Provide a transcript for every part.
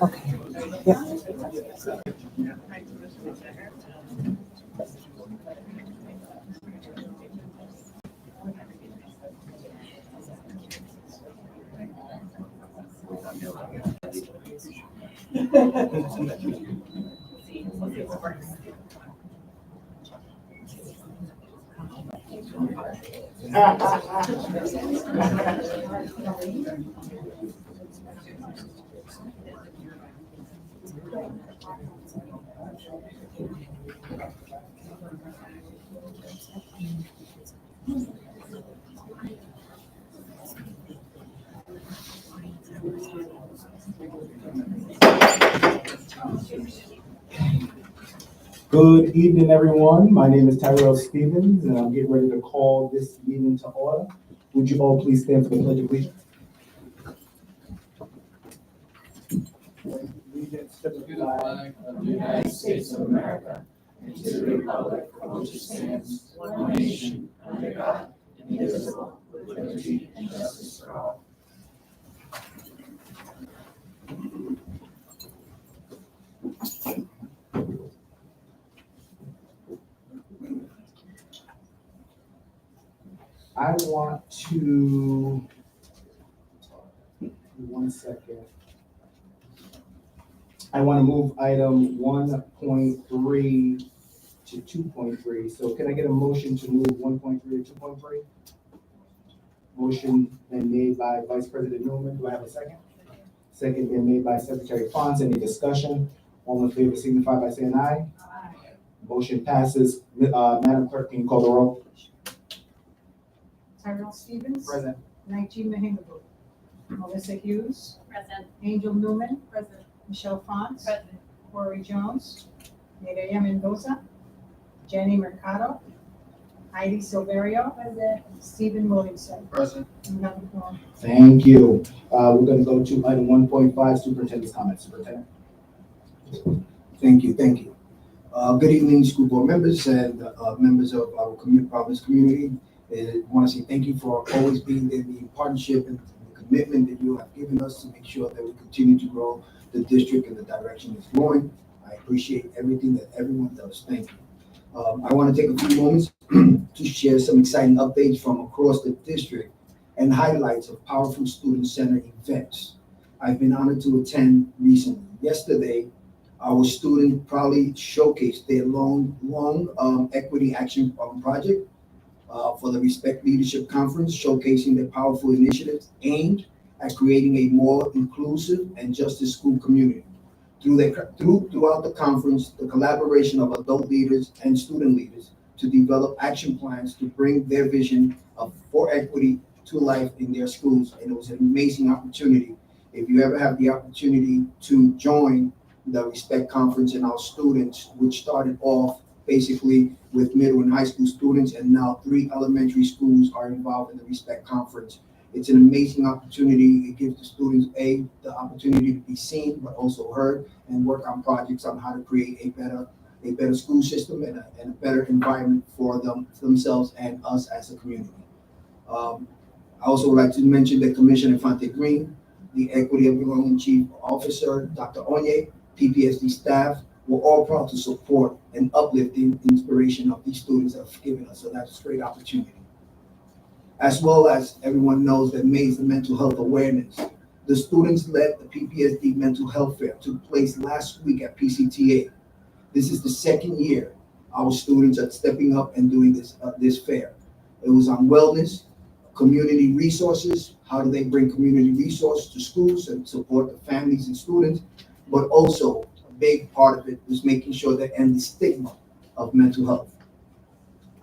Okay. Yep. Good evening, everyone. My name is Tyrell Stevens, and I'm getting ready to call this meeting to order. Would you all please stand for the pledge of allegiance? Allegiance to the flag of the United States of America and to the republic for which it stands, one nation, under God, indivisible, with liberty and justice for all. I want to, one second. I want to move item 1.3 to 2.3. So can I get a motion to move 1.3 to 2.3? Motion been made by Vice President Newman. Do I have a second? Second been made by Secretary Fons. Any discussion? All in favor signify by saying aye. Aye. Motion passes. Madam Clerk, can you call the roll? Tyrell Stevens. Present. Najee Mahingabu. Melissa Hughes. Present. Angel Newman. Present. Michelle Fons. Present. Corey Jones. Mireya Mendoza. Jenny Mercado. Heidi Silverio. Present. Stephen Williamson. Present. You have the floor. Thank you. We're going to go to item 1.5, Superintendent's comments. Superintendent. Thank you. Good evening, school board members and members of our Providence community. I want to say thank you for always being there, the partnership and the commitment that you have given us to make sure that we continue to grow the district in the direction it's going. I appreciate everything that everyone does. Thank you. I want to take a few moments to share some exciting updates from across the district and highlights of powerful student-centered events I've been honored to attend recently. Yesterday, our students proudly showcased their long equity action project for the Respect Leadership Conference, showcasing their powerful initiatives aimed at creating a more inclusive and justice school community. Throughout the conference, the collaboration of adult leaders and student leaders to develop action plans to bring their vision for equity to life in their schools. And it was an amazing opportunity. If you ever have the opportunity to join the Respect Conference and our students, which started off basically with middle and high school students, and now 3 elementary schools are involved in the Respect Conference. It's an amazing opportunity. It gives the students the opportunity to be seen, but also heard, and work on projects on how to create a better school system and a better environment for themselves and us as a community. I also would like to mention that Commissioner Infante Green, the Equity and Belonging Chief Officer, Dr. Onye, PPSD staff, were all proud to support and uplift the inspiration of these students that have given us. So that's a great opportunity. As well as everyone knows that May is the mental health awareness. The students led the PPSD mental health fair took place last week at PCTA. This is the second year our students are stepping up and doing this fair. It was on wellness, community resources, how do they bring community resources to schools and support the families and students, but also a big part of it was making sure that end the stigma of mental health.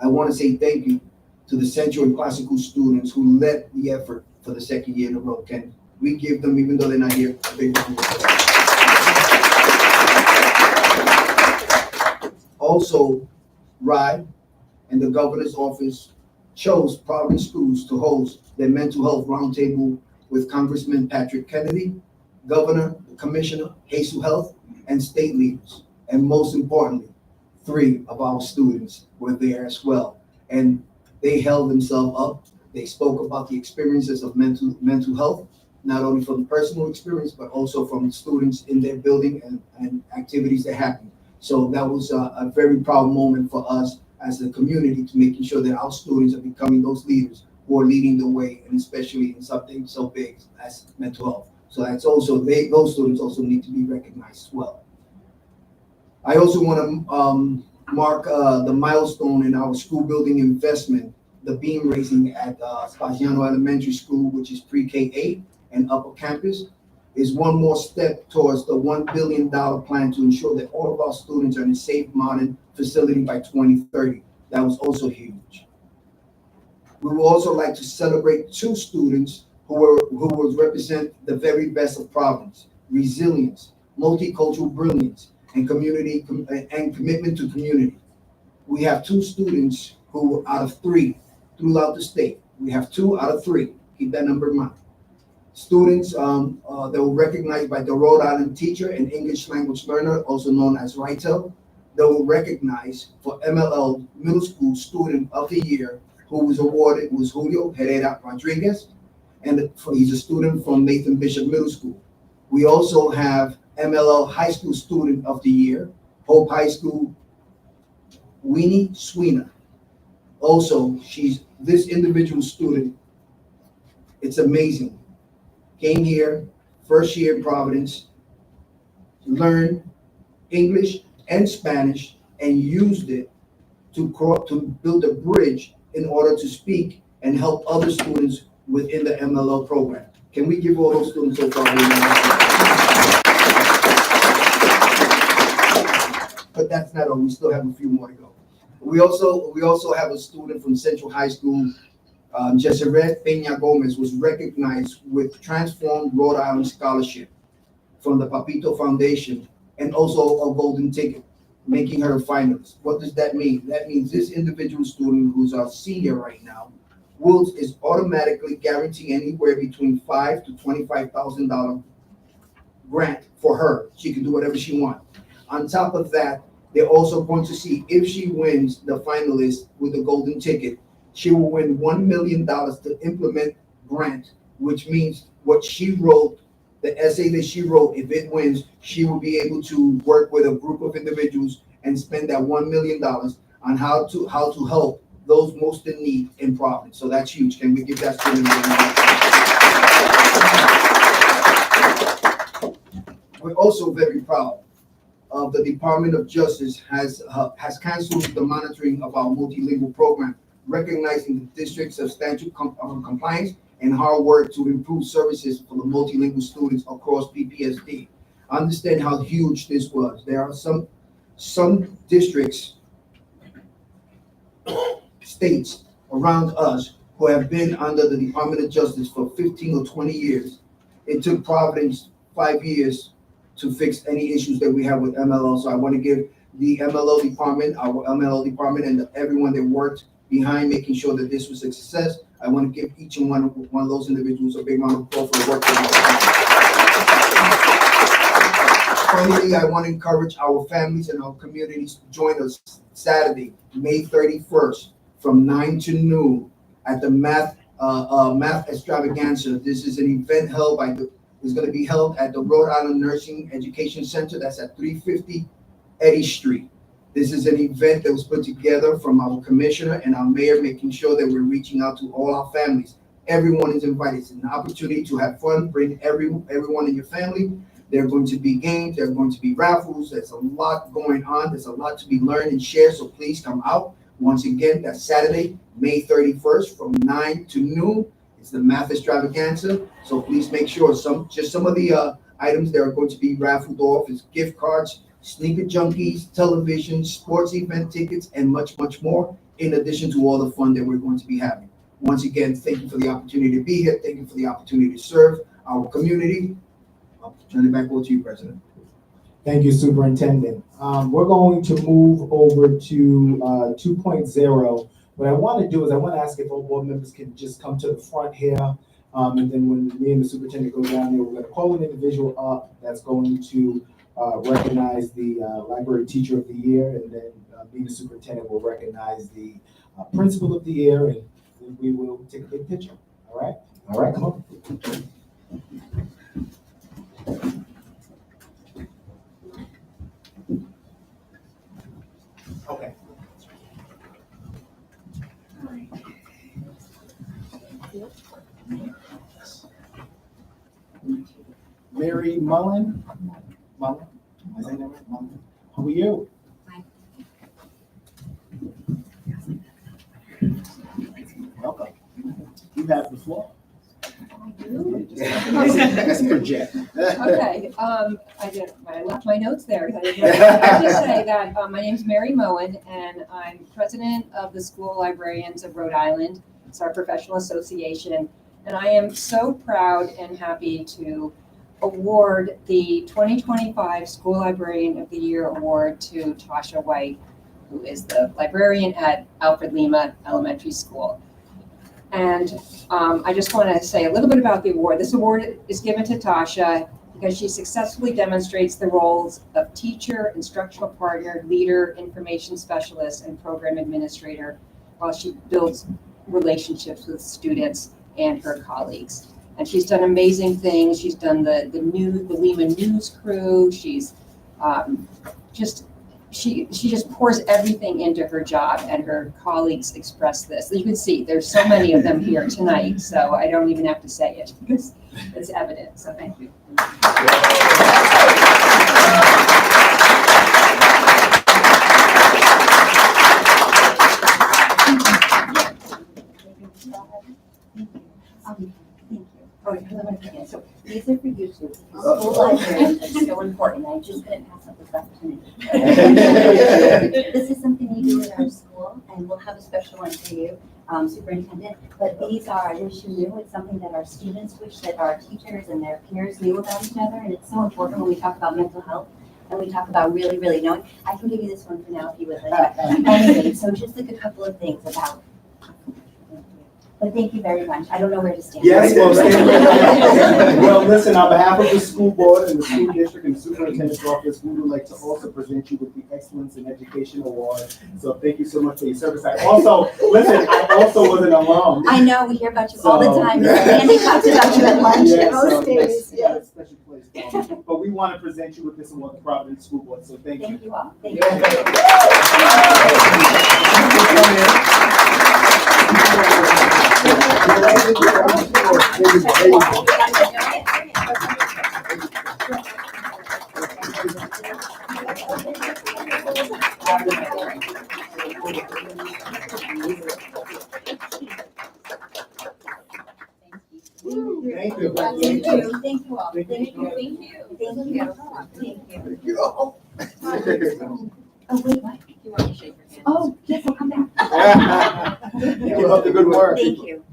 I want to say thank you to the Central and Classical students who led the effort for the second year in a row. Can we give them, even though they're not here, a big round of applause? Also, RIDE and the governor's office chose Providence schools to host their mental health roundtable with Congressman Patrick Kennedy, Governor, Commissioner, Hazel Health, and state leaders. And most importantly, 3 of our students were there as well. And they held themselves up. They spoke about the experiences of mental health, not only from personal experience, but also from students in their building and activities that happen. So that was a very proud moment for us as a community to making sure that our students are becoming those leaders who are leading the way, and especially in something so big as mental health. So that's also, those students also need to be recognized as well. I also want to mark the milestone in our school building investment, the beam raising at Spaziano Elementary School, which is pre-K 8 and upper campus, is one more step towards the $1 billion plan to ensure that all of our students are in a safe, modern facility by 2030. That was also huge. We would also like to celebrate two students who will represent the very best of Providence: resilience, multicultural brilliance, and commitment to community. We have two students who, out of three throughout the state, we have 2 out of 3. Keep that number in mind. Students that were recognized by the Rhode Island Teacher and English Language Learner, also known as RITEL. They were recognized for MLL Middle School Student of the Year, who was awarded was Julio Herrera Rodriguez, and he's a student from Nathan Bishop Middle School. We also have MLL High School Student of the Year, Hope High School, Winnie Sweeney. Also, this individual student, it's amazing. Came here, first year in Providence, learned English and Spanish, and used it to build a bridge in order to speak and help other students within the MLL program. Can we give all those students so far? But that's not all. We still have a few more to go. We also have a student from Central High School, Jesseret Peña Gomez, was recognized with Transformed Rhode Island Scholarship from the Papito Foundation, and also a golden ticket, making her a finalist. What does that mean? That means this individual student, who's our senior right now, is automatically guaranteeing anywhere between $5,000 to $25,000 grant for her. She can do whatever she wants. On top of that, they're also going to see if she wins the finalist with the golden ticket, she will win $1 million to implement grant, which means what she wrote, the essay that she wrote, if it wins, she will be able to work with a group of individuals and spend that $1 million on how to help those most in need in Providence. So that's huge. Can we give that student a round? We're also very proud of the Department of Justice has canceled the monitoring of our multilingual program, recognizing the district's substantial compliance and hard work to improve services for the multilingual students across PPSD. Understand how huge this was. There are some districts, states around us who have been under the Department of Justice for 15 or 20 years. It took Providence 5 years to fix any issues that we have with MLO. So I want to give the MLO department, our MLO department, and everyone that worked behind making sure that this was a success. I want to give each and one of those individuals a big round of applause for the work. Finally, I want to encourage our families and our communities to join us Saturday, May 31st, from 9 to noon at the Math Extravaganza. This is an event is going to be held at the Rhode Island Nursing Education Center. That's at 350 Eddy Street. This is an event that was put together from our commissioner and our mayor, making sure that we're reaching out to all our families. Everyone is invited. It's an opportunity to have fun. Bring everyone in your family. There are going to be games. There are going to be raffles. There's a lot going on. There's a lot to be learned and shared. So please come out. Once again, that's Saturday, May 31st from 9 to noon. It's the Math Extravaganza. So please make sure some of the items that are going to be raffled off is gift cards, sneaker junkies, television, sports event tickets, and much, much more, in addition to all the fun that we're going to be having. Once again, thank you for the opportunity to be here. Thank you for the opportunity to serve our community. I'll turn it back over to you, President. Thank you, Superintendent. We're going to move over to 2.0. What I want to do is I want to ask if all board members can just come to the front here. And then when me and the superintendent go down there, we're going to call an individual up that's going to recognize the Library Teacher of the Year. And then me and the superintendent will recognize the Principal of the Year. And then we will take a big picture. All right? All right, come on. Okay. Mary Mullen? Mullen? Am I saying that right? Mullen? How are you? Welcome. You have the floor. Let's project. Okay, I left my notes there. I have to say that my name's Mary Moen, and I'm president of the School Librarians of Rhode Island. It's our professional association, and I am so proud and happy to award the 2025 School Librarian of the Year award to Tasha White, who is the librarian at Alfred Lima Elementary School. And I just want to say a little bit about the award. This award is given to Tasha because she successfully demonstrates the roles of teacher, instructional partner, leader, information specialist, and program administrator while she builds relationships with students and her colleagues. And she's done amazing things. She's done the Lima News Crew. She's she just pours everything into her job, and her colleagues express this. You can see there's so many of them here tonight, so I don't even have to say it because it's evident. So thank you. Thank you. Oh, yeah. So these are for you too. School library is so important. I just couldn't pass up this opportunity. This is something you do at our school, and we'll have a special one for you, Superintendent. But these are, I wish you knew, it's something that our students wish that our teachers and their peers knew about each other, and it's so important when we talk about mental health. And we talk about really, really knowing. I can give you this one for now if you would like. Anyway, so just like a couple of things about. But thank you very much. I don't know where to stand. Yes, well, well, listen, on behalf of the school board and the school district and the superintendent's office, we would like to also present you with the Excellence in Education Award. So thank you so much for your service. I also was an alum. I know, we hear about you all the time. Andy talks about you at lunch. Yes, Most days. yes, special place. But we want to present you with this award, the Providence School Board, so thank you. Thank you all. Thank Thank you. Thank you. Thank you all. Thank Thank you. you. Thank you. Thank you. Thank you all. Oh, wait, what? You want to shake your hand? Oh, yes, I'll come back. Keep up the good work. Thank you.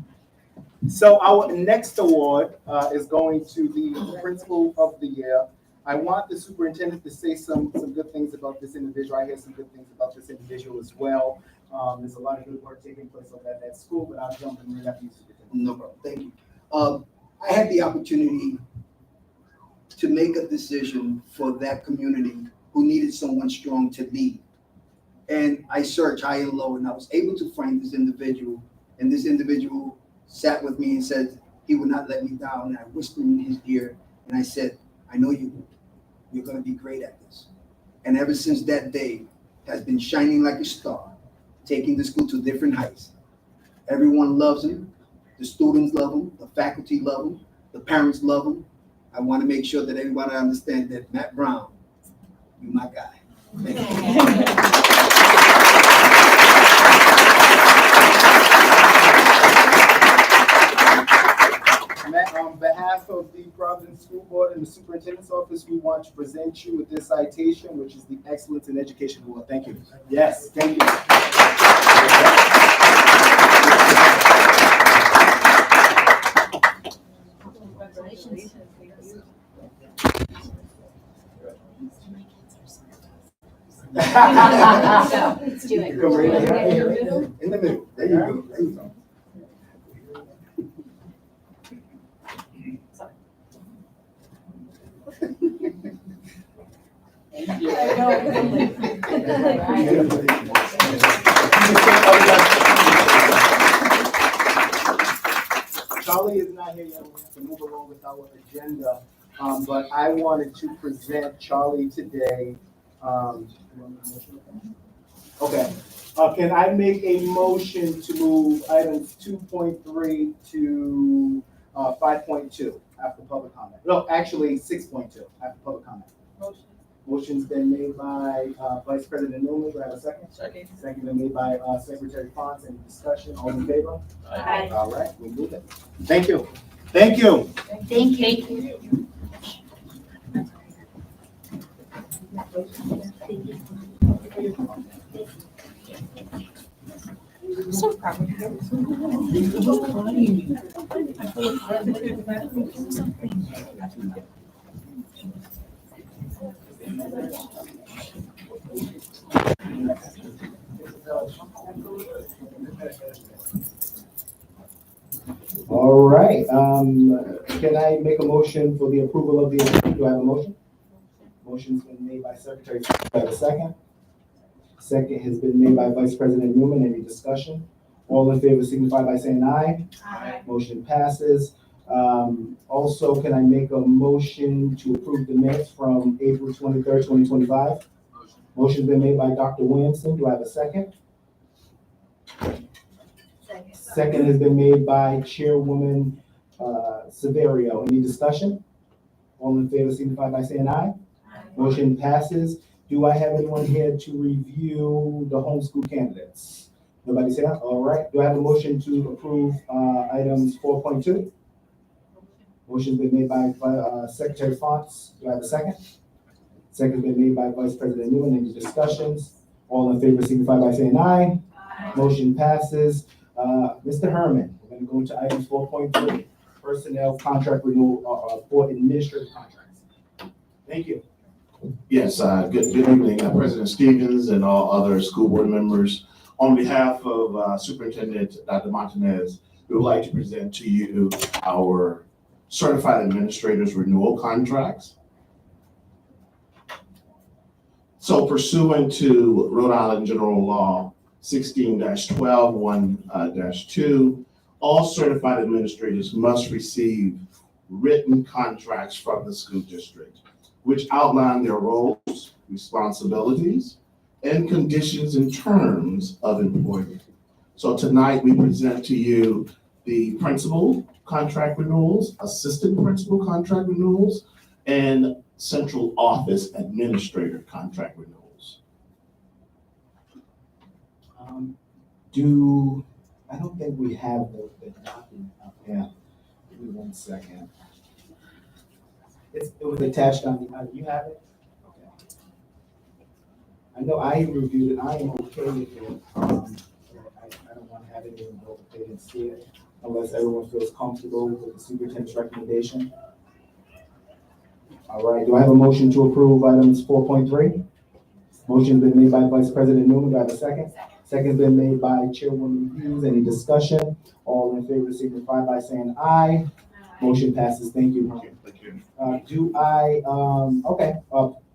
So our next award is going to the Principal of the Year. I want the superintendent to say some good things about this individual. I hear some good things about this individual as well. There's a lot of good work taking place over at that school, but I'll jump in right after you, superintendent. No problem. Thank you. I had the opportunity to make a decision for that community who needed someone strong to lead. And I searched high and low, and I was able to find this individual. And this individual sat with me and said he would not let me down. And I whispered in his ear, and I said, I know you will. You're going to be great at this. And ever since that day, has been shining like a star, taking the school to different heights. Everyone loves him. The students love him. The faculty love him. The parents love him. I want to make sure that everybody understands that Matt Brown, you're my guy. Thank you. Matt, on behalf of the Providence School Board and the Superintendent's Office, we want to present you with this citation, which is the Excellence in Education Award. Thank you. Yes, thank you. Congratulations. Let's do it. Come right here. In the middle. There you go. There you go. Charlie is not here yet. We have to move along with our agenda. But I wanted to present Charlie today. Okay, can I make a motion to move items 2.3 to 5.2 after public comment? No, actually 6.2 after public comment. Motion's been made by Vice President Newman. Do I have a second? Second. Second been made by Secretary Fonz. Any discussion? All in favor? Aye. All right, we move it. Thank you. Thank you. Thank you. All right, can I make a motion for the approval of the agenda? Do I have a motion? Motion's been made by Secretary. Do I have a second? Second has been made by Vice President Newman. Any discussion? All in favor signify by saying aye. Aye. Motion passes. Also, can I make a motion to approve the minutes from April 23rd, 2025? Motion's been made by Dr. Williamson. Do I have a second? Second has been made by Chairwoman Severio. Any discussion? All in favor signify by saying aye. Motion passes. Do I have anyone here to review the homeschool candidates? Nobody's here? All right. Do I have a motion to approve items 4.2? Motion's been made by Secretary Fonts. Do I have a second? Second's been made by Vice President Newman. Any discussions? All in favor signify by saying aye. Motion passes. Mr. Herman, we're going to go into items 4.3, personnel contract renewal for administrative contracts. Thank you. Yes, good evening, President Stevens and all other school board members. On behalf of Superintendent Dr. Martinez, we would like to present to you our certified administrators renewal contracts. So pursuant to Rhode Island General Law 16-12-1-2, all certified administrators must receive written contracts from the school district, which outline their roles, responsibilities, and conditions and terms of employment. So tonight we present to you the principal contract renewals, assistant principal contract renewals, and central office administrator contract renewals. I don't think we have the document up here. Give me 1 second. It was attached on the, you have it? Okay. I know I reviewed it, I am okay with it. I don't want to have anyone go if they didn't see it, unless everyone feels comfortable with the superintendent's recommendation. All right, do I have a motion to approve items 4.3? Motion's been made by Vice President Newman. Do I have a second? Second's been made by Chairwoman Hughes. Any discussion? All in favor signify by saying aye. Motion passes. Thank you. Thank you. Okay,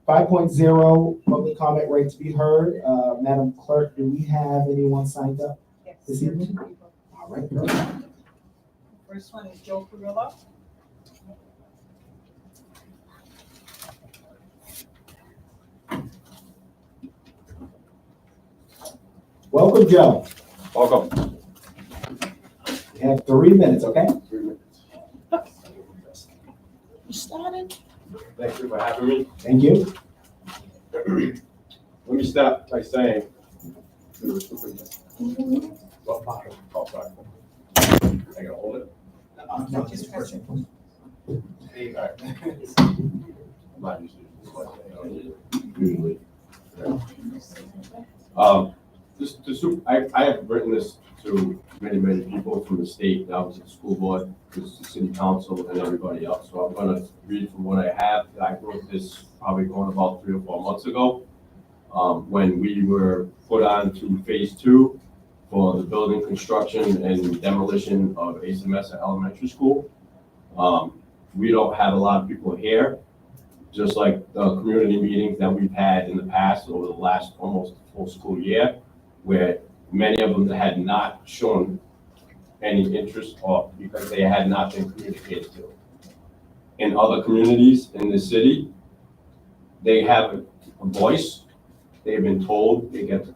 5.0, public comment right to be heard. Madam Clerk, do we have anyone signed up this evening? All right, perfect. First one is Joe Carrillo. Welcome, Joe. Welcome. You have 3 minutes, okay? 3 minutes. You started? Thank you for having me. Thank you. Let me start by saying to the superintendent. Oh, sorry. I gotta hold it. No, just press it. All right. I'm not used to this. I have written this to many people from the state, down to the school board, to the city council, and everybody else. So I'm gonna read from what I have. I wrote this probably going about 3 or 4 months ago, when we were put on to phase 2 for the building construction and demolition of ASMS Elementary School. We don't have a lot of people here, just like the community meetings that we've had in the past over the last almost full school year, where many of them had not shown any interest or because they had not been communicated to. in other communities in the city. They have a voice. They've been told they get to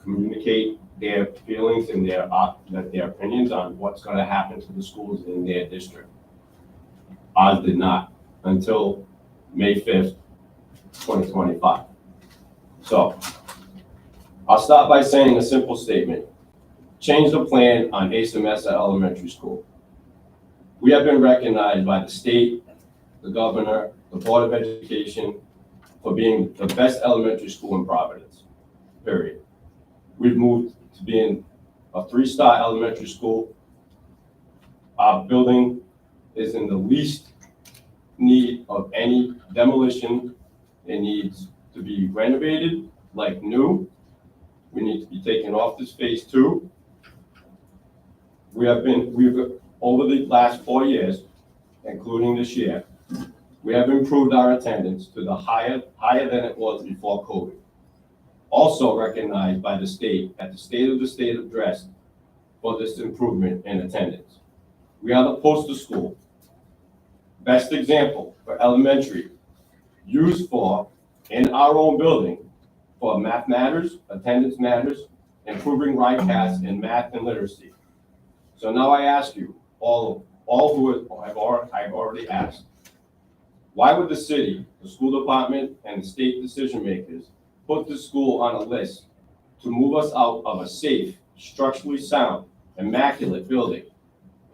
communicate their feelings and their opinions on what's going to happen to the schools in their district. Ours did not until May 5th, 2025. So I'll start by saying a simple statement. Change the plan on Asa Mesa Elementary School. We have been recognized by the state, the governor, the Board of Education for being the best elementary school in Providence, period. We've moved to being a 3-star elementary school. Our building is in the least need of any demolition. It needs to be renovated like new. We need to be taken off this phase 2. We've over the last 4 years, including this year, we have improved our attendance to the higher than it was before COVID. Also recognized by the state at the State of the State address for this improvement in attendance. We are the poster school. Best example for elementary, used for, in our own building, for math matters, attendance matters, improving RICAS in math and literacy. So now I ask you, all who I've already asked, why would the city, the school department, and the state decision makers put the school on a list to move us out of a safe, structurally sound, immaculate building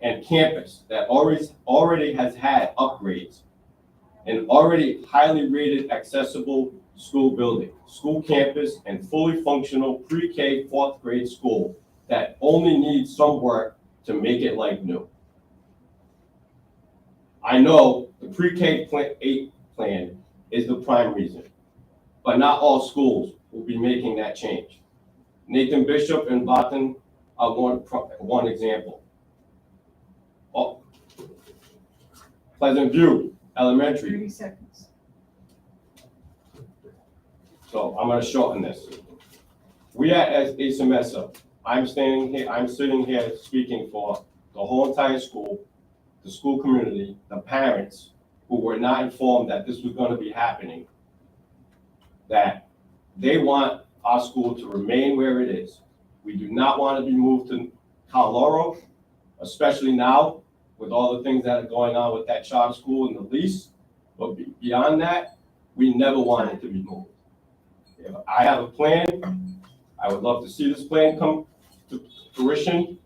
and campus that already has had upgrades, an already highly rated accessible school building, school campus, and fully functional pre-K 4th grade school that only needs some work to make it like new? I know the pre-K 8 plan is the prime reason, but not all schools will be making that change. Nathan Bishop and Barton are one example. Oh, Pleasant View Elementary. 30 seconds. So I'm going to shorten this. We at Asa Mesa, I'm sitting here speaking for the whole entire school, the school community, the parents who were not informed that this was going to be happening, that they want our school to remain where it is. We do not want to be moved to Colorado, especially now with all the things that are going on with that charter school and the lease. But beyond that, we never want it to be moved. If I have a plan, I would love to see this plan come to fruition,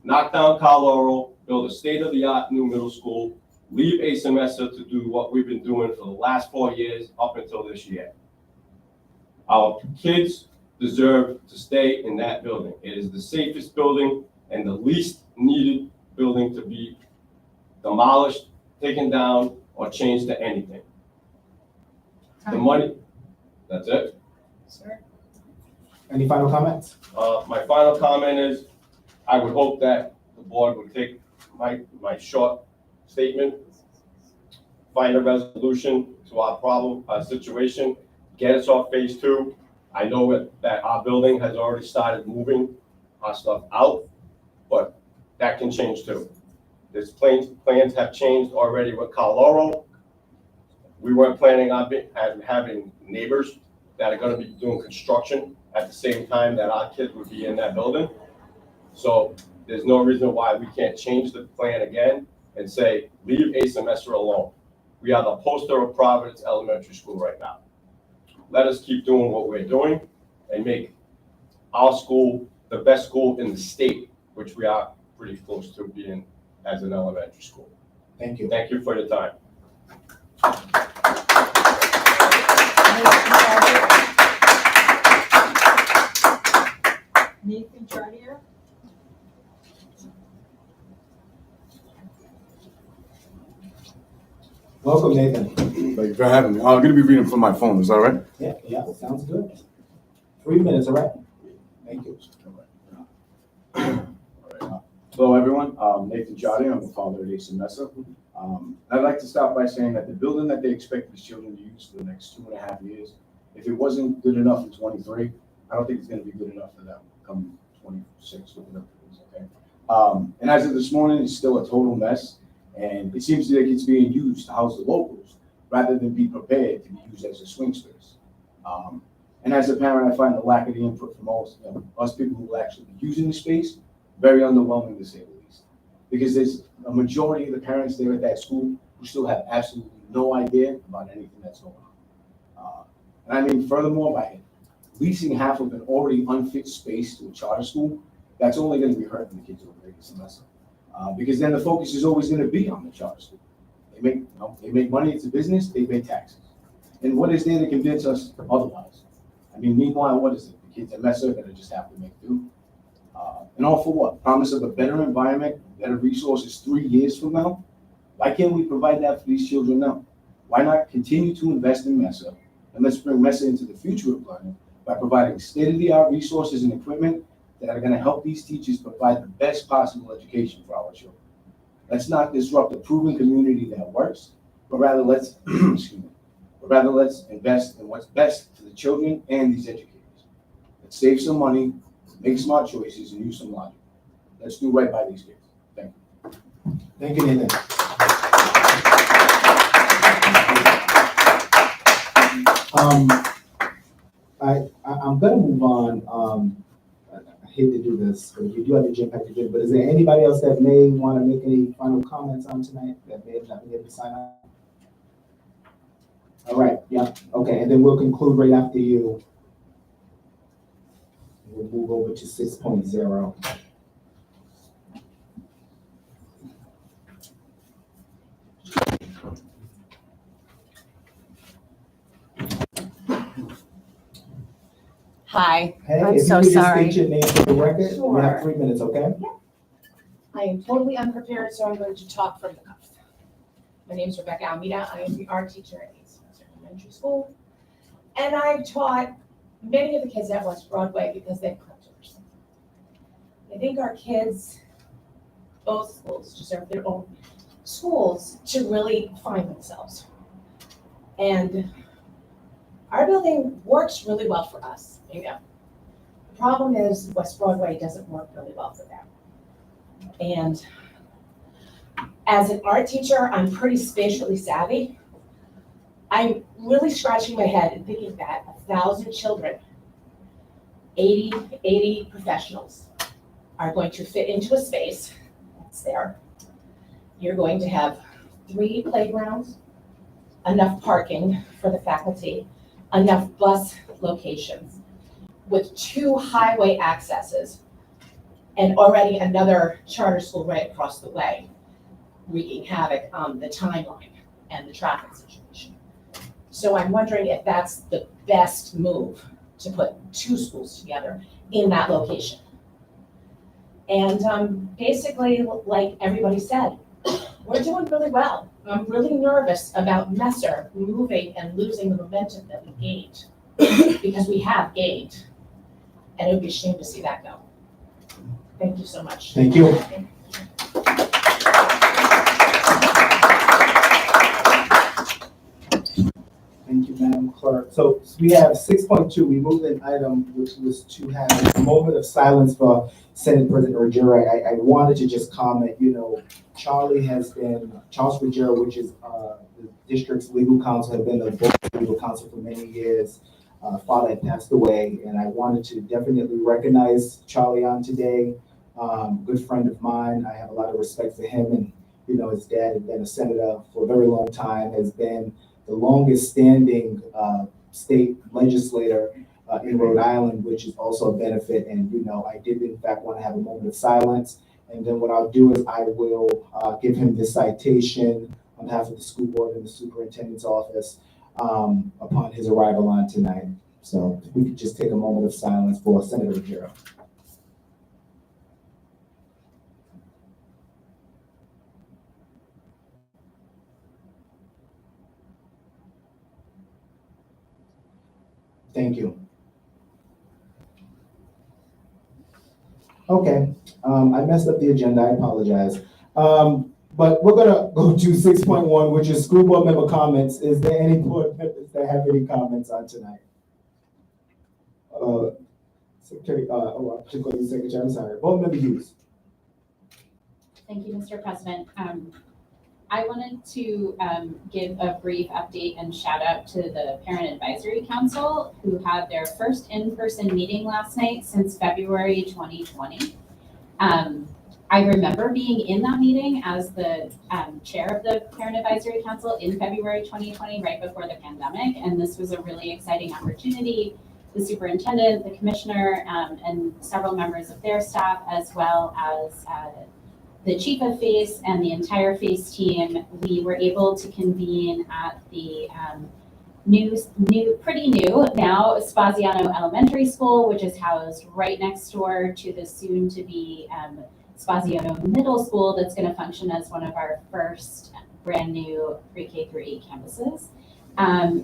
knock down Colorado, build a state-of-the-art new middle school, leave Asa Mesa to do what we've been doing for the last 4 years up until this year. Our kids deserve to stay in that building. It is the safest building and the least needed building to be demolished, taken down, or changed to anything. The money, that's it. Sir? Any final comments? My final comment is, I would hope that the board would take my short statement, find a resolution to our problem, our situation, get us off phase 2. I know that our building has already started moving our stuff out, but that can change too. There's plans have changed already with Colorado. We weren't planning on having neighbors that are going to be doing construction at the same time that our kids would be in that building. So there's no reason why we can't change the plan again and say, leave Asa Mesa alone. We are the poster of Providence Elementary School right now. Let us keep doing what we're doing and make our school the best school in the state, which we are pretty close to being as an elementary school. Thank you. Thank you for your time. Nathan Chartier? Welcome, Nathan. Thank you for having me. I'm going to be reading from my phone. Is that all right? Yeah, sounds good. 3 minutes, all right? Thank you. Hello, everyone. Nathan Jotty. I'm the father of Asa Mesa. I'd like to start by saying that the building that they expect the children to use for the next 2.5 years, if it wasn't good enough in 23, I don't think it's going to be good enough for them come 26 or whatever it is, okay? And as of this morning, it's still a total mess. And it seems like it's being used to house the locals rather than be prepared to be used as a swing space. And as a parent, I find the lack of the input from us people who will actually be using the space very underwhelming, to say the least. Because there's a majority of the parents there at that school who still have absolutely no idea about anything that's going on. And I mean, furthermore, by leasing half of an already unfit space to a charter school, that's only going to be hurting the kids over the semester. Because then the focus is always going to be on the charter school. They make money, it's a business, they pay taxes. And what is there to convince us otherwise? I mean, meanwhile, what is it? The kids at Messer are going to just have to make do. And all for what? Promise of a better environment, better resources 3 years from now? Why can't we provide that for these children now? Why not continue to invest in Messer? And let's bring Messer into the future of learning by providing state-of-the-art resources and equipment that are going to help these teachers provide the best possible education for our children. Let's not disrupt a proven community that works, but rather let's invest in what's best for the children and these educators. Let's save some money, make smart choices, and use some logic. Let's do right by these kids. Thank you. Thank you, Nathan. I'm gonna move on. I hate to do this, but if you do have to jump back to but is there anybody else that may want to make any final comments on tonight that may have not been able to sign up? All right, yeah, okay, and then we'll conclude right after you. We'll move over to 6.0. Hi, Hey, I'm if you so could just sorry. state your name for the record, we Sure. have 3 minutes, okay? I am totally unprepared, so I'm going to talk from the cuff. My name is Rebecca Almeida. I am the art teacher at East Western Elementary School. And I've taught many of the kids at West Broadway because they've come to us. I think our kids, both schools, deserve their own schools to really find themselves. And our building works really well for us, you know. The problem is West Broadway doesn't work really well for them. And as an art teacher, I'm pretty spatially savvy. I'm really scratching my head and thinking that 1,000 children, 80 professionals are going to fit into a space that's there. You're going to have 3 playgrounds, enough parking for the faculty, enough bus locations, with 2 highway accesses, and already another charter school right across the way, wreaking havoc on the timeline and the traffic situation. So I'm wondering if that's the best move to put 2 schools together in that location. And basically, like everybody said, we're doing really well. I'm really nervous about Messer moving and losing the momentum that we gained, because we have gained, and it would be a shame to see that go. Thank you so much. Thank you. Thank you, Madam Clerk. So we have 6.2, we moved an item which was to have a moment of silence for Senate President Ruggiero. I wanted to just comment, you know, Charles Ruggiero, which is the district's legal counsel, had been the board legal counsel for many years. Father had passed away, and I wanted to definitely recognize Charlie on today. Good friend of mine. I have a lot of respect for him, and you know, his dad had been a senator for a very long time, has been the longest standing state legislator in Rhode Island, which is also a benefit. And, you know, I did in fact want to have a moment of silence. And then what I'll do is I will give him this citation on behalf of the school board and the superintendent's office upon his arrival on tonight. So if we could just take a moment of silence for Senator Ruggiero. Thank you. Okay, I messed up the agenda, I apologize. But we're gonna go to 6.1, which is school board member comments. Is there any board members that have any comments on tonight? Secretary, I should go to the secretary, I'm sorry. Board member Hughes. Thank you, Mr. President. I wanted to give a brief update and shout out to the Parent Advisory Council, who had their first in-person meeting last night since February 2020. I remember being in that meeting as the chair of the Parent Advisory Council in February 2020, right before the pandemic, and this was a really exciting opportunity. The superintendent, the commissioner, and several members of their staff, as well as the chief of FACE and the entire FACE team, we were able to convene at the pretty new now Spaziano Elementary School, which is housed right next door to the soon-to-be Spaziano Middle School that's going to function as one of our first brand new pre-K through 8 campuses.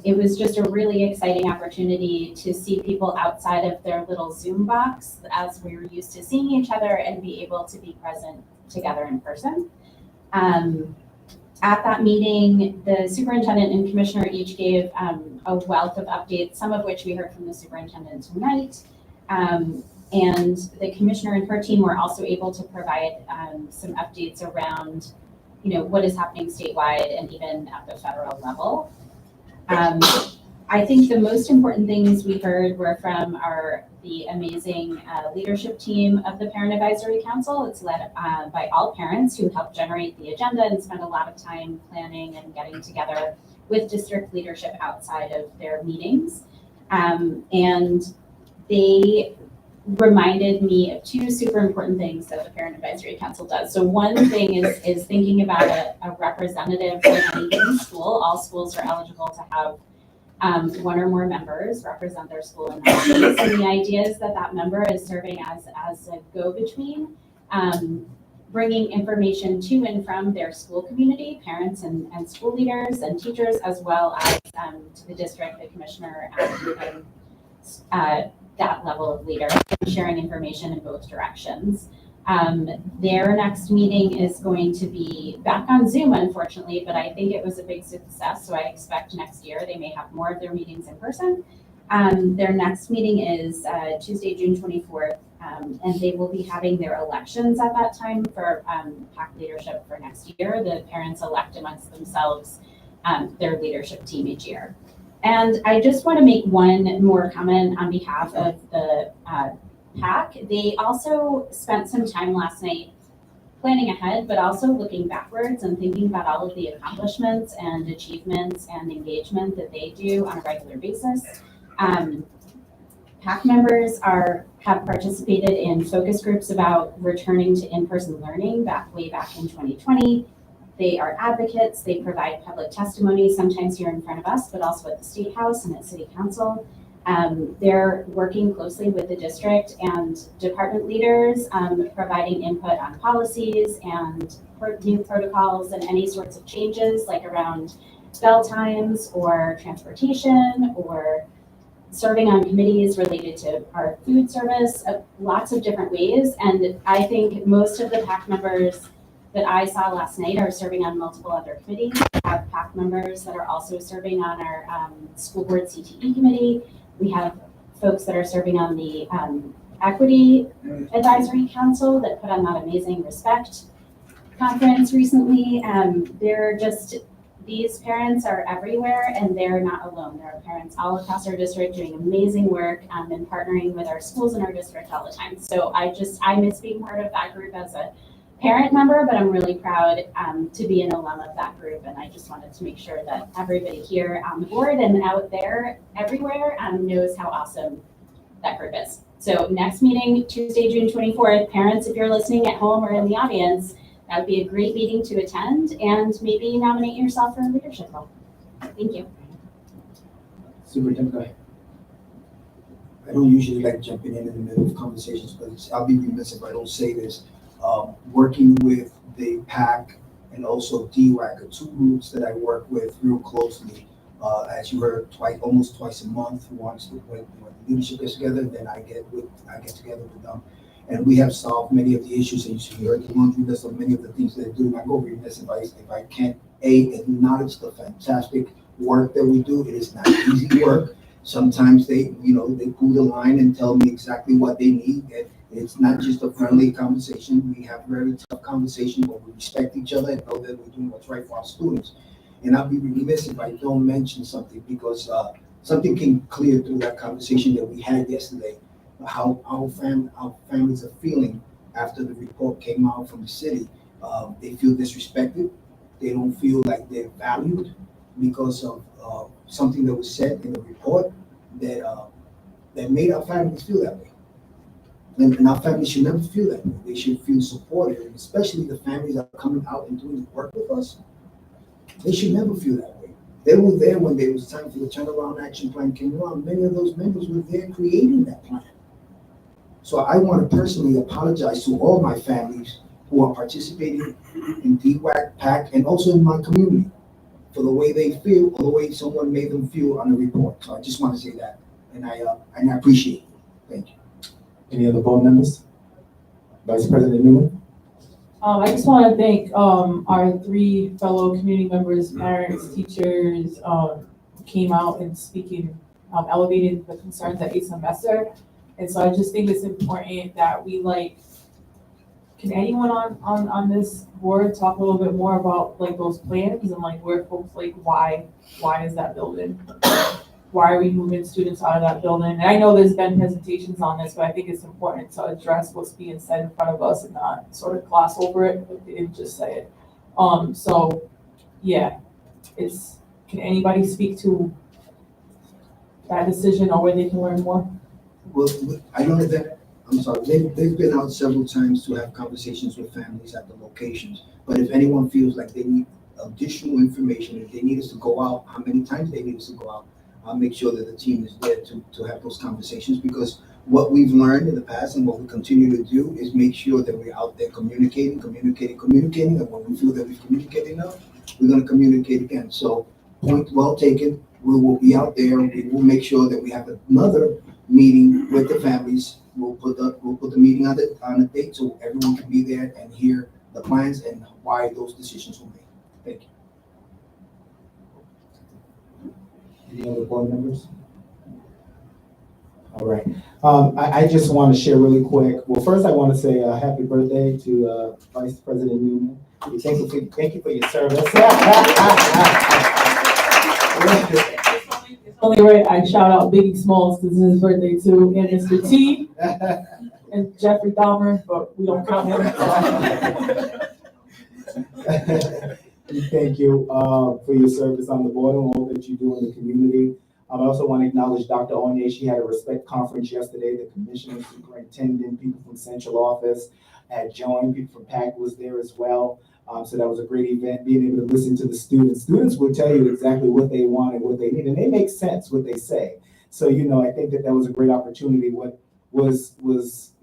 It was just a really exciting opportunity to see people outside of their little Zoom box as we were used to seeing each other and be able to be present together in person. At that meeting, the superintendent and commissioner each gave a wealth of updates, some of which we heard from the superintendent tonight. And the commissioner and her team were also able to provide some updates around, what is happening statewide and even at the federal level. I think the most important things we heard were from the amazing leadership team of the Parent Advisory Council. It's led by all parents who helped generate the agenda and spend a lot of time planning and getting together with district leadership outside of their meetings. And they reminded me of 2 super important things that the Parent Advisory Council does. So one thing is thinking about a representative from any given school. All schools are eligible to have 1 or more members represent their school in that case. And the idea is that member is serving as a go-between, bringing information to and from their school community, parents and school leaders and teachers, as well as to the district, the commissioner, and that level of leader, sharing information in both directions. Their next meeting is going to be back on Zoom, unfortunately, but I think it was a big success, so I expect next year they may have more of their meetings in person. Their next meeting is Tuesday, June 24th, and they will be having their elections at that time for PAC leadership for next year. The parents elect amongst themselves their leadership team each year. And I just want to make one more comment on behalf of the PAC. They also spent some time last night planning ahead, but also looking backwards and thinking about all of the accomplishments and achievements and engagement that they do on a regular basis. PAC members have participated in focus groups about returning to in-person learning way back in 2020. They are advocates. They provide public testimony, sometimes here in front of us, but also at the State House and at City Council. They're working closely with the district and department leaders, providing input on policies and new protocols and any sorts of changes, like around bell times or transportation or serving on committees related to our food service, lots of different ways. And I think most of the PAC members that I saw last night are serving on multiple other committees. We have PAC members that are also serving on our school board CTE committee. We have folks that are serving on the Equity Advisory Council that put on that amazing Respect conference recently. These parents are everywhere and they're not alone. There are parents all across our district doing amazing work and partnering with our schools in our district all the time. So I miss being part of that group as a parent member, but I'm really proud to be an alum of that group. And I just wanted to make sure that everybody here on the board and out there everywhere knows how awesome that group is. So next meeting, Tuesday, June 24th, parents, if you're listening at home or in the audience, that would be a great meeting to attend and maybe nominate yourself for a leadership role. Thank you. Superintendent, go ahead. I don't usually like jumping in the middle of conversations, but I'll be remiss if I don't say this. Working with the PAC and also DWAC are 2 groups that I work with real closely. As you heard, almost twice a month. Once when the leadership gets together, then I get together with them, and we have solved many of the issues. And you heard the laundry list of many of the things they do. And I go remiss if I can't acknowledge the fantastic work that we do. It is not easy work. Sometimes they pull the line and tell me exactly what they need, It's not just a friendly conversation. We have very tough conversations, but we respect each other and know that we're doing what's right for our students. And I'll be remiss if I don't mention something because something came clear through that conversation that we had yesterday, how our families are feeling after the report came out from the city. They feel disrespected. They don't feel like they're valued because of something that was said in the report that made our families feel that way. And our families should never feel that way. They should feel supported, and especially the families that are coming out and doing the work with us. They should never feel that way. They were there when it was time for the turnaround action plan came around. Many of those members were there creating that plan. So I want to personally apologize to all my families who are participating in DWAC, PAC, and also in my community for the way they feel or the way someone made them feel on the report. So I just want to say that, and I appreciate it. Thank you. Any other board members? Vice President Newman? I just want to thank our three fellow community members, parents, teachers, came out and speaking, elevated the concerns at Asa Messer. And so I just think it's important that we can anyone on this board talk a little bit more about those plans and where folks why is that building? Why are we moving students out of that building? And I know there's been presentations on this, but I think it's important to address what's being said in front of us and not sort of gloss over it and just say it. So yeah, can anybody speak to that decision or where they can learn more? Well, I know that, I'm sorry, they've been out several times to have conversations with families at the locations. But if anyone feels like they need additional information, if they need us to go out, how many times they need us to go out, I'll make sure that the team is there to have those conversations, because what we've learned in the past and what we continue to do is make sure that we're out there communicating, and when we feel that we've communicated enough, we're going to communicate again. So point well taken. We will be out there. We will make sure that we have another meeting with the families. We'll put the meeting on the date so everyone can be there and hear the plans and why those decisions were made. Thank you. Any other board members? All right. I just want to share really quick. Well, first I want to say happy birthday to Vice President Newman. Thank you for your service. It's only right I shout out Biggie Smalls because it's his birthday too, and Mr. T and Jeffrey Dahmer, but we don't count him. Thank you for your service on the board and all that you do in the community. I also want to acknowledge Dr. Onye. She had a respect conference yesterday. The commissioner, superintendent, people from central office had joined. People from PAC was there as well. So that was a great event, being able to listen to the students. Students will tell you exactly what they want and what they need, and they make sense what they say. So, I think that was a great opportunity. What was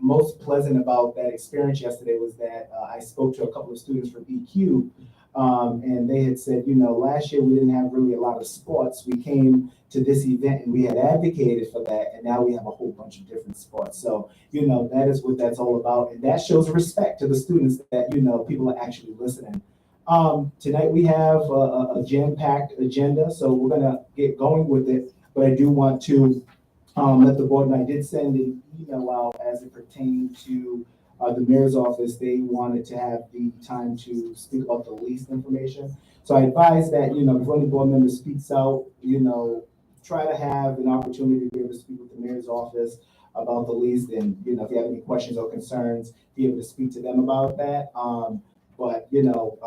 most pleasant about that experience yesterday was that I spoke to a couple of students from EQ, and they had said, last year we didn't have really a lot of sports. We came to this event and we had advocated for that, and now we have a whole bunch of different sports. So, that is what that's all about, and that shows respect to the students that, people are actually listening. Tonight we have a jam-packed agenda, so we're gonna get going with it, but I do want to let the board, and I did send an email out as it pertained to the mayor's office. They wanted to have the time to speak about the lease information. So I advise that, before any board member speaks out, try to have an opportunity to be able to speak with the mayor's office about the lease, and, if you have any questions or concerns, be able to speak to them about that. But, you're all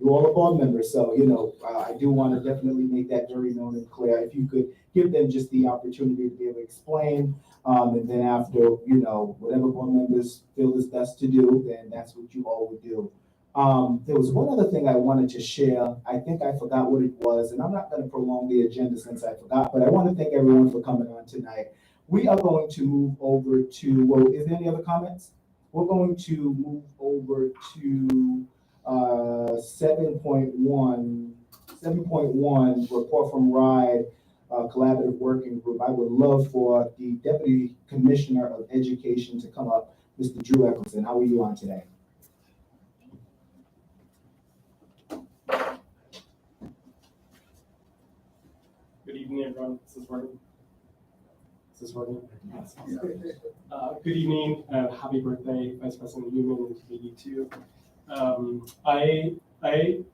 a board member, so, I do want to definitely make that very known and clear. If you could give them just the opportunity to be able to explain, and then after, whatever board members feel is best to do, then that's what you all would do. There was one other thing I wanted to share. I think I forgot what it was, and I'm not going to prolong the agenda since I forgot, but I want to thank everyone for coming on tonight. We are going to move over to, well, is there any other comments? We're going to move over to 7.1 report from RIDE, collaborative working group. I would love for the Deputy Commissioner of Education to come up, Mr. Drew Eccleston. How are you on today? Good evening, everyone. This is working. Is this working? Good evening, happy birthday, Vice President Newman, and to you too.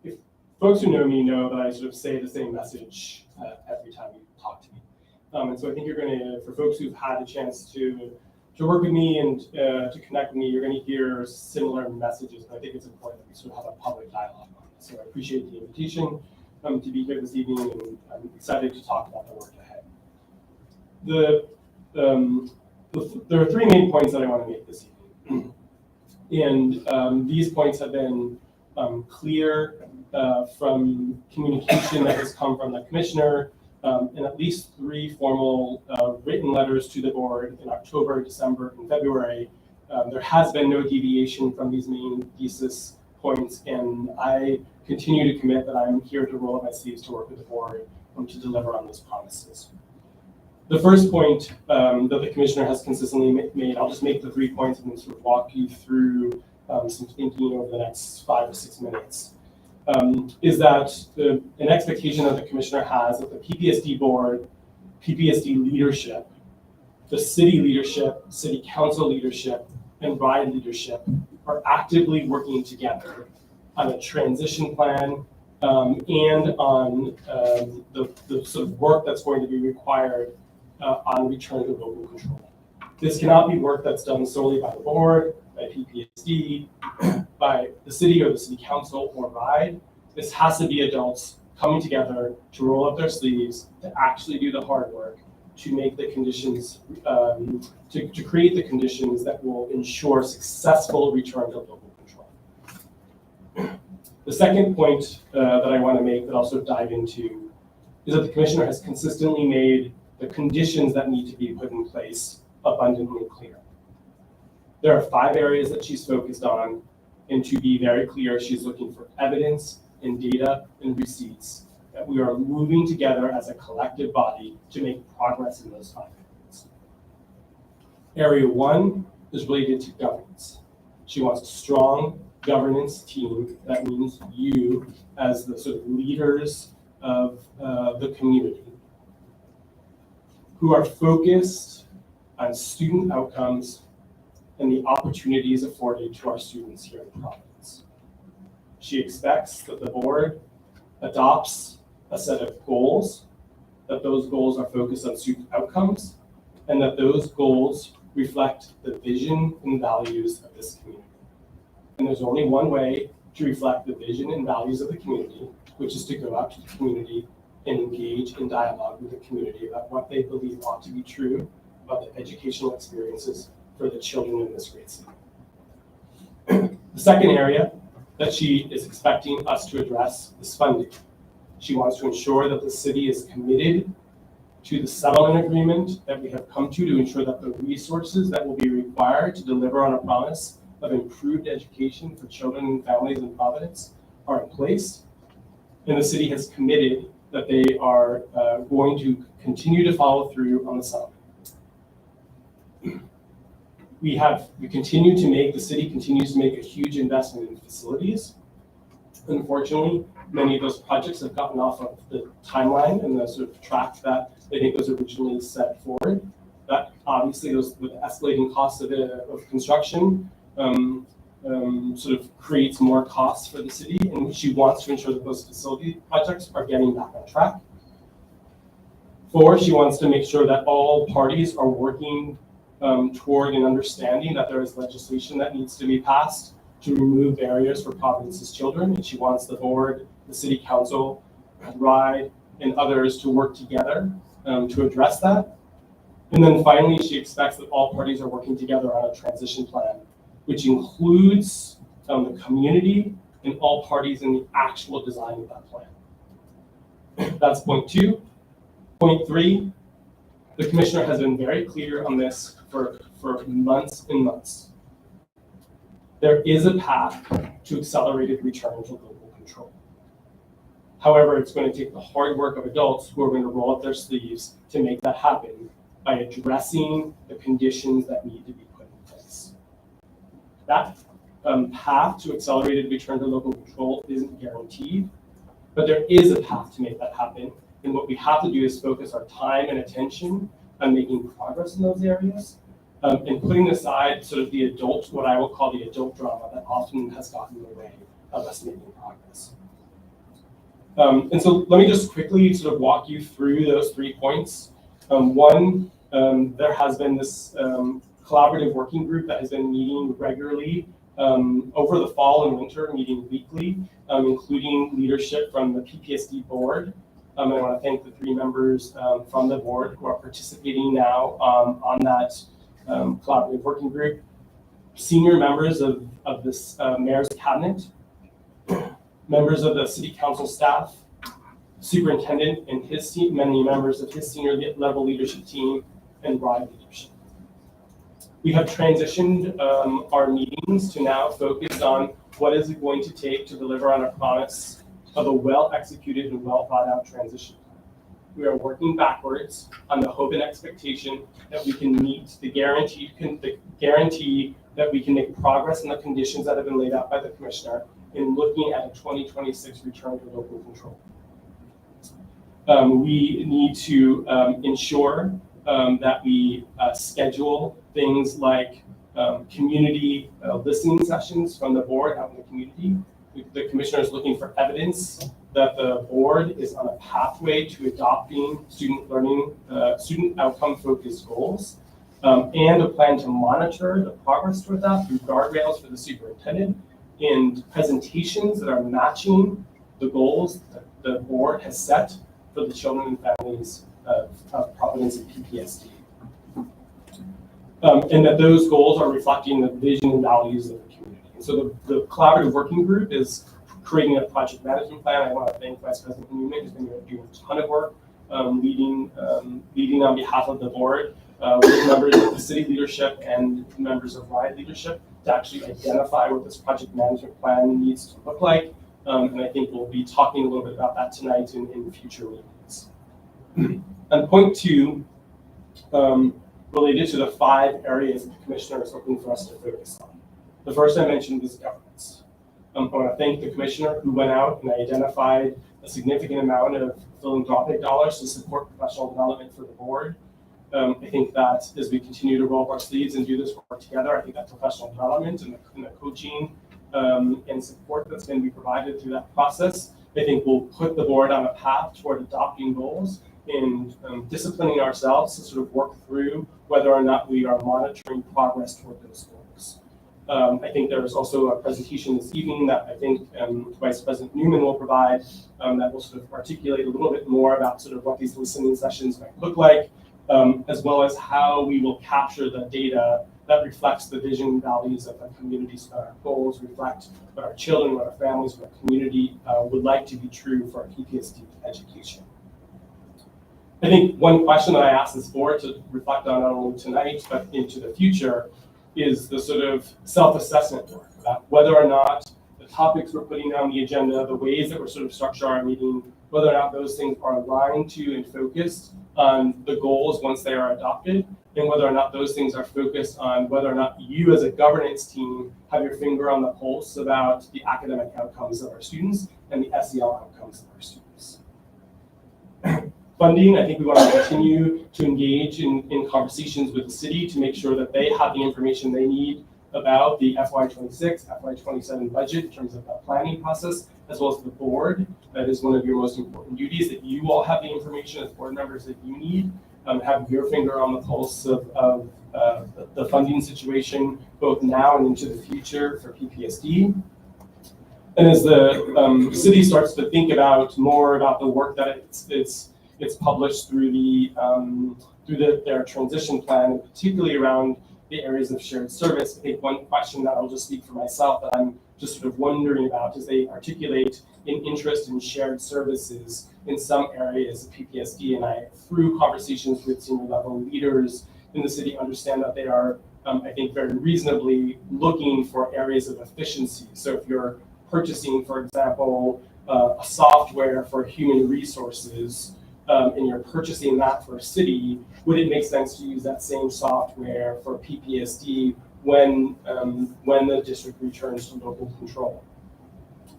If folks who know me know that I sort of say the same message every time you talk to me. And so I think you're gonna, for folks who've had a chance to work with me and to connect with me, you're gonna hear similar messages, and I think it's important that we sort of have a public dialogue on this. So I appreciate the invitation to be here this evening, and I'm excited to talk about the work ahead. There are three main points that I want to make this evening. And these points have been clear from communication that has come from the commissioner, and at least 3 formal written letters to the board in October, December, and February. There has been no deviation from these main thesis points, and I continue to commit that I'm here to roll up my sleeves to work with the board to deliver on those promises. The first point that the commissioner has consistently made, I'll just make the 3 points and then sort of walk you through some thinking over the next 5 or 6 minutes, is that an expectation that the commissioner has that the PPSD board, PPSD leadership, the city leadership, city council leadership, and RIDE leadership are actively working together on a transition plan and on the sort of work that's going to be required on return to local control. This cannot be work that's done solely by the board, by PPSD, by the city or the city council or RIDE. This has to be adults coming together to roll up their sleeves, to actually do the hard work, to make the conditions, to create the conditions that will ensure successful return to local control. The second point that I want to make that I'll sort of dive into is that the commissioner has consistently made the conditions that need to be put in place abundantly clear. There are 5 areas that she's focused on, and to be very clear, she's looking for evidence and data and receipts that we are moving together as a collective body to make progress in those 5 areas. Area 1 is related to governance. She wants a strong governance team. That means you as the sort of leaders of the community who are focused on student outcomes and the opportunities afforded to our students here in Providence. She expects that the board adopts a set of goals, that those goals are focused on student outcomes, and that those goals reflect the vision and values of this community. And there's only one way to reflect the vision and values of the community, which is to go out to the community and engage in dialogue with the community about what they believe ought to be true about the educational experiences for the children in this great city. The second area that she is expecting us to address is funding. She wants to ensure that the city is committed to the settlement agreement that we have come to ensure that the resources that will be required to deliver on a promise of improved education for children and families in Providence are in place. And the city has committed that they are going to continue to follow through on the settlement. The city continues to make a huge investment in facilities. Unfortunately, many of those projects have gotten off of the timeline and the sort of track that I think was originally set forward. That obviously, with escalating costs of construction, sort of creates more costs for the city, and she wants to ensure that those facility projects are getting back on track. 4, she wants to make sure that all parties are working toward an understanding that there is legislation that needs to be passed to remove barriers for Providence's children, and she wants the board, the city council, RIDE, and others to work together to address that. And then finally, she expects that all parties are working together on a transition plan, which includes the community and all parties in the actual design of that plan. That's point 2. Point 3, the commissioner has been very clear on this for months and months. There is a path to accelerated return to local control. However, it's going to take the hard work of adults who are going to roll up their sleeves to make that happen by addressing the conditions that need to be put in place. That path to accelerated return to local control isn't guaranteed, but there is a path to make that happen. And what we have to do is focus our time and attention on making progress in those areas, and putting aside sort of the adult, what I will call the adult drama that often has gotten in the way of us making progress. And so let me just quickly sort of walk you through those 3 points. One, there has been this collaborative working group that has been meeting regularly over the fall and winter, meeting weekly, including leadership from the PPSD board. And I want to thank the 3 members from the board who are participating now on that collaborative working group. Senior members of this mayor's cabinet, members of the city council staff, superintendent and his team, many members of his senior level leadership team, and RIDE leadership. We have transitioned our meetings to now focus on what is it going to take to deliver on a promise of a well-executed and well-thought-out transition plan. We are working backwards on the hope and expectation that we can meet the guarantee that we can make progress in the conditions that have been laid out by the commissioner in looking at a 2026 return to local control. We need to ensure that we schedule things like community listening sessions from the board out in the community. The commissioner is looking for evidence that the board is on a pathway to adopting student outcome focused goals, and a plan to monitor the progress toward that through guardrails for the superintendent and presentations that are matching the goals that the board has set for the children and families of Providence and PPSD. And that those goals are reflecting the vision and values of the community. And so the collaborative working group is creating a project management plan. I want to thank Vice President Newman, who's been doing a ton of work leading on behalf of the board with members of the city leadership and members of RIDE leadership to actually identify what this project management plan needs to look like. And I think we'll be talking a little bit about that tonight in future meetings. And point 2, related to the 5 areas that the commissioner is looking for us to focus on. The first I mentioned was governance. I want to thank the commissioner who went out and identified a significant amount of philanthropic dollars to support professional development for the board. I think that as we continue to roll up our sleeves and do this work together, I think that professional development and the coaching and support that's going to be provided through that process, I think will put the board on a path toward adopting goals and disciplining ourselves to sort of work through whether or not we are monitoring progress toward those goals. I think there is also a presentation this evening that I think Vice President Newman will provide that will sort of articulate a little bit more about sort of what these listening sessions might look like, as well as how we will capture the data that reflects the vision and values of the community, so that our goals reflect what our children, what our families, what our community would like to be true for our PPSD education. I think one question that I asked this board to reflect on not only tonight, but into the future, is the sort of self-assessment work about whether or not the topics we're putting on the agenda, the ways that we're sort of structuring our meeting, whether or not those things are aligned to and focused on the goals once they are adopted, and whether or not those things are focused on whether or not you as a governance team have your finger on the pulse about the academic outcomes of our students and the SEL outcomes of our students. Funding, I think we want to continue to engage in conversations with the city to make sure that they have the information they need about the FY26, FY27 budget in terms of the planning process, as well as the board. That is one of your most important duties, that you all have the information as board members that you need, have your finger on the pulse of the funding situation, both now and into the future for PPSD. And as the city starts to think about more about the work that it's published through their transition plan, and particularly around the areas of shared service, I think one question that I'll just speak for myself that I'm just sort of wondering about is they articulate an interest in shared services in some areas of PPSD, and I, through conversations with senior level leaders in the city, understand that they are, I think, very reasonably looking for areas of efficiency. So if you're purchasing, for example, a software for human resources, and you're purchasing that for a city, would it make sense to use that same software for PPSD when the district returns to local control?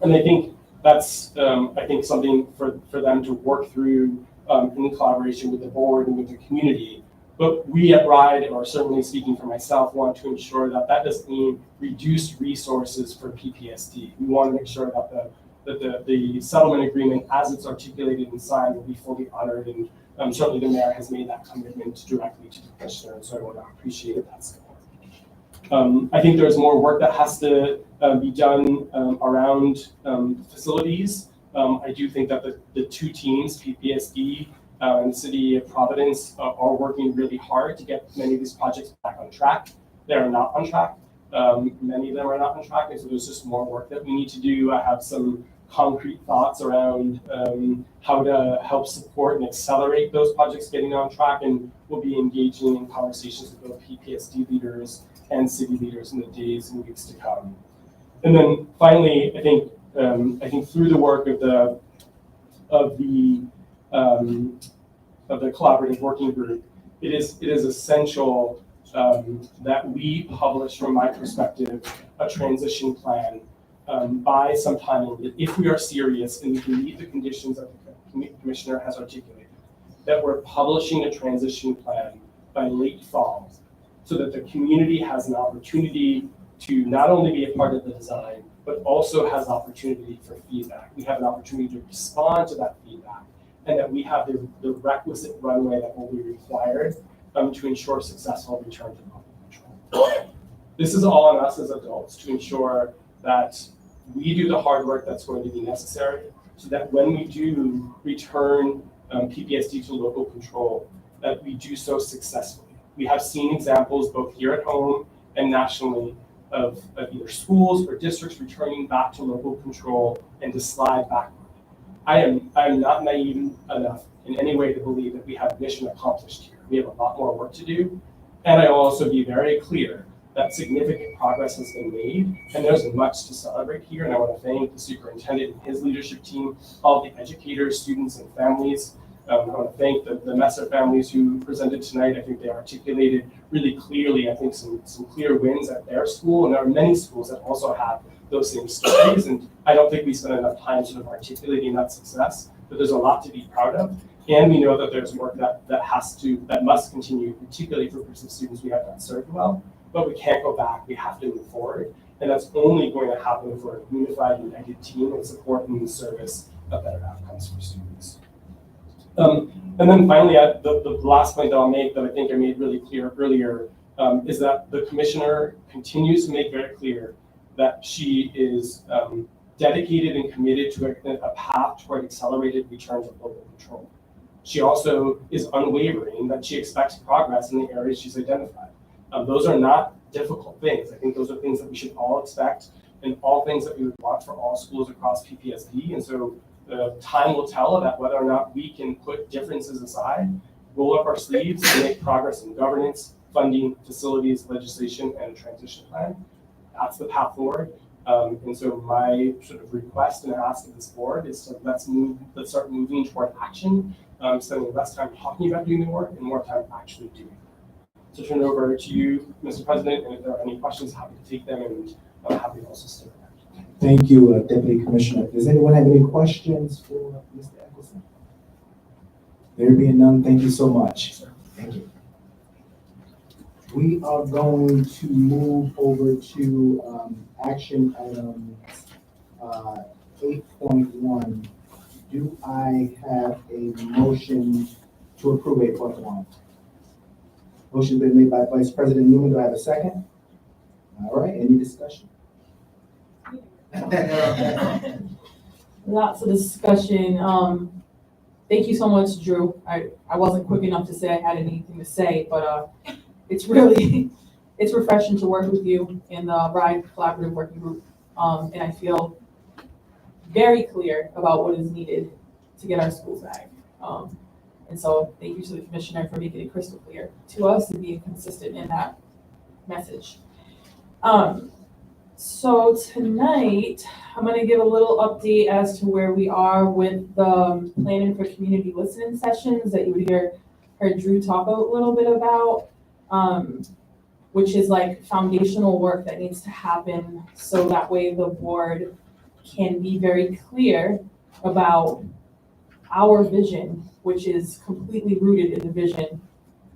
And I think that's something for them to work through in collaboration with the board and with the community. But we at RIDE, or certainly speaking for myself, want to ensure that that doesn't mean reduced resources for PPSD. We want to make sure that the settlement agreement, as it's articulated and signed, will be fully honored. And certainly the mayor has made that commitment directly to the commissioner, and so I want to appreciate that support. I think there's more work that has to be done around facilities. I do think that the two teams, PPSD and the city of Providence, are working really hard to get many of these projects back on track. They are not on track. Many of them are not on track, and so there's just more work that we need to do. I have some concrete thoughts around how to help support and accelerate those projects getting on track, and we'll be engaging in conversations with both PPSD leaders and city leaders in the days and weeks to come. And then finally, I think through the work of the collaborative working group, it is essential that we publish, from my perspective, a transition plan by some time, if we are serious and we can meet the conditions that the commissioner has articulated, that we're publishing a transition plan by late fall, so that the community has an opportunity to not only be a part of the design, but also has opportunity for feedback. We have an opportunity to respond to that feedback, and that we have the requisite runway that will be required to ensure successful return to local control. This is all on us as adults to ensure that we do the hard work that's going to be necessary, so that when we do return PPSD to local control, that we do so successfully. We have seen examples both here at home and nationally of either schools or districts returning back to local control and to slide backward. I am not naive enough in any way to believe that we have mission accomplished here. We have a lot more work to do. And I will also be very clear that significant progress has been made, and there's much to celebrate here. And I want to thank the superintendent and his leadership team, all the educators, students, and families. I want to thank the Messer families who presented tonight. I think they articulated really clearly, I think, some clear wins at their school, and there are many schools that also have those same stories. And I don't think we spend enough time sort of articulating that success, but there's a lot to be proud of. And we know that there's work that must continue, particularly for groups of students we have not served well, but we can't go back. We have to move forward. And that's only going to happen if we're a unified, united team and support and service of better outcomes for students. And then finally, the last point that I'll make, that I think I made really clear earlier, is that the commissioner continues to make very clear that she is dedicated and committed to a path toward accelerated return to local control. She also is unwavering that she expects progress in the areas she's identified. Those are not difficult things. I think those are things that we should all expect, and all things that we would want for all schools across PPSD. And so time will tell about whether or not we can put differences aside, roll up our sleeves, and make progress in governance, funding, facilities, legislation, and a transition plan. That's the path forward. And so my sort of request and ask of this board is to let's start moving toward action, spending less time talking about doing the work and more time actually doing it. So turn it over to you, Mr. President, and if there are any questions, happy to take them, and I'm happy to also stay around. Thank you, Deputy Commissioner. Does anyone have any questions for Mr. Eccleston? There being none, thank you so much. Thank you. We are going to move over to action item 8.1. Do I have a motion to approve 8.1? Motion been made by Vice President Newman. Do I have a second? All right, any discussion? Lots of discussion. Thank you so much, Drew. I wasn't quick enough to say I had anything to say, but it's refreshing to work with you in the RIDE Collaborative Working Group. And I feel very clear about what is needed to get our schools back. And so thank you to the commissioner for making it crystal clear to us and being consistent in that message. So tonight, I'm going to give a little update as to where we are with the planning for community listening sessions that you would heard Drew talk a little bit about, which is like foundational work that needs to happen so that way the board can be very clear about our vision, which is completely rooted in the vision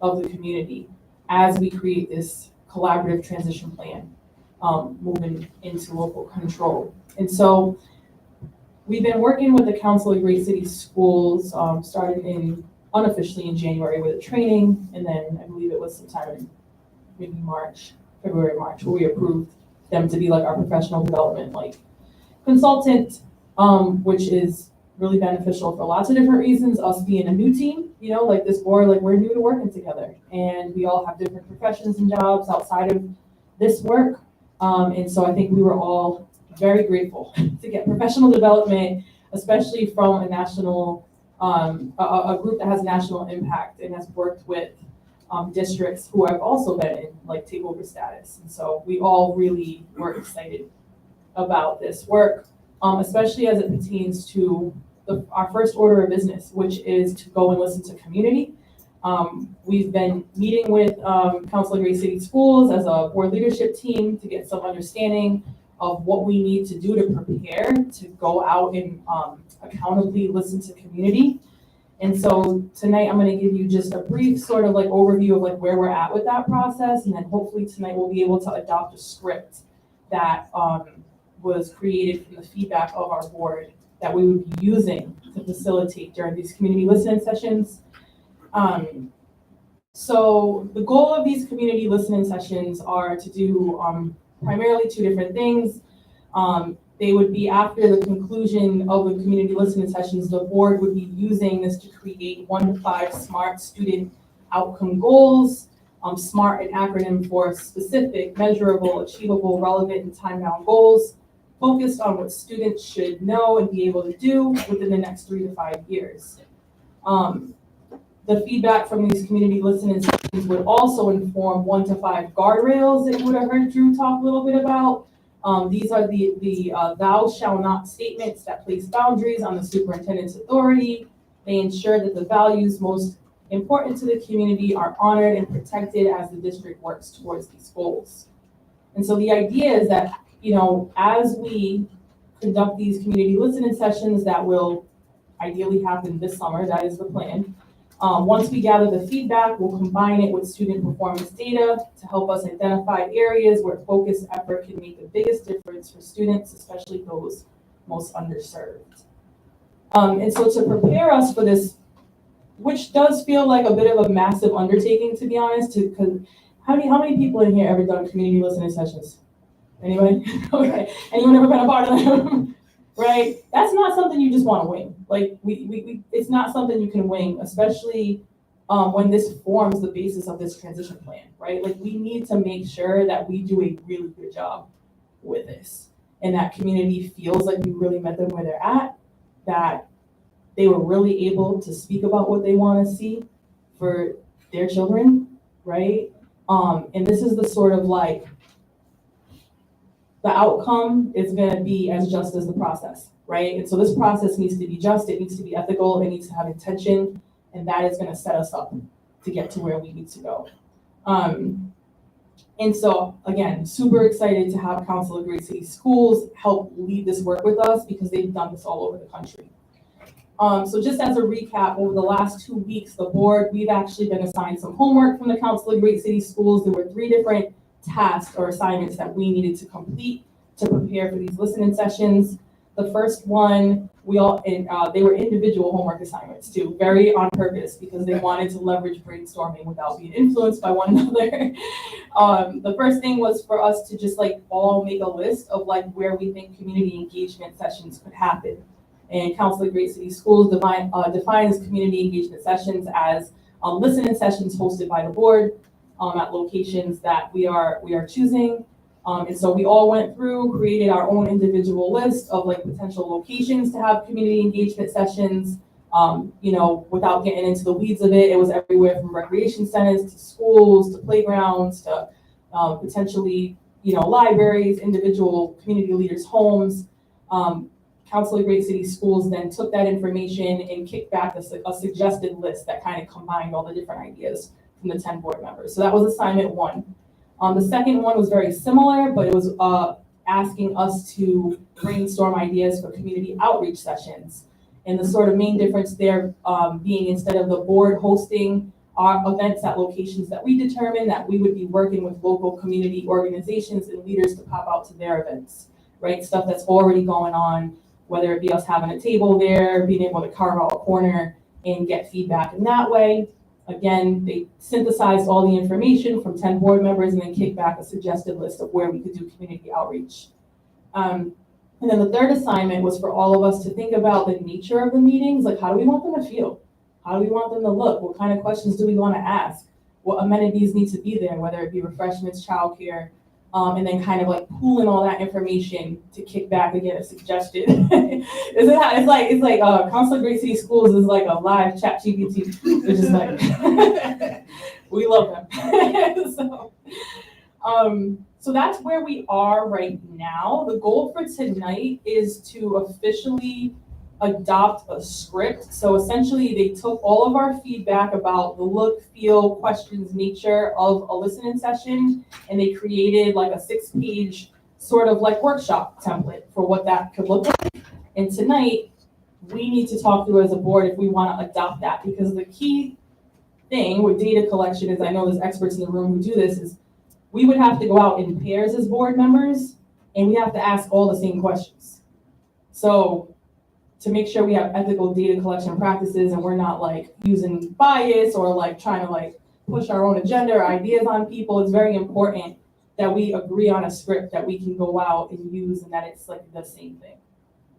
of the community as we create this collaborative transition plan, moving into local control. And so we've been working with the Council of Great City Schools, started unofficially in January with a training, and then I believe it was sometime in maybe February, March, where we approved them to be like our professional development consultant, which is really beneficial for lots of different reasons. Us being a new team, this board, we're new to working together, and we all have different professions and jobs outside of this work. And so I think we were all very grateful to get professional development, especially from a national, a group that has national impact and has worked with districts who have also been in takeover status. And so we all really were excited about this work, especially as it pertains to our first order of business, which is to go and listen to community. We've been meeting with Council of Great City Schools as a board leadership team to get some understanding of what we need to do to prepare to go out and accountably listen to community. And so tonight I'm going to give you just a brief sort of overview of where we're at with that process, and then hopefully tonight we'll be able to adopt a script that was created from the feedback of our board that we would be using to facilitate during these community listening sessions. So the goal of these community listening sessions are to do primarily two different things. They would be after the conclusion of the community listening sessions, the board would be using this to create 1 to 5 SMART student outcome goals. SMART, an acronym for specific, measurable, achievable, relevant, and time-bound goals, focused on what students should know and be able to do within the next 3 to 5 years. The feedback from these community listening sessions would also inform 1 to 5 guardrails that you would have heard Drew talk a little bit about. These are the thou shall not statements that place boundaries on the superintendent's authority. They ensure that the values most important to the community are honored and protected as the district works towards these goals. And so the idea is that, as we conduct these community listening sessions that will ideally happen this summer, that is the plan. Once we gather the feedback, we'll combine it with student performance data to help us identify areas where focused effort can make the biggest difference for students, especially those most underserved. And so to prepare us for this, which does feel like a bit of a massive undertaking, to be honest, because how many people in here ever done community listening sessions? Anybody? Okay. Anyone ever been a part of them? Right? That's not something you just want to wing. It's not something you can wing, especially when this forms the basis of this transition plan, right? We need to make sure that we do a really good job with this, and that community feels like we really met them where they're at, that they were really able to speak about what they want to see for their children, right? And this is the sort of the outcome is going to be as just as the process, right? And so this process needs to be just, it needs to be ethical, it needs to have intention, and that is going to set us up to get to where we need to go. And so, again, super excited to have Council of Great City Schools help lead this work with us because they've done this all over the country. So just as a recap, over the last 2 weeks, the board, we've actually been assigned some homework from the Council of Great City Schools. There were 3 different tasks or assignments that we needed to complete to prepare for these listening sessions. The first one, they were individual homework assignments too, very on purpose because they wanted to leverage brainstorming without being influenced by one another. The first thing was for us to just all make a list of where we think community engagement sessions could happen. And Council of Great City Schools defines community engagement sessions as listening sessions hosted by the board at locations that we are choosing. And so we all went through, created our own individual list of potential locations to have community engagement sessions. Without getting into the weeds of it, it was everywhere from recreation centers to schools to playgrounds to potentially, libraries, individual community leaders' homes. Council of Great City Schools then took that information and kicked back a suggested list that kind of combined all the different ideas from the 10 board members. So that was assignment 1. The second one was very similar, but it was asking us to brainstorm ideas for community outreach sessions. And the sort of main difference there being instead of the board hosting our events at locations that we determine, that we would be working with local community organizations and leaders to pop out to their events, right? Stuff that's already going on, whether it be us having a table there, being able to carve out a corner and get feedback in that way. Again, they synthesized all the information from 10 board members and then kicked back a suggested list of where we could do community outreach. And then the third assignment was for all of us to think about the nature of the meetings, like how do we want them to feel? How do we want them to look? What kind of questions do we want to ask? What amenities need to be there, whether it be refreshments, childcare, and then kind of like pooling all that information to kick back again a suggestion. It's like Counselor Great City Schools is like a live chat GPT. It's just like we love them. So that's where we are right now. The goal for tonight is to officially adopt a script. So essentially they took all of our feedback about the look, feel, questions, nature of a listening session, and they created like a 6-page sort of like workshop template for what that could look like. And tonight we need to talk through as a board if we want to adopt that, because the key thing with data collection is, I know there's experts in the room who do this, is we would have to go out in pairs as board members and we have to ask all the same questions. So to make sure we have ethical data collection practices and we're not like using bias or like trying to like push our own agenda or ideas on people, it's very important that we agree on a script that we can go out and use and that it's like the same thing,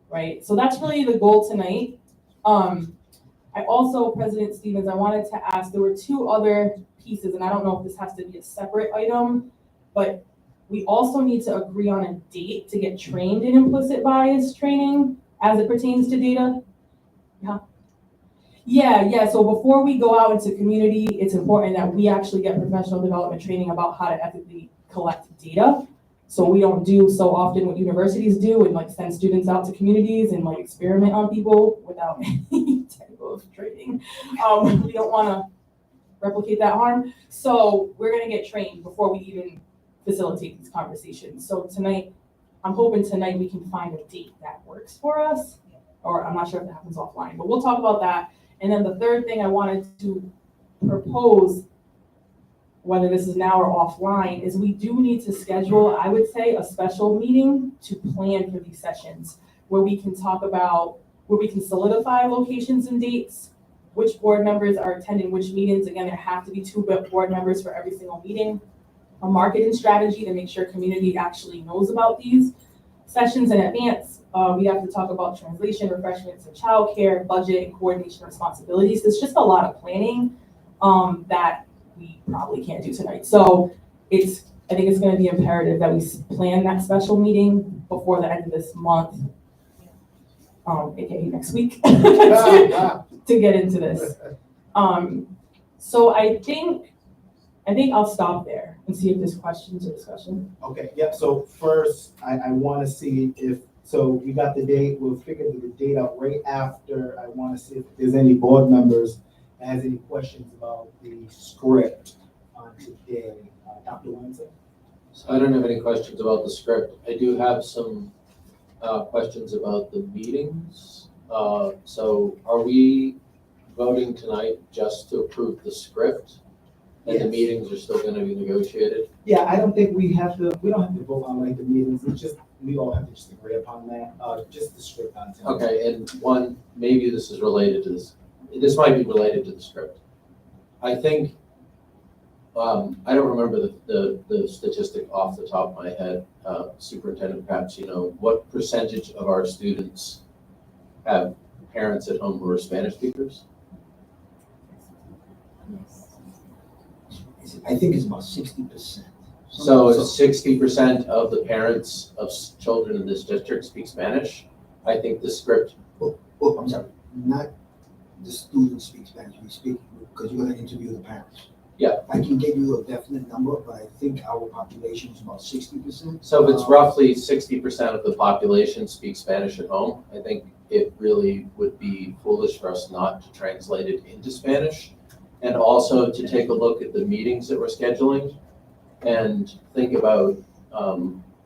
right? So that's really the goal tonight. I also, President Stevens, I wanted to ask, there were 2 other pieces, and I don't know if this has to be a separate item, but we also need to agree on a date to get trained in implicit bias training as it pertains to data. Yeah. So before we go out into community, it's important that we actually get professional development training about how to ethically collect data. So we don't do so often what universities do and like send students out to communities and like experiment on people without any type of training. We don't want to replicate that harm. So we're going to get trained before we even facilitate these conversations. So tonight, I'm hoping tonight we can find a date that works for us, or I'm not sure if that happens offline, but we'll talk about that. And then the third thing I wanted to propose, whether this is now or offline, is we do need to schedule, I would say, a special meeting to plan for these sessions where we can talk about, where we can solidify locations and dates, which board members are attending which meetings. Again, there have to be 2 board members for every single meeting. A marketing strategy to make sure community actually knows about these sessions in advance. We have to talk about translation, refreshments, and childcare, budget, and coordination responsibilities. There's just a lot of planning that we probably can't do tonight. So I think it's going to be imperative that we plan that special meeting before the end of this month, aka next week, to get into this. So I think I'll stop there and see if there's questions or discussion. Okay, yep, so first, I want to see if, so we got the date, we'll figure the date out right after. I want to see if there's any board members that has any questions about the script on today. Dr. Wenzel? So I don't have any questions about the script. I do have some questions about the meetings. So are we voting tonight just to approve the script? And Yes. the meetings are still gonna be negotiated? Yeah, I don't think we don't have to vote on like the meetings, it's just, we all have to just agree upon that, just the script on tonight. Okay, and one, maybe this is related to this might be related to the script. I think, I don't remember the statistic off the top of my head. Superintendent, perhaps, what percentage of our students have parents at home who are Spanish speakers? I think it's about 60%. So 60% of the parents of children in this district speak Spanish. I think the script. Oh, I'm sorry, not the students speak Spanish, we speak, because you're gonna interview the parents. Yeah. I can give you a definite number, but I think our population is about 60%. So if it's roughly 60% of the population speaks Spanish at home, I think it really would be foolish for us not to translate it into Spanish. And also to take a look at the meetings that we're scheduling and think about,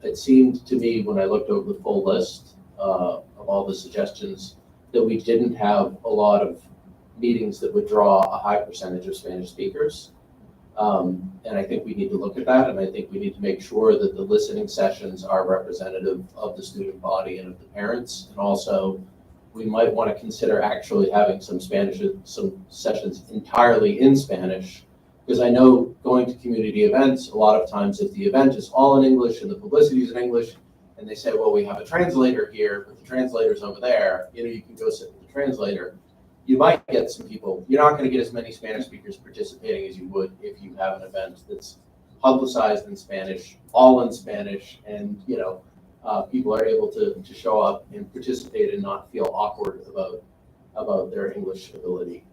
it seemed to me when I looked over the full list of all the suggestions that we didn't have a lot of meetings that would draw a high percentage of Spanish speakers. And I think we need to look at that, and I think we need to make sure that the listening sessions are representative of the student body and of the parents. And also, we might want to consider actually having some sessions entirely in Spanish, because I know going to community events, a lot of times if the event is all in English and the publicity is in English, and they say, well, we have a translator here, but the translator's over there, you can go sit with the translator. You might get some people, you're not going to get as many Spanish speakers participating as you would if you have an event that's publicized in Spanish, all in Spanish, and people are able to show up and participate and not feel awkward about their English ability,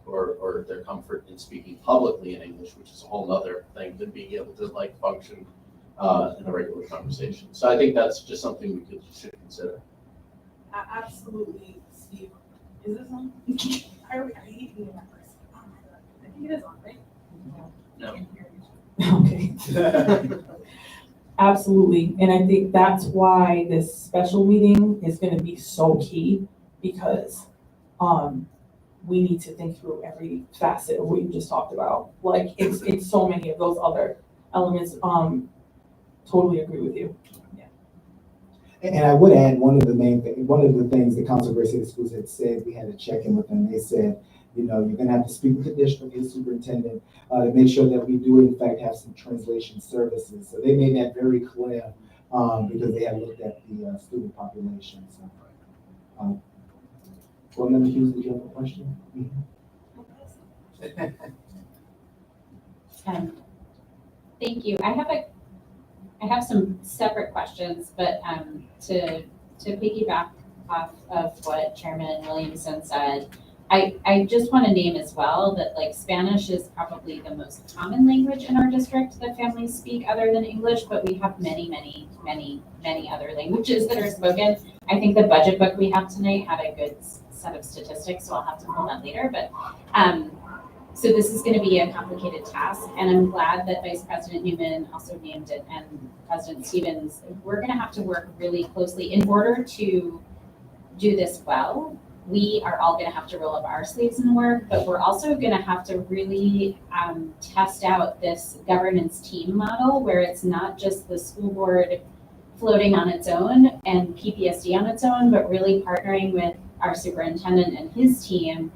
or their comfort in speaking publicly in English, which is a whole other thing than being able to function in a regular conversation. So I think that's just something we should consider. Absolutely, Steve. Is this on? Are you eating that person? Oh my God. I think it is on, right? No. Okay. Absolutely, and I think that's why this special meeting is gonna be so key, because we need to think through every facet of what you just talked about. Like, it's so many of those other elements. Totally agree with you. And I would add one of the things the Council of Great City Schools had said, we had to check in with them. They said, you're gonna have to speak with the district and superintendent to make sure that we do in fact have some translation services. So they made that very clear because they had looked at the student population. So, Board Member Hughes, did you have a question? Thank you. I have some separate questions, but to piggyback off of what Chairman Williamson said, I just want to name as well that Spanish is probably the most common language in our district that families speak other than English, but we have many, many, many, many other languages that are spoken. I think the budget book we have tonight had a good set of statistics, so I'll have to pull that later. But so this is going to be a complicated task, and I'm glad that Vice President Newman also named it, and President Stevens. We're going to have to work really closely in order to do this well. We are all going to have to roll up our sleeves and work, but we're also going to have to really test out this governance team model, where it's not just the school board floating on its own and PPSD on its own, but really partnering with our superintendent and his team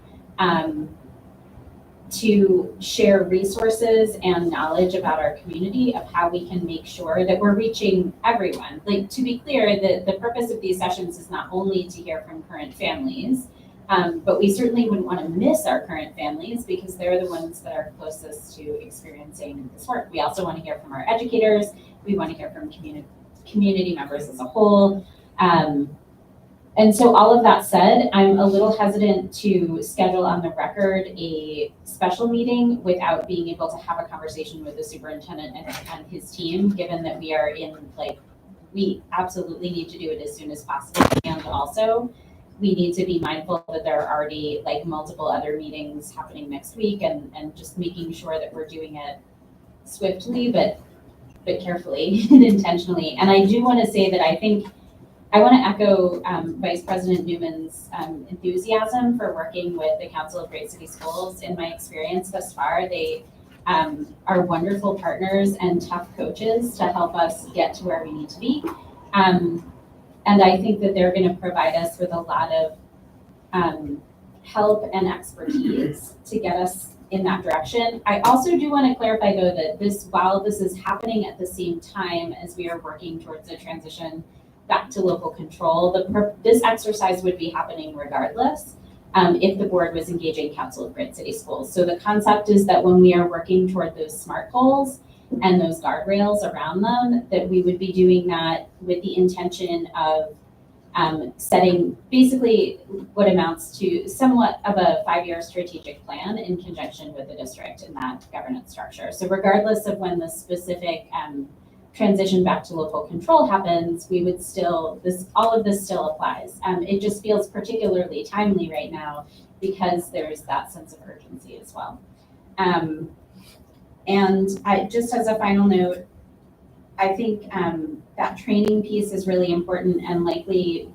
to share resources and knowledge about our community of how we can make sure that we're reaching everyone. To be clear, the purpose of these sessions is not only to hear from current families, but we certainly wouldn't want to miss our current families because they're the ones that are closest to experiencing this work. We also want to hear from our educators. We want to hear from community members as a whole. And so all of that said, I'm a little hesitant to schedule on the record a special meeting without being able to have a conversation with the superintendent and his team, given that we are in, we absolutely need to do it as soon as possible. And also, we need to be mindful that there are already multiple other meetings happening next week, and just making sure that we're doing it swiftly, but carefully and intentionally. And I do want to say that I want to echo Vice President Newman's enthusiasm for working with the Council of Great City Schools. In my experience thus far, they are wonderful partners and tough coaches to help us get to where we need to be. And I think that they're going to provide us with a lot of help and expertise to get us in that direction. I also do want to clarify, though, that while this is happening at the same time as we are working towards a transition back to local control, this exercise would be happening regardless if the board was engaging Council of Great City Schools. So the concept is that when we are working toward those SMART goals and those guardrails around them, that we would be doing that with the intention of setting basically what amounts to somewhat of a 5-year strategic plan in conjunction with the district in that governance structure. So regardless of when the specific transition back to local control happens, we would still, all of this still applies. It just feels particularly timely right now because there's that sense of urgency as well. And just as a final note, I think that training piece is really important, and likely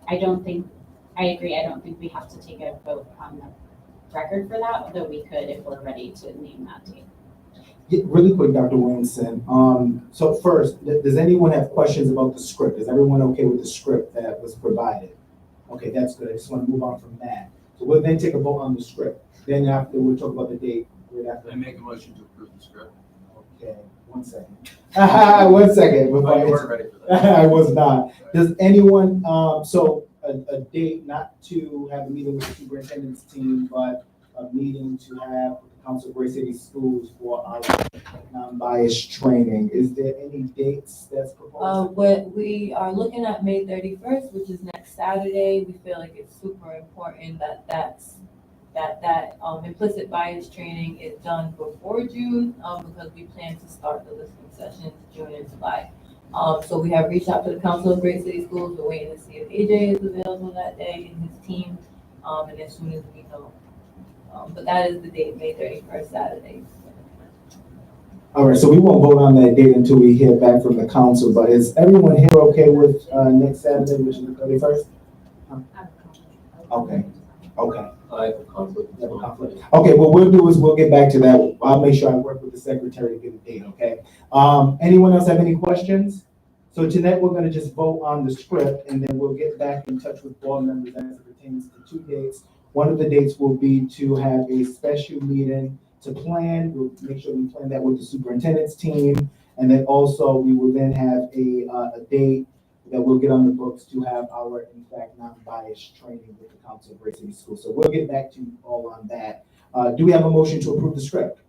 I don't think I agree, I don't think we have to take a vote on the record for that, although we could if we're ready to name that date. Yeah, really quick, Dr. Williamson. So first, does anyone have questions about the script? Is everyone okay with the script that was provided? Okay, that's good. I just want to move on from that. So we'll then take a vote on the script. Then after, we'll talk about the date. Right after. I make a motion to approve the script. Okay, 1 second. 1 second. Oh, before you I- weren't ready for that. I was not. Does anyone, so a date not to have a meeting with the superintendent's team, but a meeting to have with the Council of Gray City Schools for our non-biased training. Is there any dates that's proposed? We are looking at May 31st, which is next Saturday. We feel like it's super important that that implicit bias training is done before June, because we plan to start the listening sessions June and July. So we have reached out to the Council of Great City Schools. We're waiting to see if AJ is available that day and his team, and as soon as we know. But that is the date, May 31st, Saturday. All right, so we won't vote on that date until we hear back from the council, but is everyone here okay with, next Saturday, which is the 31st? Okay, okay. I have a conflict. You have a conflict? Okay, what we'll do is we'll get back to that. I'll make sure I work with the secretary to get a date, okay? Anyone else have any questions? So tonight, we're gonna just vote on the script, and then we'll get back in touch with board members as it pertains to 2 dates. One of the dates will be to have a special meeting to plan. We'll make sure we plan that with the superintendent's team. And then also, we will then have a date that we'll get on the books to have our, in fact, non-biased training with the Council of Gray City Schools. So we'll get back to you all on that. Do we have a motion to approve the script?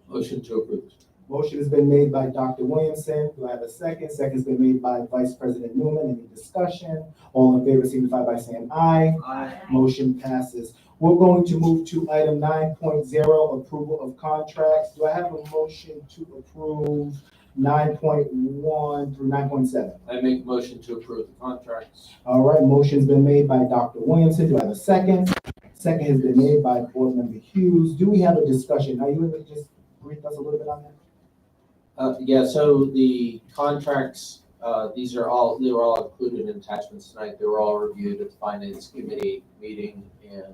Motion to approve. Motion has been made by Dr. Williamson. Do I have a second? Second's been made by Vice President Newman. Any discussion? All in favor signify by saying aye. Aye. Motion passes. We're going to move to item 9.0, approval of contracts. Do I have a motion to approve 9.1 through 9.7? I make a motion to approve the contracts. All right, motion's been made by Dr. Williamson. Do I have a second? Second has been made by Board Member Hughes. Do we have a discussion? Are you able to just brief us a little bit on that? Yeah, so the contracts, they were all included in attachments tonight. They were all reviewed at the Finance Committee meeting, and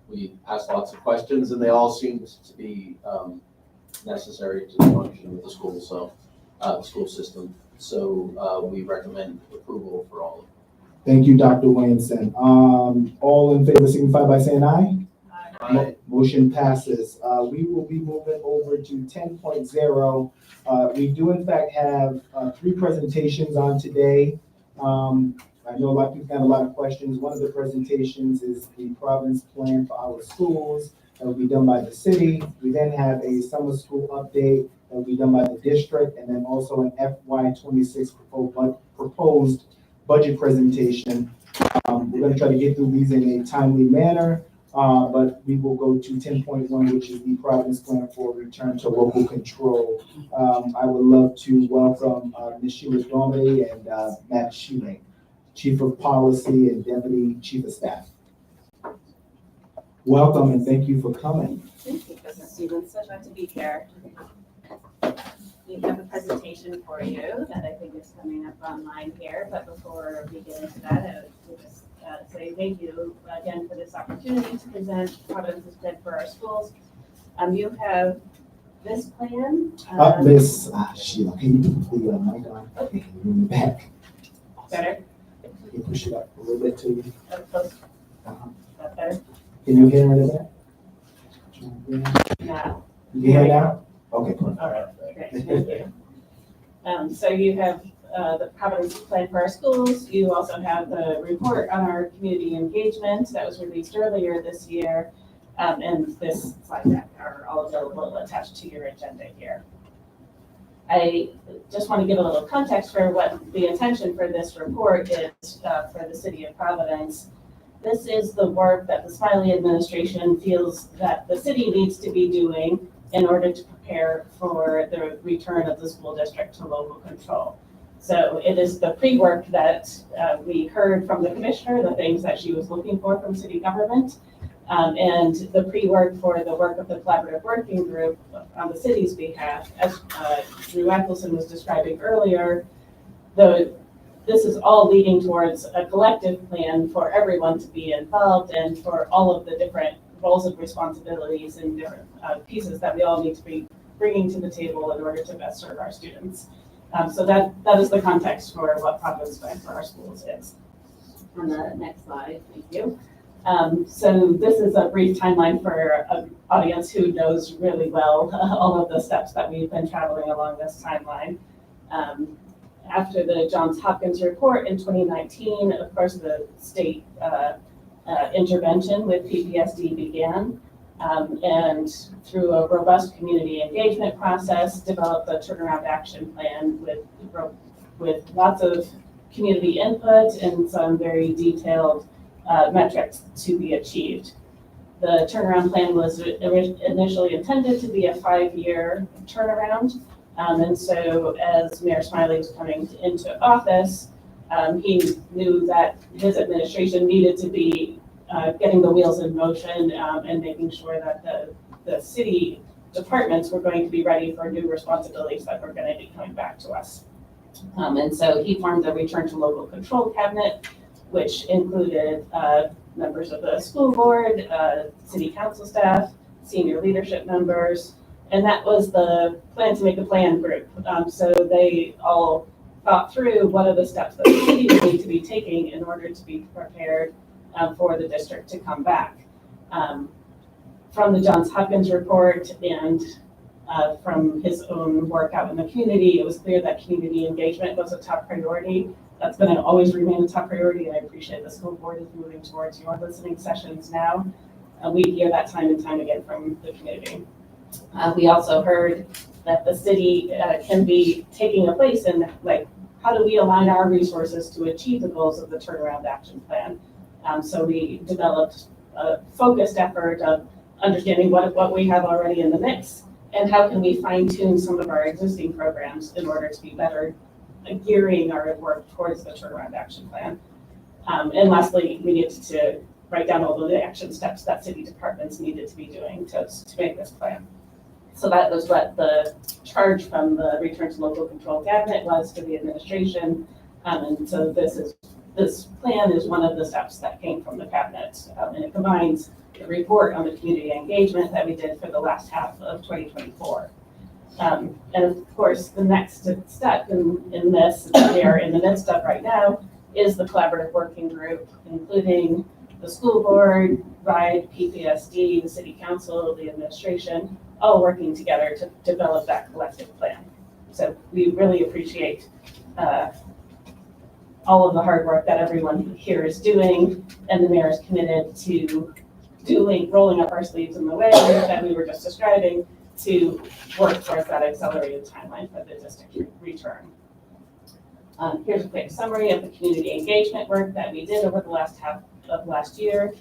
we asked lots of questions, and they all seemed to be necessary to function with the school, so the school system. So we recommend approval for all of them. Thank you, Dr. Williamson. All in favor signify by saying aye. Motion passes. We will be moving over to 10.0. We do in fact have 3 presentations on today. I know a lot of people have a lot of questions. One of the presentations is the Providence plan for our schools that will be done by the city. We then have a summer school update that will be done by the district, and then also an FY26 proposed budget presentation. We're going to try to get through these in a timely manner. But we will go to 10.1, which is the Providence plan for return to local control. I would love to welcome Ms. Sheila Dormady and Matt Sheeling, Chief of Policy and Deputy Chief of Staff. Welcome and thank you for coming. Thank you, President Stevens. So glad to be here. We have a presentation for you that I think is coming up online here, but before we get into that, I would just say thank you again for this opportunity to present Providence's plan for our schools. You have this plan. Miss Sheila, can you put the mic on? Okay, you're in the back. Better? Can you push it up a little bit to you? Close. Uh-huh. That better? Can you hear in the back? Now. You can hear now? Okay, cool. All right, great, thank you. So you have the Providence plan for our schools. You also have the report on our community engagement that was released earlier this year. And this slide deck are all available attached to your agenda here. I just want to give a little context for what the intention for this report is for the city of Providence. This is the work that the Smiley administration feels that the city needs to be doing in order to prepare for the return of the school district to local control. So it is the pre-work that we heard from the commissioner, the things that she was looking for from city government, and the pre-work for the work of the collaborative working group on the city's behalf. As Drew Eccleston was describing earlier, the this is all leading towards a collective plan for everyone to be involved and for all of the different roles and responsibilities and different pieces that we all need to be bringing to the table in order to best serve our students. So that is the context for what Providence Plan for Our Schools is. On the next slide, thank you. So this is a brief timeline for an audience who knows really well all of the steps that we've been traveling along this timeline. After the Johns Hopkins report in 2019, of course, the state intervention with PPSD began. And through a robust community engagement process, developed a turnaround action plan with lots of community input and some very detailed metrics to be achieved. The turnaround plan was initially intended to be a 5-year turnaround. And so as Mayor Smiley was coming into office, he knew that his administration needed to be getting the wheels in motion and making sure that the city departments were going to be ready for new responsibilities that were going to be coming back to us. And so he formed the Return to Local Control Cabinet, which included members of the school board, city council staff, senior leadership members, and that was the Plan to Make a Plan group. So they all thought through what are the steps that the city would need to be taking in order to be prepared for the district to come back. From the Johns Hopkins report and from his own work out in the community, it was clear that community engagement was a top priority. That's going to always remain a top priority, and I appreciate the school board is moving towards your listening sessions now. We hear that time and time again from the community. We also heard that the city can be taking a place in, like, how do we align our resources to achieve the goals of the turnaround action plan? So we developed a focused effort of understanding what we have already in the mix and how can we fine tune some of our existing programs in order to be better gearing our work towards the turnaround action plan. And lastly, we needed to write down all of the action steps that city departments needed to be doing to make this plan. So that was what the charge from the Return to Local Control Cabinet was to the administration. And so this plan is one of the steps that came from the cabinet. And it combines the report on the community engagement that we did for the last half of 2024. And of course, the next step in this that we are in the midst of right now is the collaborative working group, including the school board, RIDE, PPSD, the city council, the administration, all working together to develop that collective plan. So we really appreciate all of the hard work that everyone here is doing, and the mayor is committed to rolling up our sleeves in the way that we were just describing to work towards that accelerated timeline for the district return. Here's a quick summary of the community engagement work that we did over the last half of last year.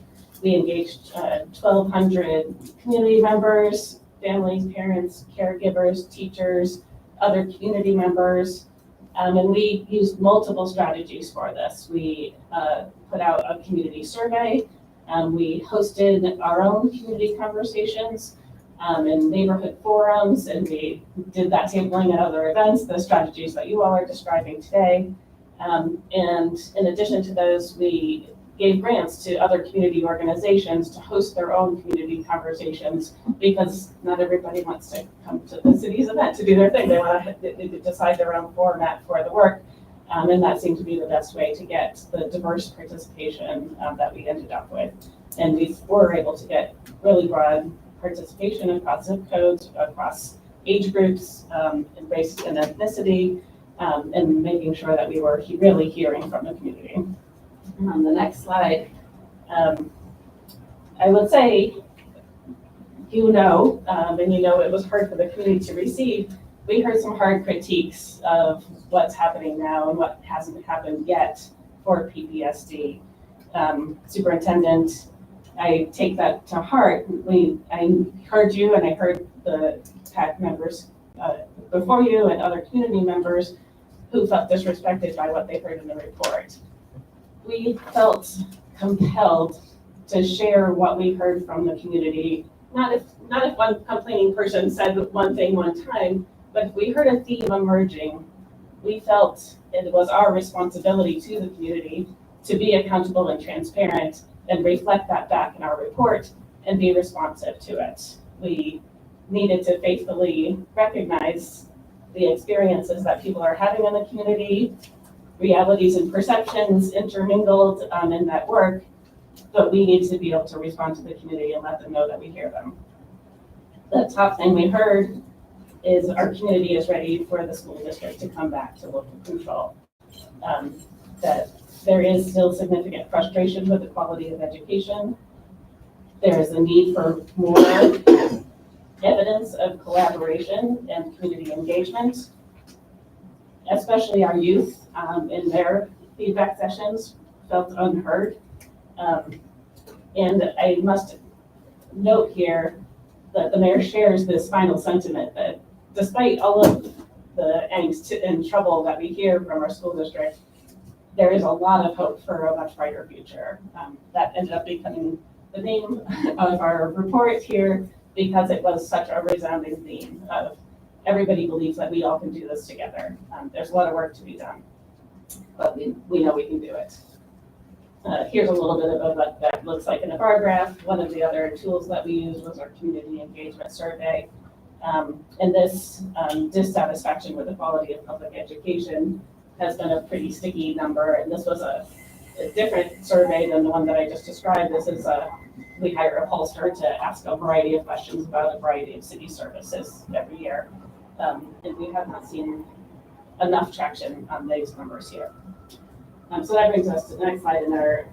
We engaged 1,200 community members, families, parents, caregivers, teachers, other community members, and we used multiple strategies for this. We put out a community survey. We hosted our own community conversations in neighborhood forums, and we did that tabling at other events, the strategies that you all are describing today. And in addition to those, we gave grants to other community organizations to host their own community conversations, because not everybody wants to come to the city's event to do their thing. They want to decide their own format for the work. And that seemed to be the best way to get the diverse participation that we ended up with. And we were able to get really broad participation across zip codes, across age groups, and race and ethnicity, and making sure that we were really hearing from the community. On the next slide, I would say, and you know it was hard for the community to receive. We heard some hard critiques of what's happening now and what hasn't happened yet for PPSD. Superintendent, I take that to heart. I heard you, and I heard the PAC members before you and other community members who felt disrespected by what they heard in the report. We felt compelled to share what we heard from the community. Not if one complaining person said one thing one time, but if we heard a theme emerging we felt it was our responsibility to the community to be accountable and transparent and reflect that back in our report and be responsive to it. We needed to faithfully recognize the experiences that people are having in the community, realities and perceptions intermingled in that work, but we need to be able to respond to the community and let them know that we hear them. The top thing we heard is our community is ready for the school district to come back to local control. That there is still significant frustration with the quality of education. There is a need for more evidence of collaboration and community engagement, especially our youth in their feedback sessions felt unheard. And I must note here that the mayor shares this final sentiment that despite all of the angst and trouble that we hear from our school district, there is a lot of hope for a much brighter future. That ended up becoming the name of our report here because it was such a resounding theme of everybody believes that we all can do this together. There's a lot of work to be done, but we know we can do it. Here's a little bit of what that looks like in a bar graph. One of the other tools that we used was our community engagement survey. And this dissatisfaction with the quality of public education has been a pretty sticky number. And this was a different survey than the one that I just described. This is we hire a pollster to ask a variety of questions about a variety of city services every year. And we have not seen enough traction on these numbers here. So that brings us to the next slide in our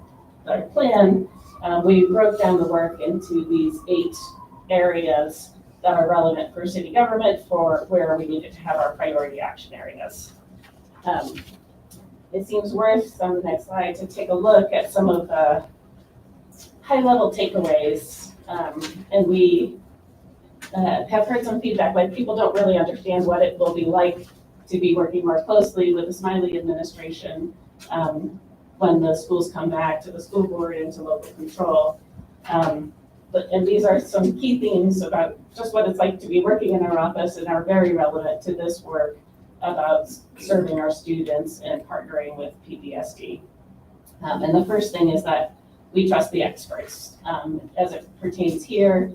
plan. We broke down the work into these 8 areas that are relevant for city government for where we needed to have our priority action areas. It seems worth, on the next slide, to take a look at some of the high-level takeaways. And we have heard some feedback, like people don't really understand what it will be like to be working more closely with the Smiley administration when the schools come back to the school board and to local control. And these are some key themes about just what it's like to be working in our office and are very relevant to this work about serving our students and partnering with PPSD. And the first thing is that we trust the experts. As it pertains here,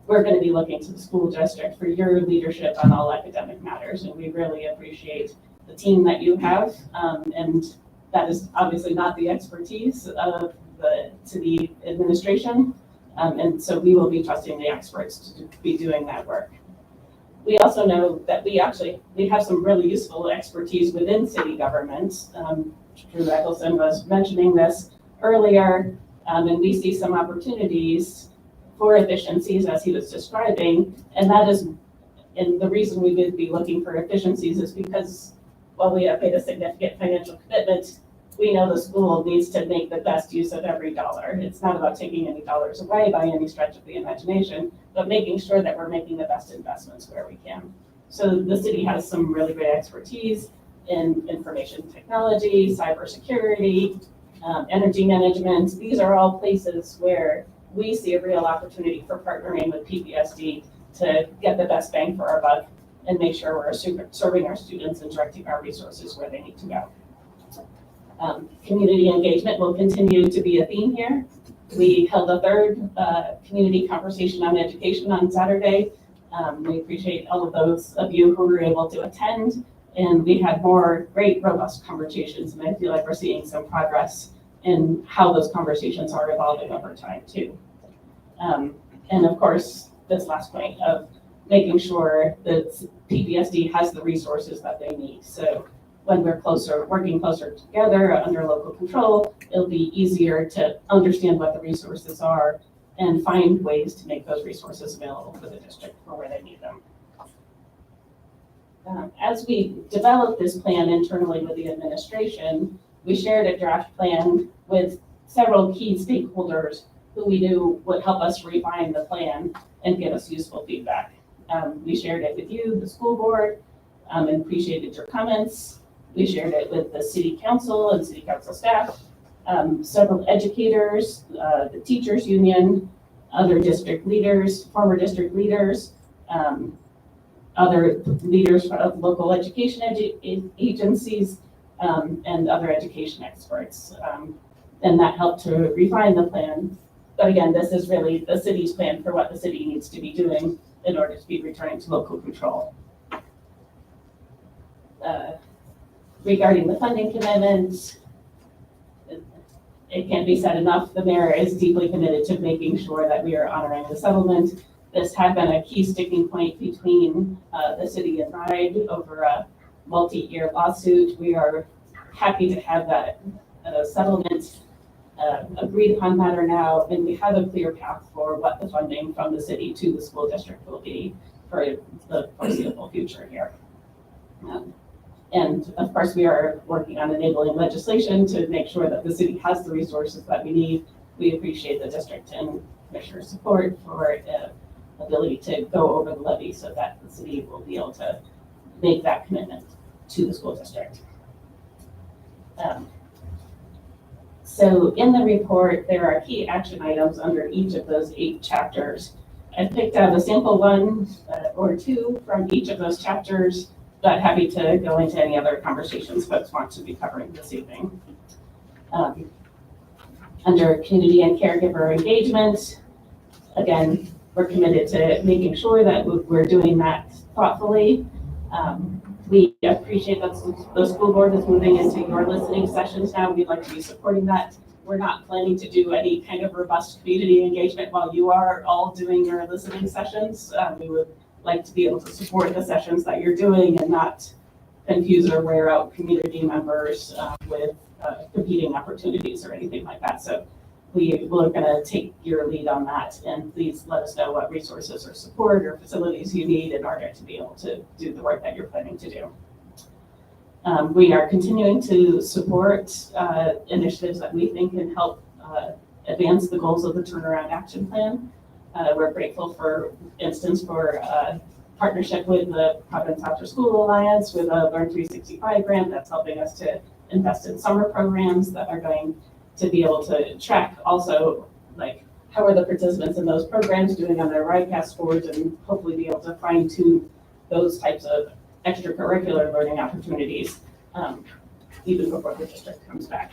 we're going to be looking to the school district for your leadership on all academic matters, and we really appreciate the team that you have. And that is obviously not the expertise of the city administration. And so we will be trusting the experts to be doing that work. We also know that we have some really useful expertise within city government. Drew Eccleston was mentioning this earlier, and we see some opportunities for efficiencies as he was describing, and the reason we would be looking for efficiencies is because while we have made a significant financial commitment, we know the school needs to make the best use of every dollar. It's not about taking any dollars away by any stretch of the imagination, but making sure that we're making the best investments where we can. So the city has some really great expertise in information technology, cybersecurity, energy management. These are all places where we see a real opportunity for partnering with PPSD to get the best bang for our buck and make sure we're serving our students and directing our resources where they need to go. Community engagement will continue to be a theme here. We held a third community conversation on education on Saturday. We appreciate all of those of you who were able to attend, and we had more great, robust conversations, and I feel like we're seeing some progress in how those conversations are evolving over time too. And of course, this last point of making sure that PPSD has the resources that they need. So when we're working closer together under local control, it'll be easier to understand what the resources are and find ways to make those resources available for the district for where they need them. As we developed this plan internally with the administration, we shared a draft plan with several key stakeholders who we knew would help us refine the plan and give us useful feedback. We shared it with you, the school board, and appreciated your comments. We shared it with the city council and city council staff, several educators, the teachers union, other district leaders, former district leaders, other leaders of local education agencies, and other education experts. And that helped to refine the plan. But again, this is really the city's plan for what the city needs to be doing in order to be returning to local control. Regarding the funding commitment, it can't be said enough, the mayor is deeply committed to making sure that we are honoring the settlement. This had been a key sticking point between the city and RIDE over a multi-year lawsuit. We are happy to have that settlement agreed upon matter now, and we have a clear path for what the funding from the city to the school district will be for the foreseeable future here. And of course, we are working on enabling legislation to make sure that the city has the resources that we need. We appreciate the district and commissioner support for ability to go over the levy so that the city will be able to make that commitment to the school district. So in the report, there are key action items under each of those 8 chapters. I picked out a sample one or two from each of those chapters, but happy to go into any other conversations folks want to be covering this evening. Under community and caregiver engagement, again, we're committed to making sure that we're doing that thoughtfully. We appreciate that the school board is moving into your listening sessions now. We'd like to be supporting that. We're not planning to do any kind of robust community engagement while you are all doing your listening sessions. We would like to be able to support the sessions that you're doing and not confuse or wear out community members with competing opportunities or anything like that. So we're going to take your lead on that, and please let us know what resources or support or facilities you need in order to be able to do the work that you're planning to do. We are continuing to support initiatives that we think can help advance the goals of the turnaround action plan. We're grateful, for instance, for partnership with the Providence After School Alliance with a Learn 365 grant that's helping us to invest in summer programs that are going to be able to track also, like, how are the participants in those programs doing on their RIDECast scores, and hopefully be able to fine tune those types of extracurricular learning opportunities even before the district comes back.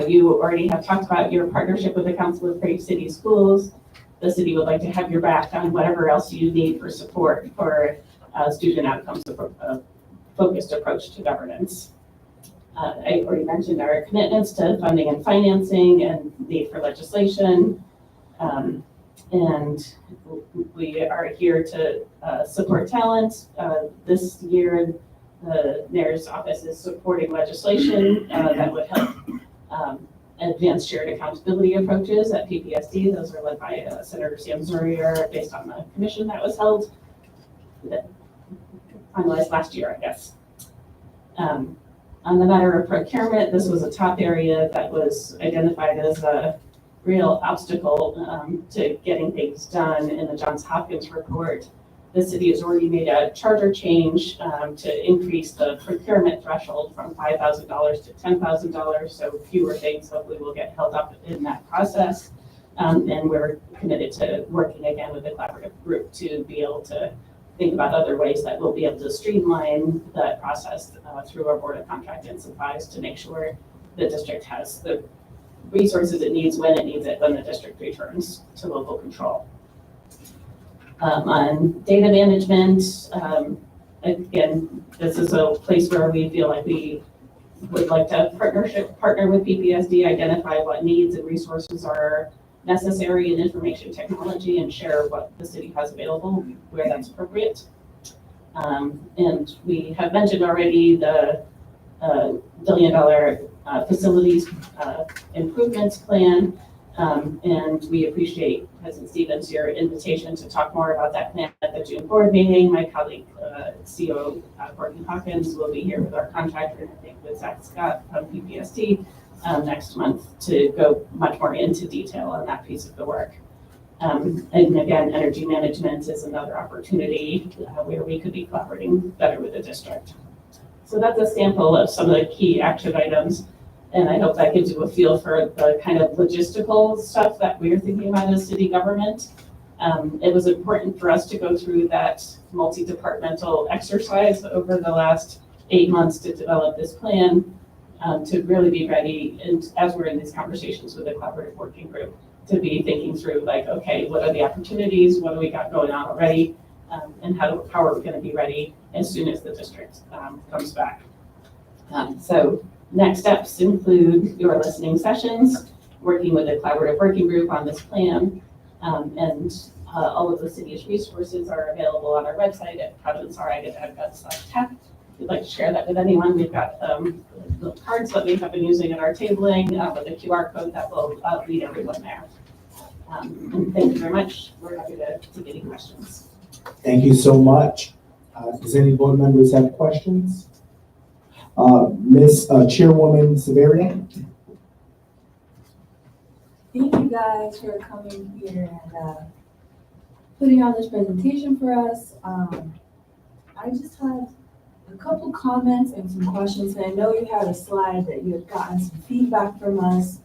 You already have talked about your partnership with the Council of Great City Schools. The city would like to have your back on whatever else you need for support for student outcomes focused approach to governance. I already mentioned our commitments to funding and financing and need for legislation. And we are here to support talent. This year, the mayor's office is supporting legislation that would help advance shared accountability approaches at PPSD. Those are led by Senator Sam Zurier based on the commission that was held, that finalized last year, I guess. On the matter of procurement, this was a top area that was identified as a real obstacle to getting things done in the Johns Hopkins report. The city has already made a charter change to increase the procurement threshold from $5,000 to $10,000, so fewer things hopefully will get held up in that process. And we're committed to working again with the collaborative group to be able to think about other ways that we'll be able to streamline that process through our Board of Contract and Supplies to make sure the district has the resources it needs when it needs it when the district returns to local control. On data management, again, this is a place where we feel like we would like to partner with PPSD, identify what needs and resources are necessary in information technology, and share what the city has available where that's appropriate. And we have mentioned already the $1 billion facilities improvements plan. And we appreciate, President Stevens, your invitation to talk more about that plan at the June board meeting. My colleague, CEO Courtney Hawkins, will be here with our contractor, and I think with Zach Scott from PPSD next month to go much more into detail on that piece of the work. And again, energy management is another opportunity where we could be collaborating better with the district. So that's a sample of some of the key action items. And I hope that gives you a feel for the kind of logistical stuff that we're thinking about as city government. It was important for us to go through that multi-departmental exercise over the last 8 months to develop this plan, to really be ready, and as we're in these conversations with the collaborative working group, to be thinking through like, okay, what are the opportunities, what do we got going on already, and how are we gonna be ready as soon as the district comes back. So next steps include your listening sessions, working with the collaborative working group on this plan, and all of the city's resources are available on our website at providenceRI.gov/tech. If you'd like to share that with anyone, we've got the cards that we have been using in our tabling with a QR code that will lead everyone there. And thank you very much. We're happy to take any questions. Thank you so much. Does any board members have questions? Miss Chairwoman Severia? Thank you guys for coming here and putting on this presentation for us. I just have a couple comments and some questions. And I know you had a slide that you had gotten some feedback from us.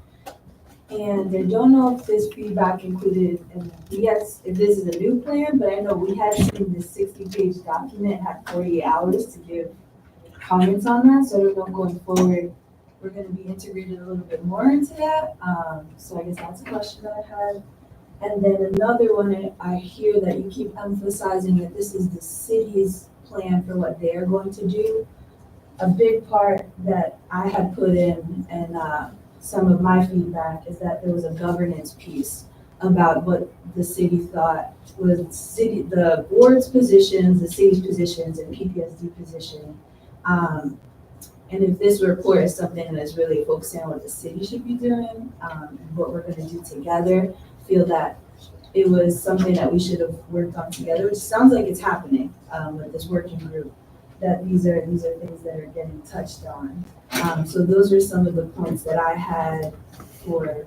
And I don't know if this feedback included, and yes, if this is a new plan, but I know we had seen this 60-page document, had 48 hours to give comments on that. So I don't know going forward, we're going to be integrated a little bit more into that. So I guess that's a question that I had. And then another one, I hear that you keep emphasizing that this is the city's plan for what they are going to do. A big part that I had put in and some of my feedback is that there was a governance piece about what the city thought was the board's positions, the city's positions, and PPSD position. And if this report is something that is really focusing on what the city should be doing, and what we're going to do together, feel that it was something that we should have worked on together, which sounds like it's happening with this working group, that these are things that are getting touched on. So those are some of the points that I had for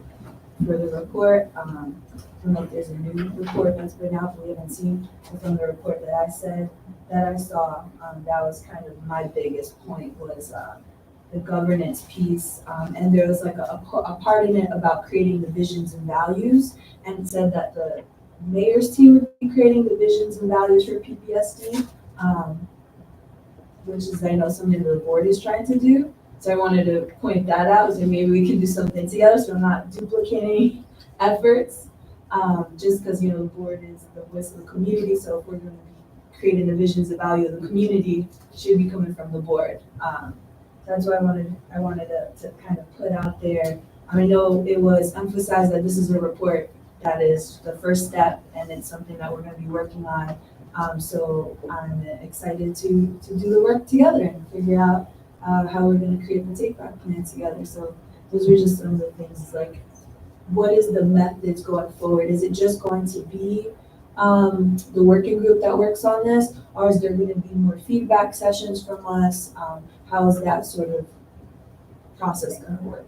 the report. I don't know if there's a new report that's been out that we haven't seen, but from the report that I saw, that was kind of my biggest point was the governance piece. And there was like a part in it about creating the visions and values, and it said that the mayor's team would be creating the visions and values for PPSD, which is, I know, something the board is trying to do. So I wanted to point that out, so maybe we can do something together so I'm not duplicating efforts. Just because, the board is the voice of the community, so if we're going to be creating the visions and value of the community, it should be coming from the board. That's what I wanted to kind of put out there. I know it was emphasized that this is a report that is the first step, and it's something that we're going to be working on. So I'm excited to do the work together and figure out how we're going to create the take-back plan together. So those were just some of the things, like, what is the methods going forward? Is it just going to be the working group that works on this, or is there going to be more feedback sessions from us? How is that sort of process going to work?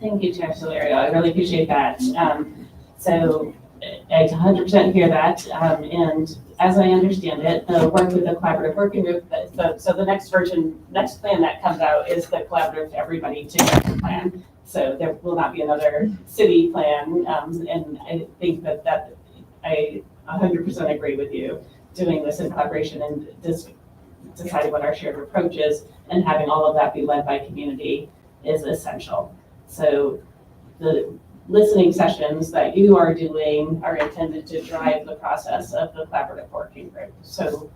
Thank you, Chair Solario. I really appreciate that. So I 100% hear that. And as I understand it, the work with the collaborative working group, so the next plan that comes out is the collaborative everybody together plan. So there will not be another city plan. And I think that I 100% agree with you. Doing this in collaboration and deciding what our shared approach is and having all of that be led by community is essential. So the listening sessions that you are doing are intended to drive the process of the collaborative working group. So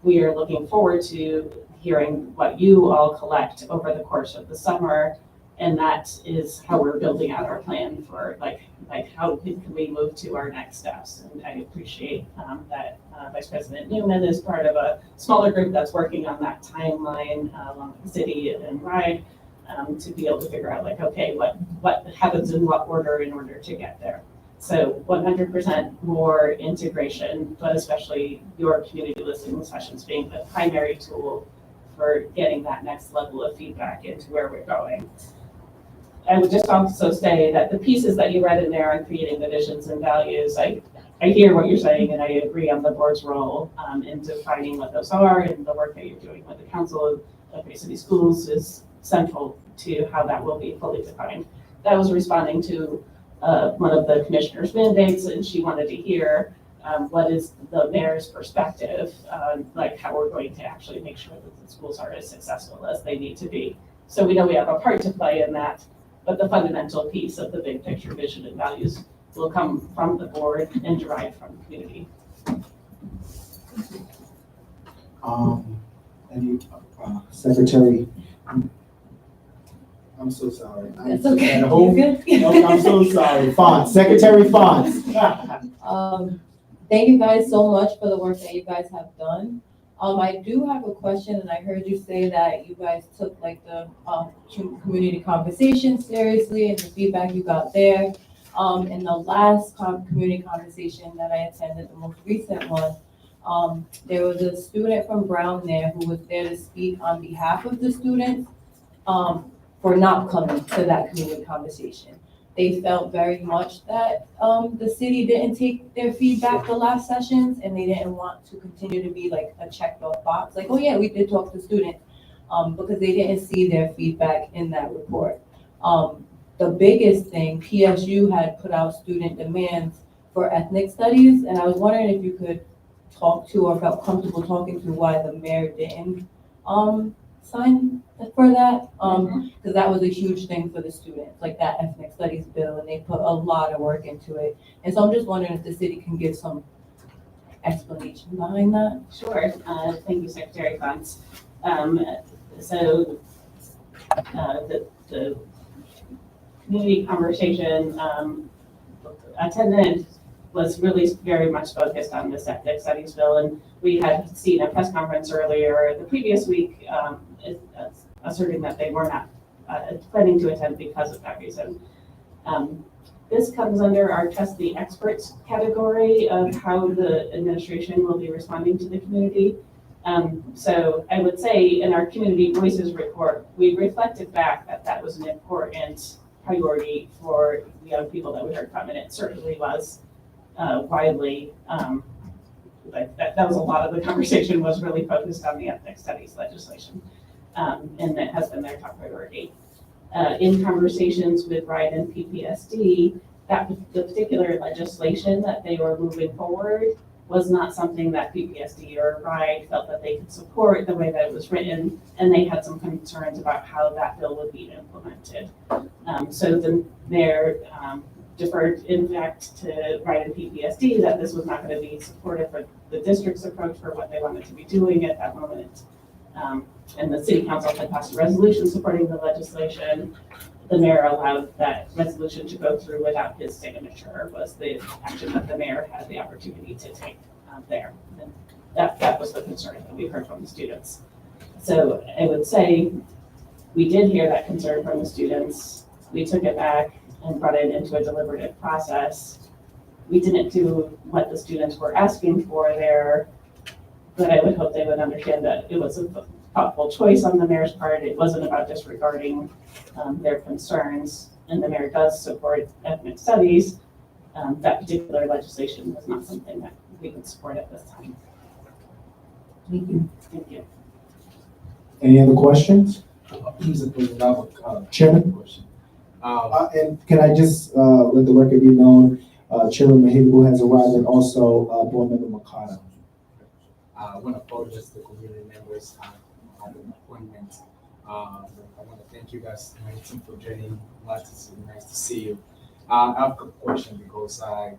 we are looking forward to hearing what you all collect over the course of the summer. And that is how we're building out our plan for like how can we move to our next steps. And I appreciate that Vice President Newman is part of a smaller group that's working on that timeline along with the city and RIDE to be able to figure out like, okay, what happens in what order in order to get there. So 100% more integration, but especially your community listening sessions being the primary tool for getting that next level of feedback into where we're going. I would just also say that the pieces that you read in there on creating the visions and values, I hear what you're saying, and I agree on the board's role in defining what those are, and the work that you're doing with the Council of Bay City Schools is central to how that will be fully defined. That was responding to one of the commissioner's mandates, and she wanted to hear what is the mayor's perspective, like how we're going to actually make sure that the schools are as successful as they need to be. So we know we have a part to play in that, but the fundamental piece of the big picture vision and values will come from the board and derived from the community. Any, Secretary, I'm so sorry. That's okay. At home. You're good. I'm so sorry. Fonts, Secretary Fonts. Thank you guys so much for the work that you guys have done. I do have a question, and I heard you say that you guys took like the community conversation seriously and the feedback you got there. In the last community conversation that I attended, the most recent one, there was a student from Brown there who was there to speak on behalf of the students for not coming to that community conversation. They felt very much that the city didn't take their feedback the last sessions, and they didn't want to continue to be like a checked off box, like, oh yeah, we did talk to students, because they didn't see their feedback in that report. The biggest thing, PSU had put out student demands for ethnic studies, and I was wondering if you could talk to or felt comfortable talking to why the mayor didn't sign for that, because that was a huge thing for the students, like that ethnic studies bill, and they put a lot of work into it. And so I'm just wondering if the city can give some explanation behind that. Sure. Thank you, Secretary Fonts. So the community conversation attendant was really very much focused on this ethnic studies bill, and we had seen a press conference earlier the previous week asserting that they were not planning to attend because of that reason. This comes under our Trust the Experts category of how the administration will be responding to the community. So I would say in our Community Voices report, we reflected back that that was an important priority for the young people that we heard from, and it certainly was widely, but that was a lot of the conversation was really focused on the ethnic studies legislation, and it has been their top priority. In conversations with RIDE and PPSD, the particular legislation that they were moving forward was not something that PPSD or RIDE felt that they could support the way that it was written, and they had some concerns about how that bill would be implemented. So the mayor deferred, in fact, to RIDE and PPSD that this was not going to be supportive for the district's approach for what they wanted to be doing at that moment. And the city council had passed a resolution supporting the legislation. The mayor allowed that resolution to go through without his signature, was the action that the mayor had the opportunity to take there. And that was the concern that we heard from the students. So I would say we did hear that concern from the students. We took it back and brought it into a deliberative process. We didn't do what the students were asking for there, but I would hope they would understand that it was a thoughtful choice on the mayor's part. It wasn't about disregarding their concerns, and the mayor does support ethnic studies. That particular legislation was not something that we could support at this time. Thank you. Thank you. Any other questions? Mr. President, I have a Chairman? question. And can I just let the record be known, Chairman Mahibu has arrived, and also Board Member Makata. I want to apologize to the community members. I had an appointment. I want to thank you guys, my team, for joining. Nice to see you. I have a question because I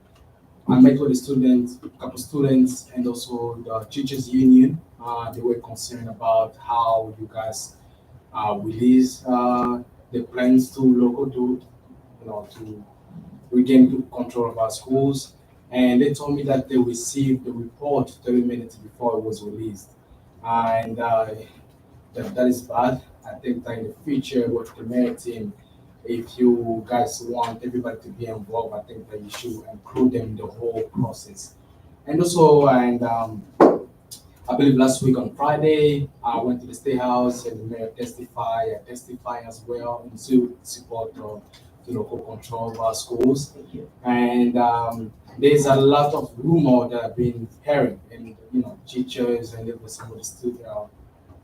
met with the students, a couple students, and also the teachers union. They were concerned about how you guys release the plans to local to regain control of our schools. And they told me that they received the report 30 minutes before it was released. And that is bad. I think that in the future with the mayor team, if you guys want everybody to be involved, I think that you should include them in the whole process. And also, I believe last week on Friday, I went to the State House and the mayor testified. I testified as well in support of the local control of our schools. And there's a lot of rumor that I've been hearing, and teachers and even some of the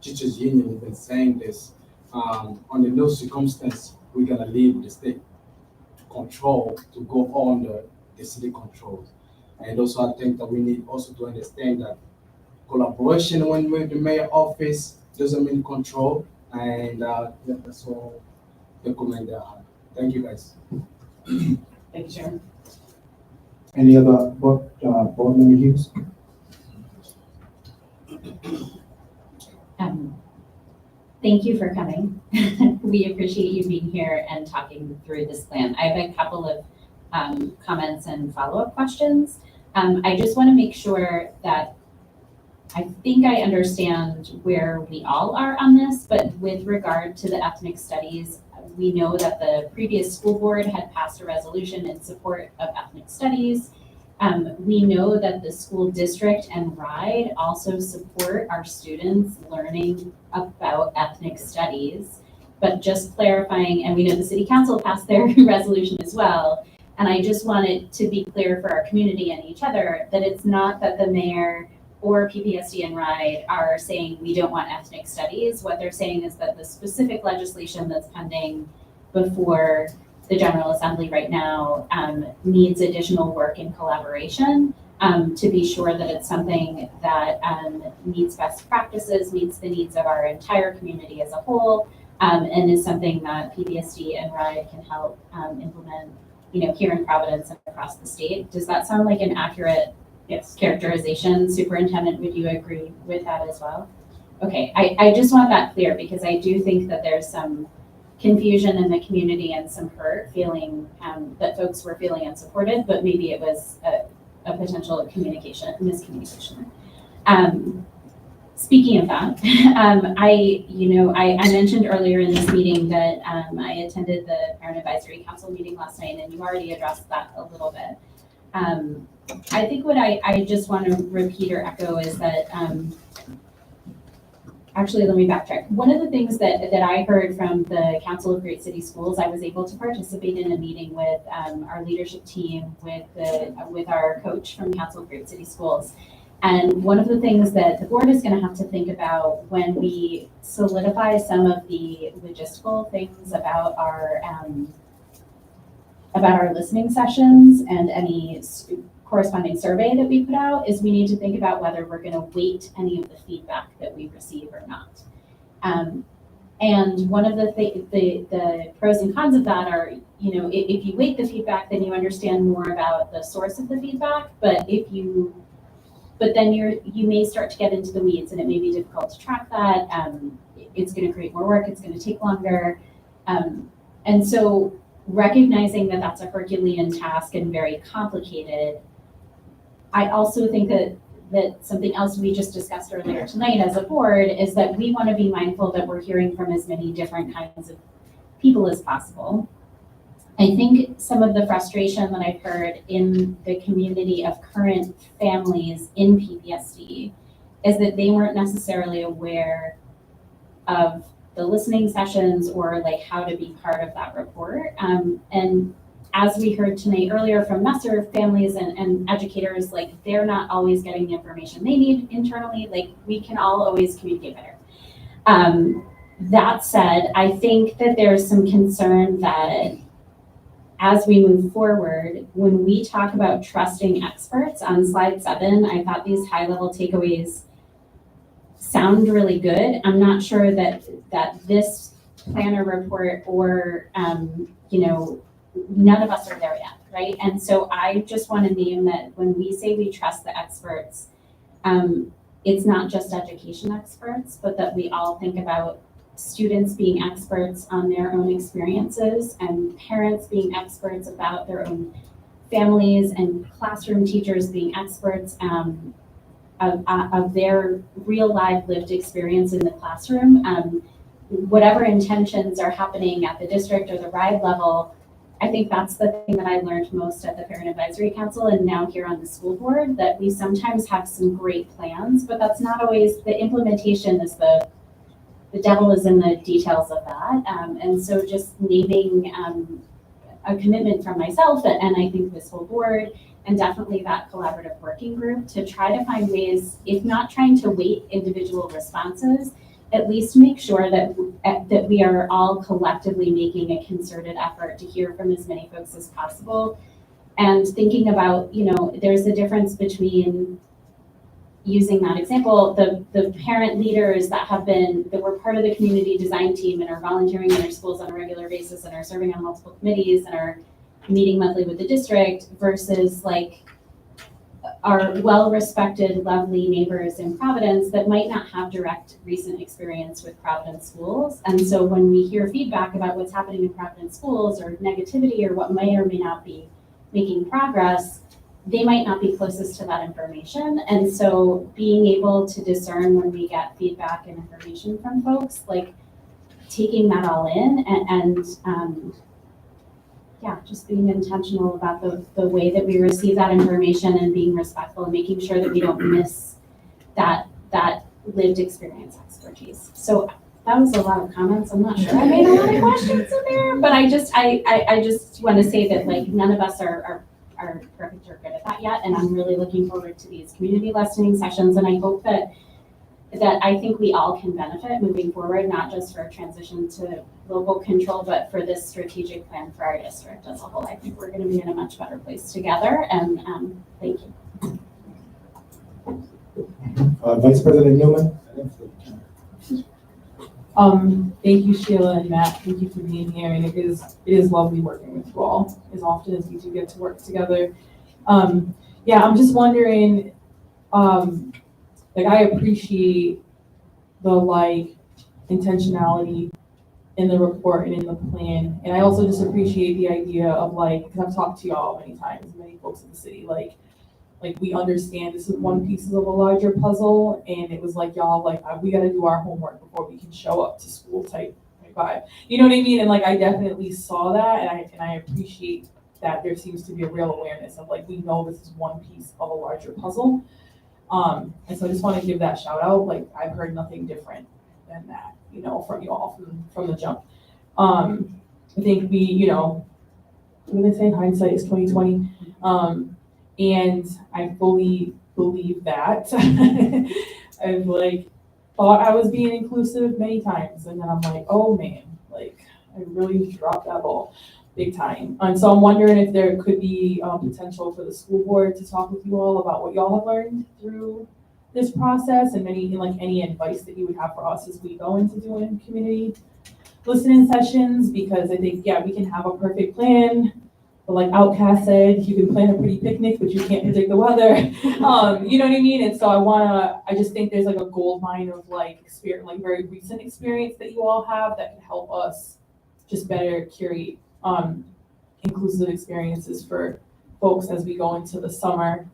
teachers union have been saying this. Under no circumstance we're gonna leave the state control to go under the city controls. And also, I think that we need also to understand that collaboration when with the mayor office doesn't mean control. And yeah, that's all the comment that I have. Thank you, guys. Thank you, Chairman. Any other board member views? Thank you for coming. We appreciate you being here and talking through this plan. I have a couple of comments and follow-up questions. I just want to make sure that I think I understand where we all are on this, but with regard to the ethnic studies, we know that the previous school board had passed a resolution in support of ethnic studies. We know that the school district and RIDE also support our students learning about ethnic studies, but just clarifying, and we know the city council passed their resolution as well. And I just wanted to be clear for our community and each other that it's not that the mayor or PPSD and RIDE are saying we don't want ethnic studies. What they're saying is that the specific legislation that's pending before the General Assembly right now needs additional work and collaboration to be sure that it's something that meets best practices, meets the needs of our entire community as a whole, and is something that PPSD and RIDE can help implement, here in Providence and across the state. Does that sound like an accurate characterization? Superintendent, would you agree with that as well? Okay, I just want that clear because I do think that there's some confusion in the community and some hurt feeling that folks were feeling unsupported, but maybe it was a potential miscommunication. Speaking of that, I mentioned earlier in this meeting that I attended the Parent Advisory Council meeting last night, and you already addressed that a little bit. I think what I just want to repeat or echo is that, actually, let me backtrack. One of the things that I heard from the Council of Great City Schools, I was able to participate in a meeting with our leadership team, with our coach from Council of Great City Schools. And one of the things that the board is going to have to think about when we solidify some of the logistical things about our listening sessions and any corresponding survey that we put out is we need to think about whether we're going to weight any of the feedback that we receive or not. And one of the pros and cons of that are, if you weight the feedback, then you understand more about the source of the feedback. But then you may start to get into the weeds, and it may be difficult to track that. It's going to create more work. It's going to take longer. And so recognizing that that's a Herculean task and very complicated, I also think that something else we just discussed earlier tonight as a board is that we want to be mindful that we're hearing from as many different kinds of people as possible. I think some of the frustration that I've heard in the community of current families in PPSD is that they weren't necessarily aware of the listening sessions or like how to be part of that report. And as we heard tonight earlier from Messer, families and educators, like they're not always getting the information they need internally. Like we can all always communicate better. That said, I think that there's some concern that as we move forward, when we talk about trusting experts on slide 7, I thought these high-level takeaways sound really good. I'm not sure that this planner report or, none of us are there yet, right? And so I just want to name that when we say we trust the experts, it's not just education experts, but that we all think about students being experts on their own experiences and parents being experts about their own families and classroom teachers being experts of their real live lived experience in the classroom. Whatever intentions are happening at the district or the RIDE level, I think that's the thing that I learned most at the Parent Advisory Council and now here on the school board, that we sometimes have some great plans, but that's not always, the implementation is the devil is in the details of that. And so just naming a commitment from myself and I think this whole board and definitely that collaborative working group to try to find ways, if not trying to weight individual responses, at least make sure that we are all collectively making a concerted effort to hear from as many folks as possible And thinking about, there's a difference between using that example, the parent leaders that were part of the community design team and are volunteering in their schools on a regular basis and are serving on multiple committees and are meeting monthly with the district versus like our well-respected, lovely neighbors in Providence that might not have direct recent experience with Providence schools. And so when we hear feedback about what's happening in Providence schools or negativity or what may or may not be making progress, they might not be closest to that information. And so being able to discern when we get feedback and information from folks, like taking that all in and just being intentional about the way that we receive that information and being respectful and making sure that we don't miss that lived experience expertise. So that was a lot of comments. I'm not sure I made a lot of questions in there, but I just want to say that like none of us are perfect or good at that yet. And I'm really looking forward to these community listening sessions. And I hope that I think we all can benefit moving forward, not just for a transition to local control, but for this strategic plan for our district as a whole. I think we're going to be in a much better place together. And thank you. Vice President Newman? Thank you, Sheila and Matt. Thank you for being here. And it is lovely working with you all as often as we do get to work together. I'm just wondering, I appreciate the intentionality in the report and in the plan. And I also just appreciate the idea of because I've talked to y'all many times, many folks in the city, we understand this is one piece of a larger puzzle, and it was y'all, we got to do our homework before we can show up to school type vibe. You know what I mean? And I definitely saw that, and I appreciate that there seems to be a real awareness of we know this is one piece of a larger puzzle. And so I just want to give that shout out. I've heard nothing different than that, from you all from the jump. I think we, what do they say? Hindsight is 20/20. And I fully believe that. I've thought I was being inclusive many times, and then I'm oh man, I really dropped that ball big time. And so I'm wondering if there could be potential for the school board to talk with you all about what y'all have learned through this process, and any advice that you would have for us as we go into doing community listening sessions, because I think, we can have a perfect plan. But like Outcast said, you can plan a pretty picnic, but you can't predict the weather. You know what I mean? And so I just think there's a gold mine of experience, very recent experience that you all have that can help us just better curate inclusive experiences for folks as we go into the summer.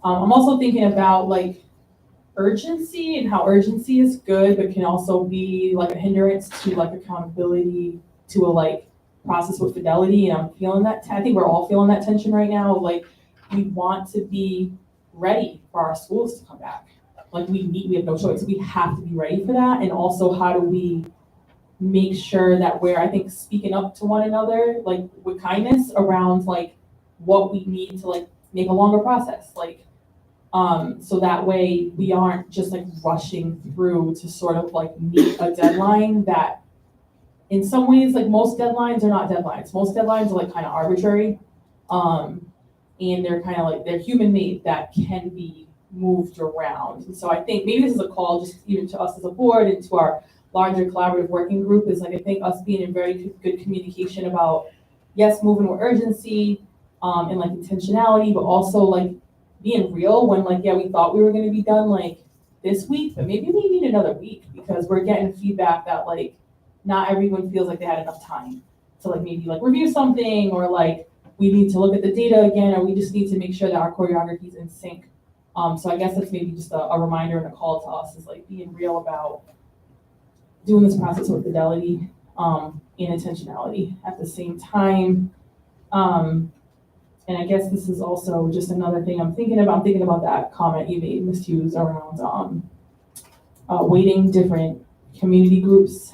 I'm also thinking about urgency and how urgency is good, but can also be a hindrance to accountability to a process with fidelity. And I'm feeling that. I think we're all feeling that tension right now. We want to be ready for our schools to come back. We have no choice. We have to be ready for that. And also, how do we make sure that we're, I think, speaking up to one another, with kindness around what we need to make a longer process. So that way we aren't just rushing through to sort of meet a deadline that in some ways, most deadlines are not deadlines. Most deadlines are kind of arbitrary. And they're kind of they're human made that can be moved around. And so I think maybe this is a call just even to us as a board and to our larger collaborative working group is I think us being in very good communication about, yes, moving with urgency and intentionality, but also being real when we thought we were going to be done this week, but maybe we need another week because we're getting feedback that not everyone feels they had enough time to maybe review something, or we need to look at the data again, or we just need to make sure that our choreography is in sync. So I guess that's maybe just a reminder and a call to us is being real about doing this process with fidelity and intentionality at the same time. And I guess this is also just another thing I'm thinking about. I'm thinking about that comment you made, Ms. Hughes, around weighting different community groups.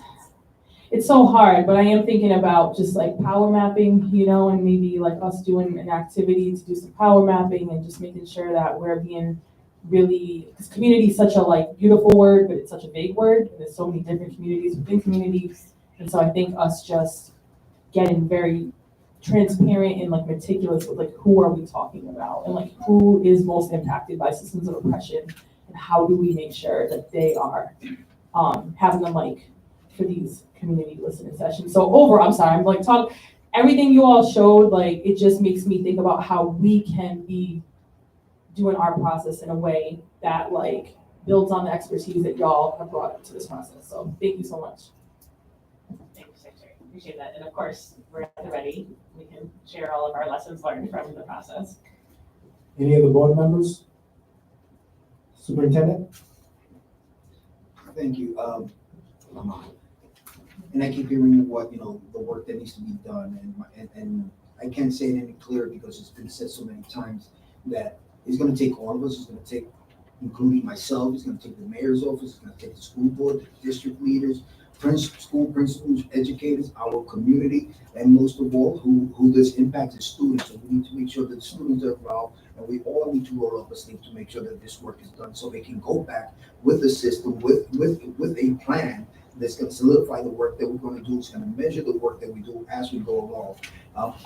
It's so hard, but I am thinking about just power mapping, and maybe us doing an activity to do some power mapping and just making sure that we're being really, because community is such a beautiful word, but it's such a vague word. And there's so many different communities within communities. And so I think us just getting very transparent and like meticulous with like who are we talking about and like who is most impacted by systems of oppression and how do we make sure that they are having the mic for these community listening sessions. So I'm sorry, I'm like everything you all showed, like it just makes me think about how we can be doing our process in a way that like builds on the expertise that y'all have brought up to this process. So thank you so much. Thank you, Secretary. Appreciate that. And of course, we're at the ready. We can share all of our lessons learned from the process. Any other board members? Superintendent? Thank you. And I keep hearing what, the work that needs to be done, and I can't say it any clearer because it's been said so many times that it's gonna take all of us, it's gonna take, including myself, it's gonna take the mayor's office, it's gonna take the school board, the district leaders, school principals, educators, our community, and most of all, who this impacts is students. So we need to make sure that the students are involved, and we all need to roll up our sleeves to make sure that this work is done, so they can go back with the system, with a plan that's gonna solidify the work that we're gonna do. It's gonna measure the work that we do as we go along.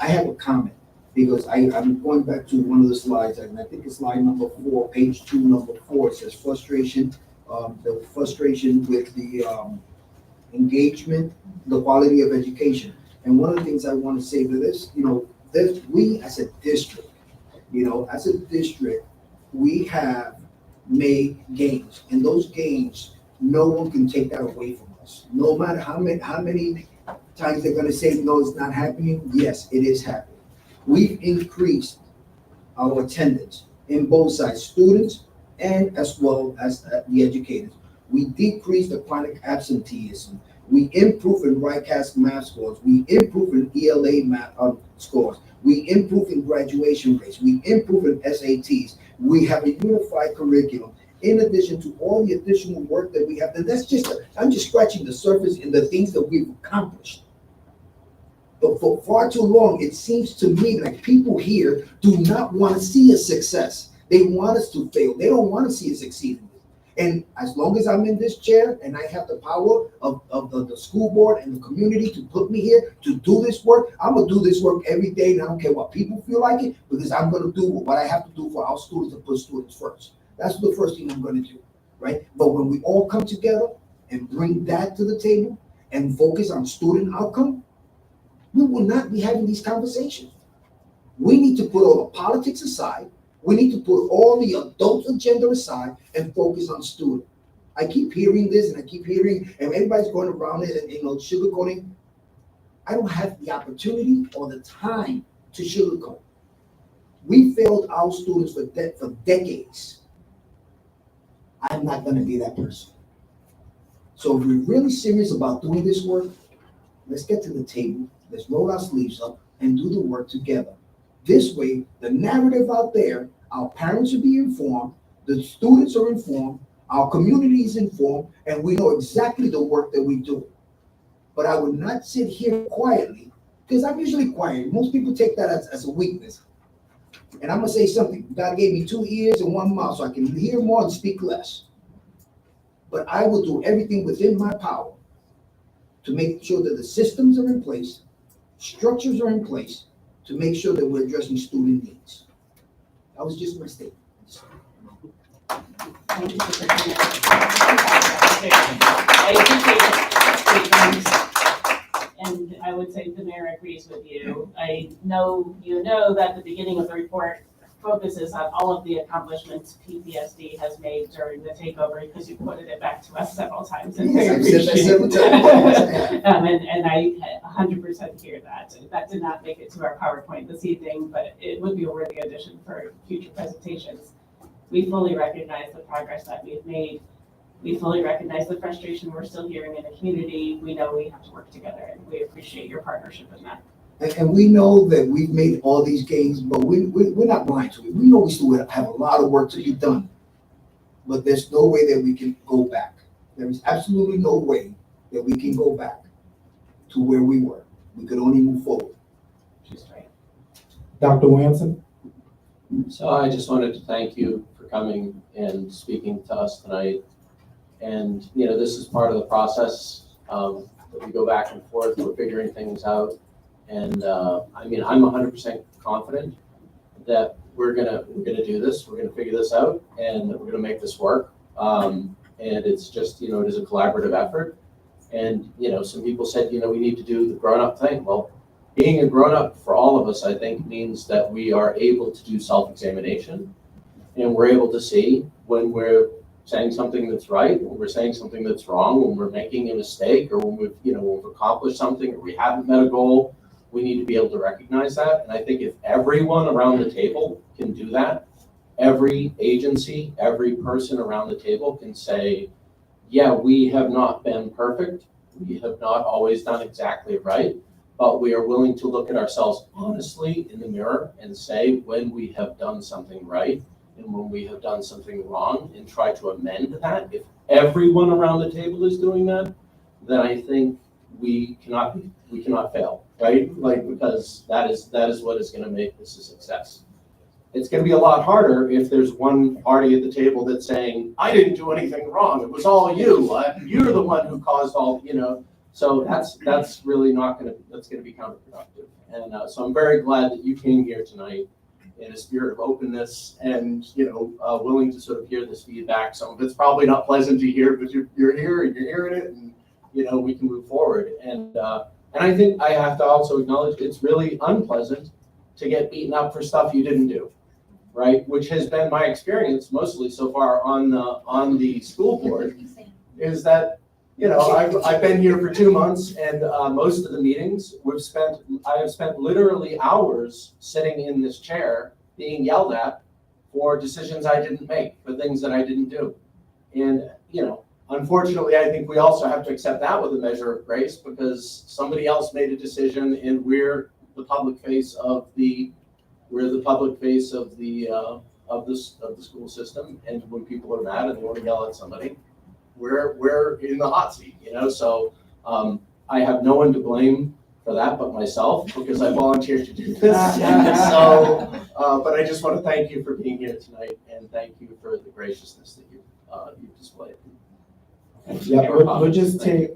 I have a comment, because I'm going back to one of the slides, and I think it's slide number 4, page 2, number 4. It says frustration, the frustration with the engagement, the quality of education. And one of the things I want to say to this, that we as a district, we have made gains, and those gains, no one can take that away from us. No matter how many times they're going to say, no, it's not happening. Yes, it is happening. We've increased our attendance in both sides, students and as well as the educators. We decreased the chronic absenteeism. We improved in RICAS math scores. We improved in ELA math scores. We improved in graduation rates. We improved in SATs. We have a unified curriculum. In addition to all the additional work that we have, and I'm just scratching the surface in the things that we've accomplished. But for far too long, it seems to me like people here do not want to see us success. They want us to fail. They don't want to see us succeed. And as long as I'm in this chair and I have the power of the school board and the community to put me here to do this work, I'm going to do this work every day, and I don't care what people feel like it, because I'm going to do what I have to do for our students, to put students first. That's the first thing I'm going to do, right? But when we all come together and bring that to the table and focus on student outcome, we will not be having these conversations. We need to put all the politics aside. We need to put all the adult agenda aside and focus on student. I keep hearing this, and I keep hearing, and everybody's going around it and sugarcoating. I don't have the opportunity or the time to sugarcoat. We failed our students for decades. I'm not going to be that person. So if we're really serious about doing this work, let's get to the table. Let's roll our sleeves up and do the work together. This way, the narrative out there, our parents will be informed, the students are informed, our community is informed, and we know exactly the work that we do. But I would not sit here quietly, because I'm usually quiet. Most people take that as a weakness. And I'm going to say something. God gave me 2 ears and 1 mouth, so I can hear more and speak less. But I will do everything within my power to make sure that the systems are in place, structures are in place, to make sure that we're addressing student needs. That was just my statement. Thank you for bringing I appreciate it. And I would say the mayor agrees with you. I know you know that the beginning of the report focuses on all of the accomplishments PTSD has made during the takeover, because you quoted it back to us several times. And Yes, I've said that several times. And I 100% hear that. That did not make it to our PowerPoint this evening, but it would be a worthy addition for future presentations. We fully recognize the progress that we've made. We fully recognize the frustration we're still hearing in the community. We know we have to work together, and we appreciate your partnership in that. And we know that we've made all these gains, but we're not blind to it. We know we still have a lot of work to be done, but there's no way that we can go back. There is absolutely no way that we can go back to where we were. We could only move forward. Just right. Dr. Williamson? So I just wanted to thank you for coming and speaking to us tonight. And, this is part of the process that we go back and forth. We're figuring things out. And, I mean, I'm 100% confident that we're gonna do this, we're gonna figure this out, and that we're gonna make this work. And it's just, it is a collaborative effort. And, some people said, we need to do the grown-up thing. Well, being a grown-up for all of us, I think, means that we are able to do self-examination, and we're able to see when we're saying something that's right, when we're saying something that's wrong, when we're making a mistake, or when we've accomplished something, or we haven't met a goal. We need to be able to recognize that. And I think if everyone around the table can do that, every agency, every person around the table can say, yeah, we have not been perfect. We have not always done exactly right, but we are willing to look at ourselves honestly in the mirror and say when we have done something right and when we have done something wrong, and try to amend that. If everyone around the table is doing that, then I think we cannot fail, right? Because that is what is going to make this a success. It's going to be a lot harder if there's one party at the table that's saying, I didn't do anything wrong. It was all you. You're the one who caused all, So that's really that's going to be counterproductive. And so I'm very glad that you came here tonight in a spirit of openness and, willing to sort of hear this feedback. Some of it's probably not pleasant to hear, but you're here and you're hearing it, and, we can move forward. And I think I have to also acknowledge it's really unpleasant to get beaten up for stuff you didn't do. Right, which has been my experience mostly so far on the school board, is that I've been here for 2 months, and most of the meetings I have spent literally hours sitting in this chair being yelled at for decisions I didn't make, for things that I didn't do, and unfortunately I think we also have to accept that with a measure of grace, because somebody else made a decision and we're the public face of the school system, and when people are mad and they want to yell at somebody, we're in the hot seat, So I have no one to blame for that but myself, because I volunteered to do this. So, but I just want to thank you for being here tonight, and thank you for the graciousness that you've displayed. Yeah, we'll just take.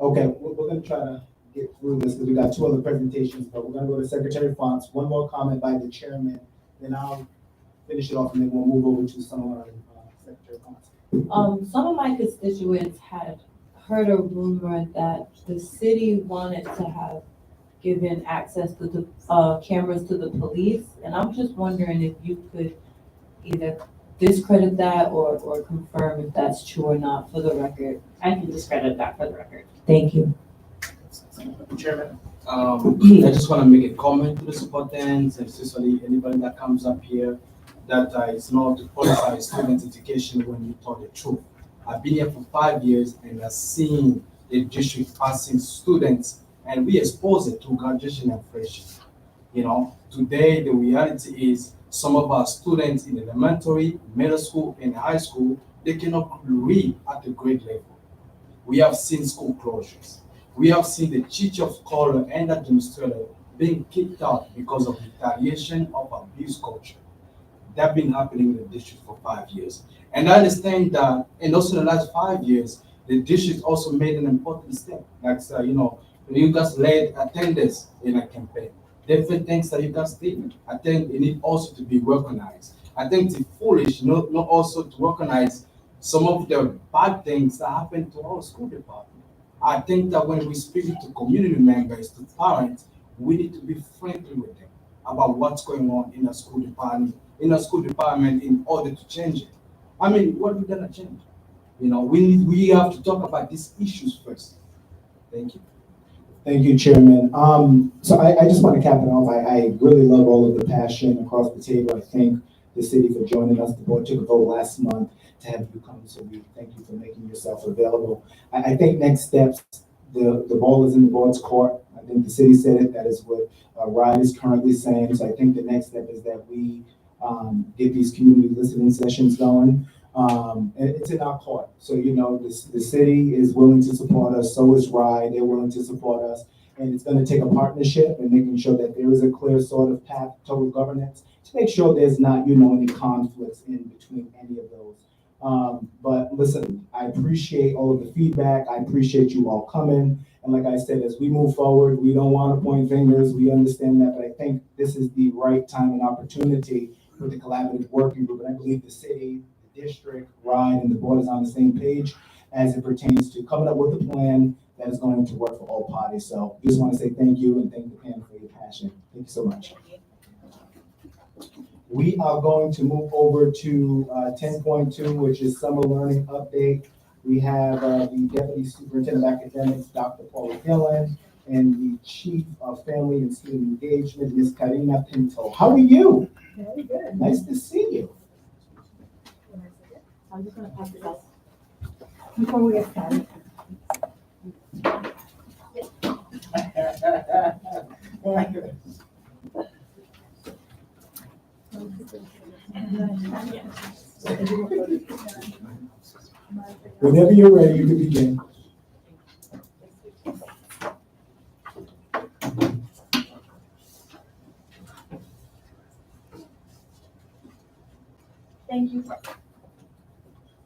Okay, we're gonna try to get through this because we got 2 other presentations, but we're gonna go to Secretary Fonts. One more comment by the chairman, then I'll finish it off, and then we'll move over to someone, Secretary Fonts. Some of my constituents had heard a rumor that the city wanted to have given access to the cameras to the police, and I'm just wondering if you could either discredit that or confirm if that's true or not for the record. I can discredit that for the record. Thank you. Chairman, I just want to make a comment to the superintendents, and especially anybody that comes up here, that it's not to politicize student education when you tell the truth. I've been here for 5 years, and I've seen the district passing students, and we expose it to graduation and freshman. Today the reality is some of our students in elementary, middle school, and high school, they cannot read at the grade level. We have seen school closures. We have seen the teacher of color and administrator being kicked out because of retaliation of abuse culture. That's been happening in the district for 5 years. And I understand that, and also in the last 5 years, the district also made an important step. Like, you guys led attendance in a campaign. Different things that you guys did. I think it needs also to be recognized. I think it's foolish not also to recognize some of the bad things that happen to our school department. I think that when we speak to community members, to parents, we need to be friendly with them about what's going on in a school department in order to change it. I mean, what are we gonna change? We have to talk about these issues first. Thank you. Thank you, Chairman. So I just want to cap it off. I really love all of the passion across the table. I thank the city for joining us. The board took a vote last month to have you come, so we thank you for making yourself available. I think next steps, the ball is in the board's court. I think the city said it. That is what Ryan is currently saying. So I think the next step is that we get these community listening sessions going. It's in our court. So, the city is willing to support us. So is RIDE. They're willing to support us. And it's going to take a partnership and making sure that there is a clear sort of path toward governance to make sure there's not, any conflicts in between any of those But listen, I appreciate all of the feedback. I appreciate you all coming. And like I said, as we move forward, we don't want to point fingers. We understand that, but I think this is the right time and opportunity for the collaborative working group. And I believe the city, the district, RIDE, and the board is on the same page as it pertains to coming up with a plan that is going to work for all parties. So just want to say thank you and thank the panel for your passion. Thank you so much. We are going to move over to 10.2, which is summer learning update. We have the Deputy Superintendent of Academics, Dr. Paula Gillen, and the Chief of Family and Student Engagement, Ms. Karina Pinto. How are you? Very good. Nice to see you. I'm just gonna pass this out before we get started. Whenever you're ready, you can begin.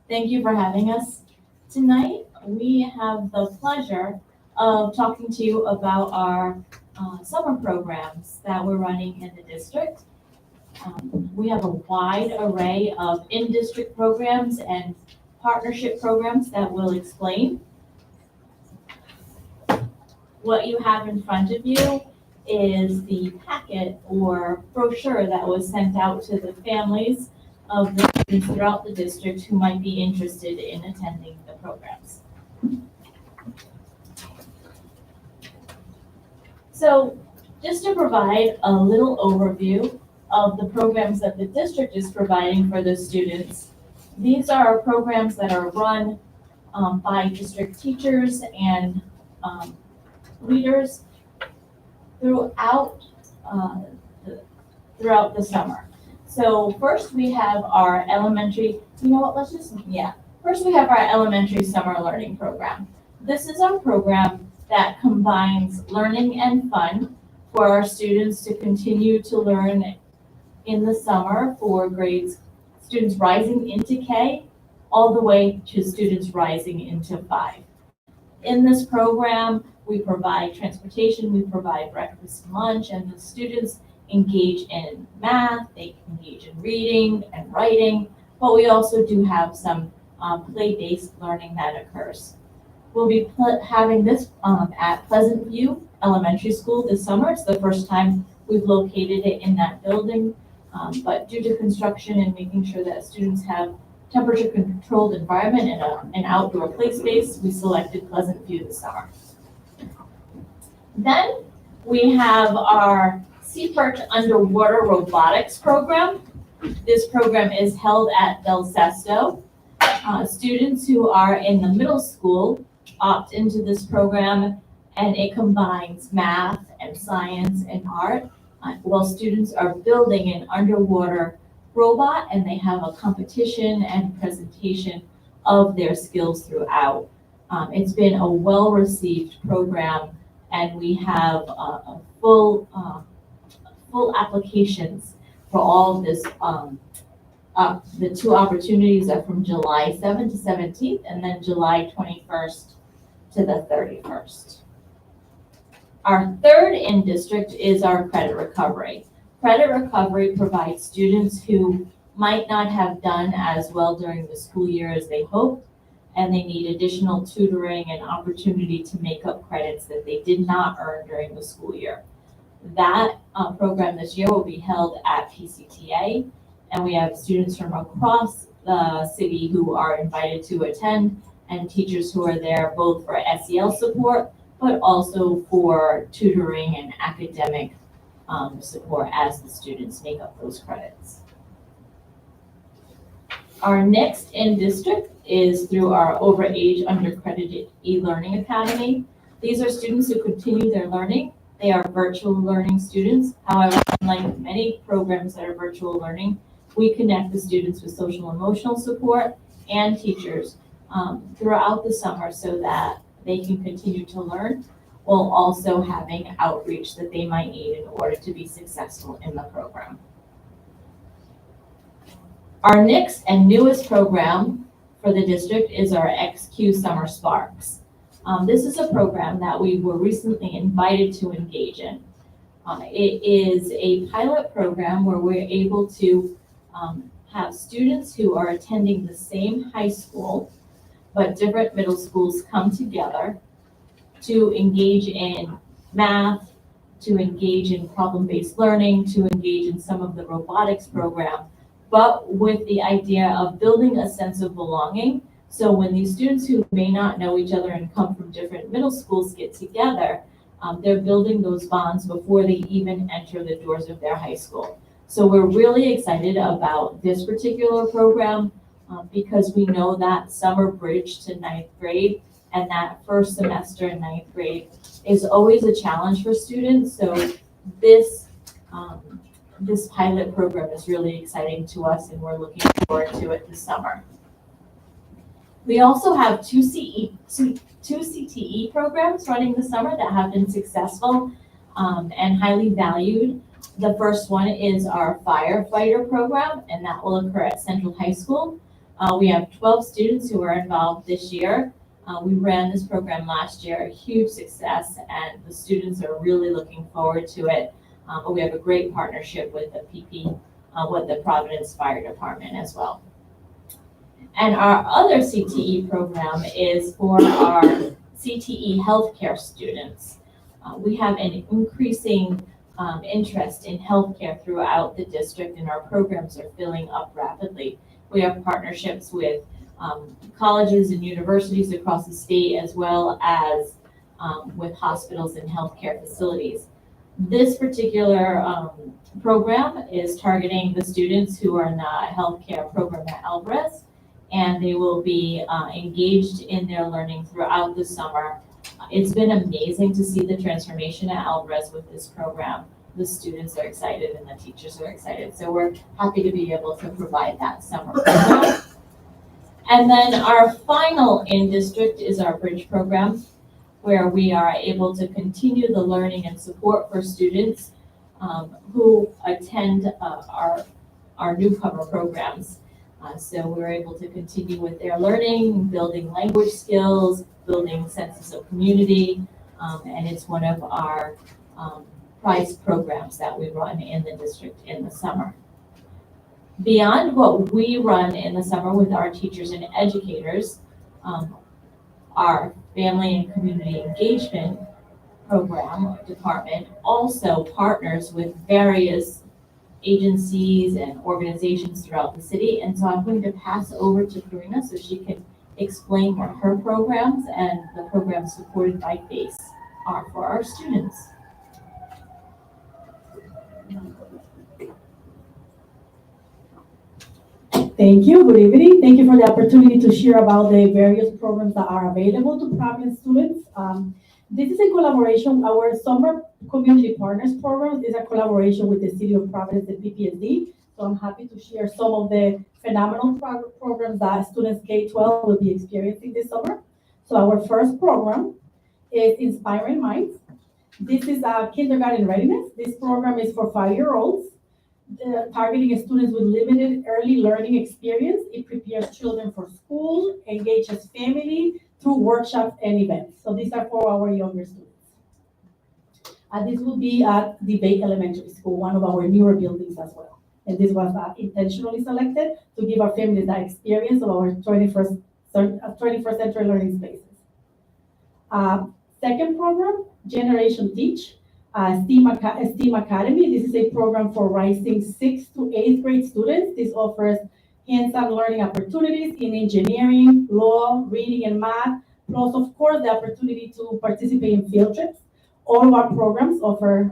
Thank you for having us. Tonight, we have the pleasure of talking to you about our summer programs that we're running in the district. We have a wide array of in-district programs and partnership programs that we'll explain. What you have in front of you is the packet or brochure that was sent out to the families of the students throughout the district who might be interested in attending the programs. So just to provide a little overview of the programs that the district is providing for the students, these are programs that are run by district teachers and leaders throughout the summer. So first we have our elementary, first we have our elementary summer learning program. This is our program that combines learning and fun for our students to continue to learn in the summer for students rising into K, all the way to students rising into 5. In this program, we provide transportation, we provide breakfast and lunch, and the students engage in math, they engage in reading and writing, but we also do have some play-based learning that occurs. We'll be having this at Pleasant View Elementary School this summer. It's the first time we've located it in that building, but due to construction and making sure that students have temperature-controlled environment and an outdoor play space, we selected Pleasant View this summer. Then we have our Sea Perch Underwater Robotics program. This program is held at Del Sesto. Students who are in the middle school opt into this program, and it combines math and science and art while students are building an underwater robot, and they have a competition and presentation of their skills throughout. It's been a well-received program, and we have a full applications for all of this. The 2 opportunities are from July 7th to 17th, and then July 21st to the 31st. Our third in-district is our credit recovery. Credit recovery provides students who might not have done as well during the school year as they hoped, and they need additional tutoring and opportunity to make up credits that they did not earn during the school year. That program this year will be held at PCTA, and we have students from across the city who are invited to attend, and teachers who are there both for SEL support, but also for tutoring and academic support as the students make up those credits. Our next in-district is through our overage undercredited e-learning academy. These are students who continue their learning. They are virtual learning students. However, unlike many programs that are virtual learning, we connect the students with social emotional support and teachers throughout the summer so that they can continue to learn, while also having outreach that they might need in order to be successful in the program. Our next and newest program for the district is our XQ Summer Sparks. This is a program that we were recently invited to engage in. It is a pilot program where we're able to have students who are attending the same high school, but different middle schools come together to engage in math, to engage in problem-based learning, to engage in some of the robotics program, but with the idea of building a sense of belonging. So when these students who may not know each other and come from different middle schools get together, they're building those bonds before they even enter the doors of their high school. So we're really excited about this particular program because we know that summer bridge to ninth grade and that first semester in ninth grade is always a challenge for students. So this pilot program is really exciting to us and we're looking forward to it this summer. We also have two CTE programs running this summer that have been successful and highly valued. The first one is our firefighter program, and that will occur at Central High School. We have 12 students who are involved this year. We ran this program last year, a huge success, and the students are really looking forward to it. But we have a great partnership with the PP, with the Providence Fire Department as well. And our other CTE program is for our CTE healthcare students. We have an increasing interest in healthcare throughout the district, and our programs are filling up rapidly. We have partnerships with colleges and universities across the state, as well as with hospitals and healthcare facilities. This particular program is targeting the students who are in the healthcare program at Alvarez, and they will be engaged in their learning throughout the summer. It's been amazing to see the transformation at Alvarez with this program. The students are excited and the teachers are excited. So we're happy to be able to provide that summer program. And then our final in district is our bridge program, where we are able to continue the learning and support for students who attend our newcomer programs. So we're able to continue with their learning, building language skills, building senses of community, and it's one of our prized programs that we run in the district in the summer. Beyond what we run in the summer with our teachers and educators, our family and community engagement program department also partners with various agencies and organizations throughout the city. And so I'm going to pass over to Karina so she can explain what her programs and the programs supported by FACE are for our students. Thank you. Good evening. Thank you for the opportunity to share about the various programs that are available to Providence students. This is a collaboration. Our Summer Community Partners program is a collaboration with the City of Providence and PPSD. So I'm happy to share some of the phenomenal programs that students K-12 will be experiencing this summer. So our first program is Inspiring Minds. This is a kindergarten readiness. This program is for 5-year-olds. Targeting students with limited early learning experience. It prepares children for school, engages family through workshops and events. So these are for our younger students. This will be at Debate Elementary School, one of our newer buildings as well. And this was intentionally selected to give our families that experience of our 21st century learning spaces. Second program, Generation Teach. STEAM Academy. This is a program for rising 6th to 8th grade students. This offers hands-on learning opportunities in engineering, law, reading, and math, plus, of course, the opportunity to participate in field trips. All of our programs offer,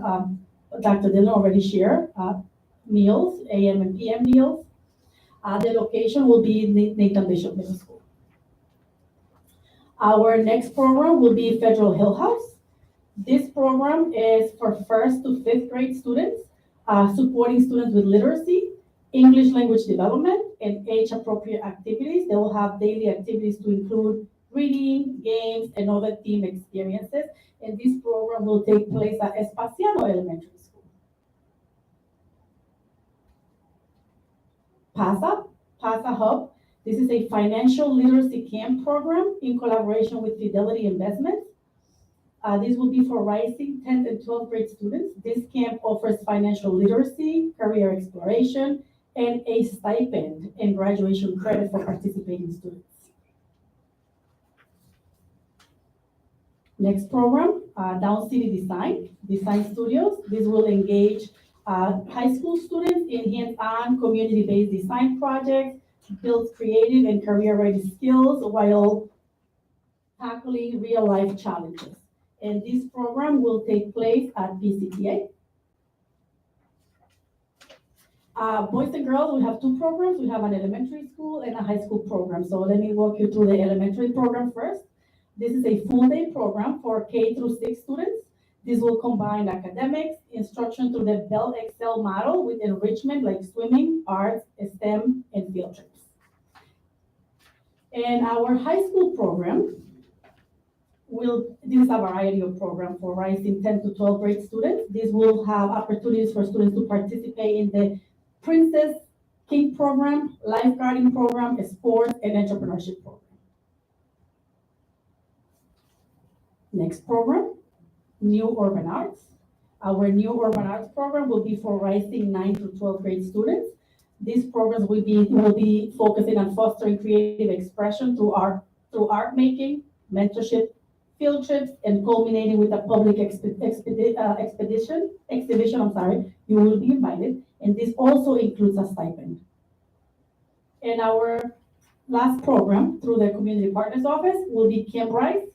Dr. Dillon already shared, meals, AM and PM meals. The location will be in Nathan Bishop Middle School. Our next program will be Federal Hill House. This program is for 1st to 5th grade students, supporting students with literacy, English language development, and age-appropriate activities. They will have daily activities to include reading, games, and other team experiences. And this program will take place at Espaciano Elementary School. PASA Hub. This is a financial literacy camp program in collaboration with Fidelity Investments. This will be for rising 10th and 12th grade students. This camp offers financial literacy, career exploration, and a stipend and graduation credit for participating students. Next program, Down City Design Studios. This will engage high school students in hands-on community-based design projects, builds creative and career-ready skills while tackling real-life challenges. And this program will take place at PCTA. Boys and girls, we have two programs. We have an elementary school and a high school program. So let me walk you through the elementary program first. This is a full-day program for K through 6 students. This will combine academics, instruction through the Bell Excel model with enrichment like swimming, arts, STEM, and field trips. And our high school program this is a variety of programs for rising 10 to 12 grade students. This will have opportunities for students to participate in the Princess King program, lifeguarding program, sports, and entrepreneurship program. Next program, New Urban Arts. Our New Urban Arts program will be for rising 9 to 12 grade students. These programs will be focusing on fostering creative expression through art making, mentorship, field trips, and culminating with a public exhibition. You will be invited, and this also includes a stipend. And our last program through the Community Partners Office will be Camp Rise.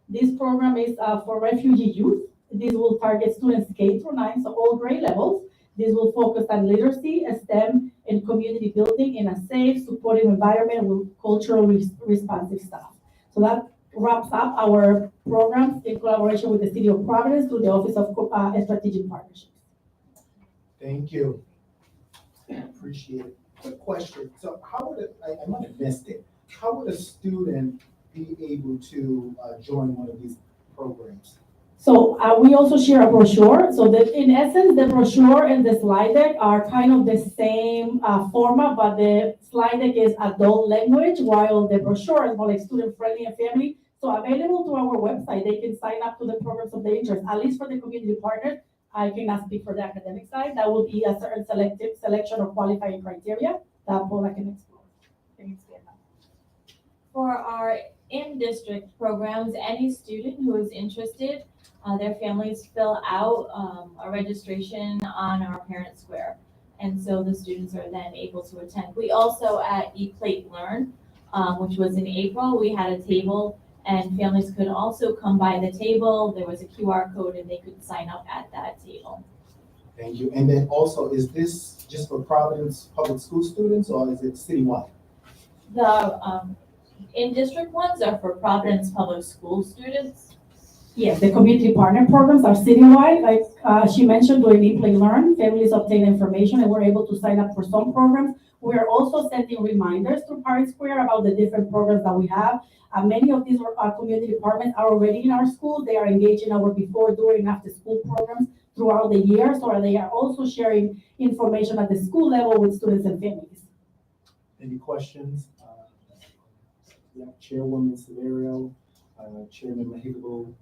This program is for refugee youth. This will target students K through 9, so all grade levels. This will focus on literacy, STEM, and community building in a safe, supportive environment with culturally responsive staff. So that wraps up our programs in collaboration with the City of Providence through the Office of Strategic Partnerships. Thank you. Appreciate it. A question, so how would I might have missed it, how would a student be able to join one of these programs? So we also share a brochure. So that in essence, the brochure and the slide deck are kind of the same format, but the slide deck is adult language, while the brochure is more like student friendly and family. So available to our website, they can sign up to the programs of their interest. At least for the community partners, I cannot speak for the academic side. That will be a certain selection of qualifying criteria that Paula can explore. For our in-district programs, any student who is interested, their families fill out a registration on our parent square. And so the students are then able to attend. We also at ePlate Learn, which was in April, we had a table and families could also come by the table. There was a QR code and they could sign up at that table. Thank you. And then also, is this just for Providence public school students or is it citywide? The in-district ones are for Providence public school students. Yes, the community partner programs are citywide. Like she mentioned, during ePlay Learn, families obtain information and we're able to sign up for some programs. We are also sending reminders to Parent Square about the different programs that we have. Many of these community departments are already in our schools. They are engaged in our before, during, after school programs throughout the year. So they are also sharing information at the school level with students and families. Any questions? Yeah, Chairwoman Severio, Chairman Mexico.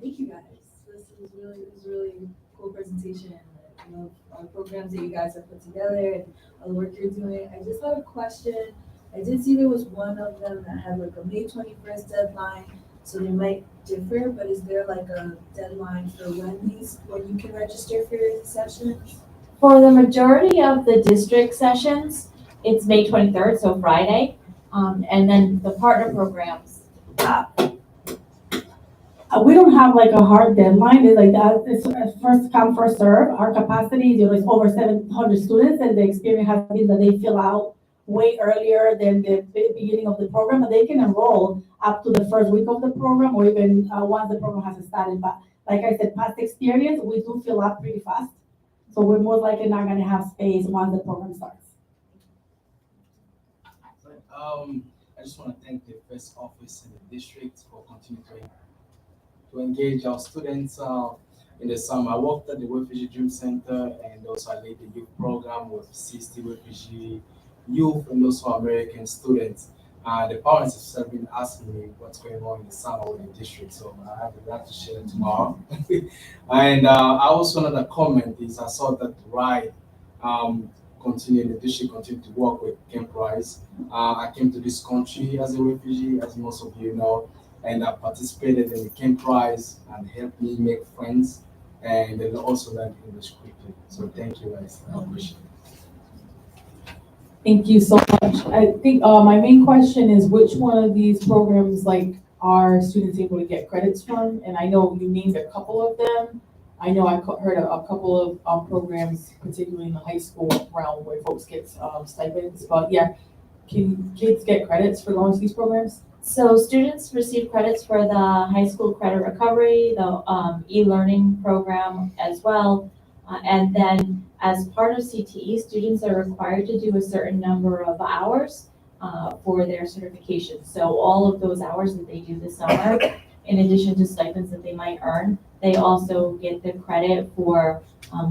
Thank you guys. This was really cool presentation. I love all the programs that you guys have put together and all the work you're doing. I just had a question. I did see there was one of them that had like a May 21st deadline, so they might differ, but is there like a deadline for when you can register for your sessions? For the majority of the district sessions, it's May 23rd, so Friday. And then the partner programs. We don't have like a hard deadline. It's like that. It's first come, first serve. Our capacity is over 700 students, and the experience has been that they fill out way earlier than the beginning of the program, but they can enroll up to the first week of the program or even once the program has started. But like I said, past experience, we do fill up pretty fast. So we're most likely not going to have space once the program starts. I just want to thank the first office in the district for continuing to engage our students in the summer. I worked at the Refugee Dream Center and also I led the youth program with 60 refugee youth and also American students. The parents have been asking me what's going on in the summer with the district, so I have a lot to share tomorrow. And I also another comment is I saw that RIDE the district continue to work with Camp Rise. I came to this country as a refugee, as most of you know, and I participated in the Camp Rise and helped me make friends and then also learn English quickly. So thank you guys. I appreciate it. Thank you so much. I think my main question is which one of these programs like are students able to get credits from? And I know you named a couple of them. I know I heard a couple of programs, particularly in the high school realm, where folks get stipends. But yeah, can kids get credits for going to these programs? So students receive credits for the high school credit recovery, the e-learning program as well. And then as part of CTE, students are required to do a certain number of hours for their certification. So all of those hours that they do this summer, in addition to stipends that they might earn, they also get the credit for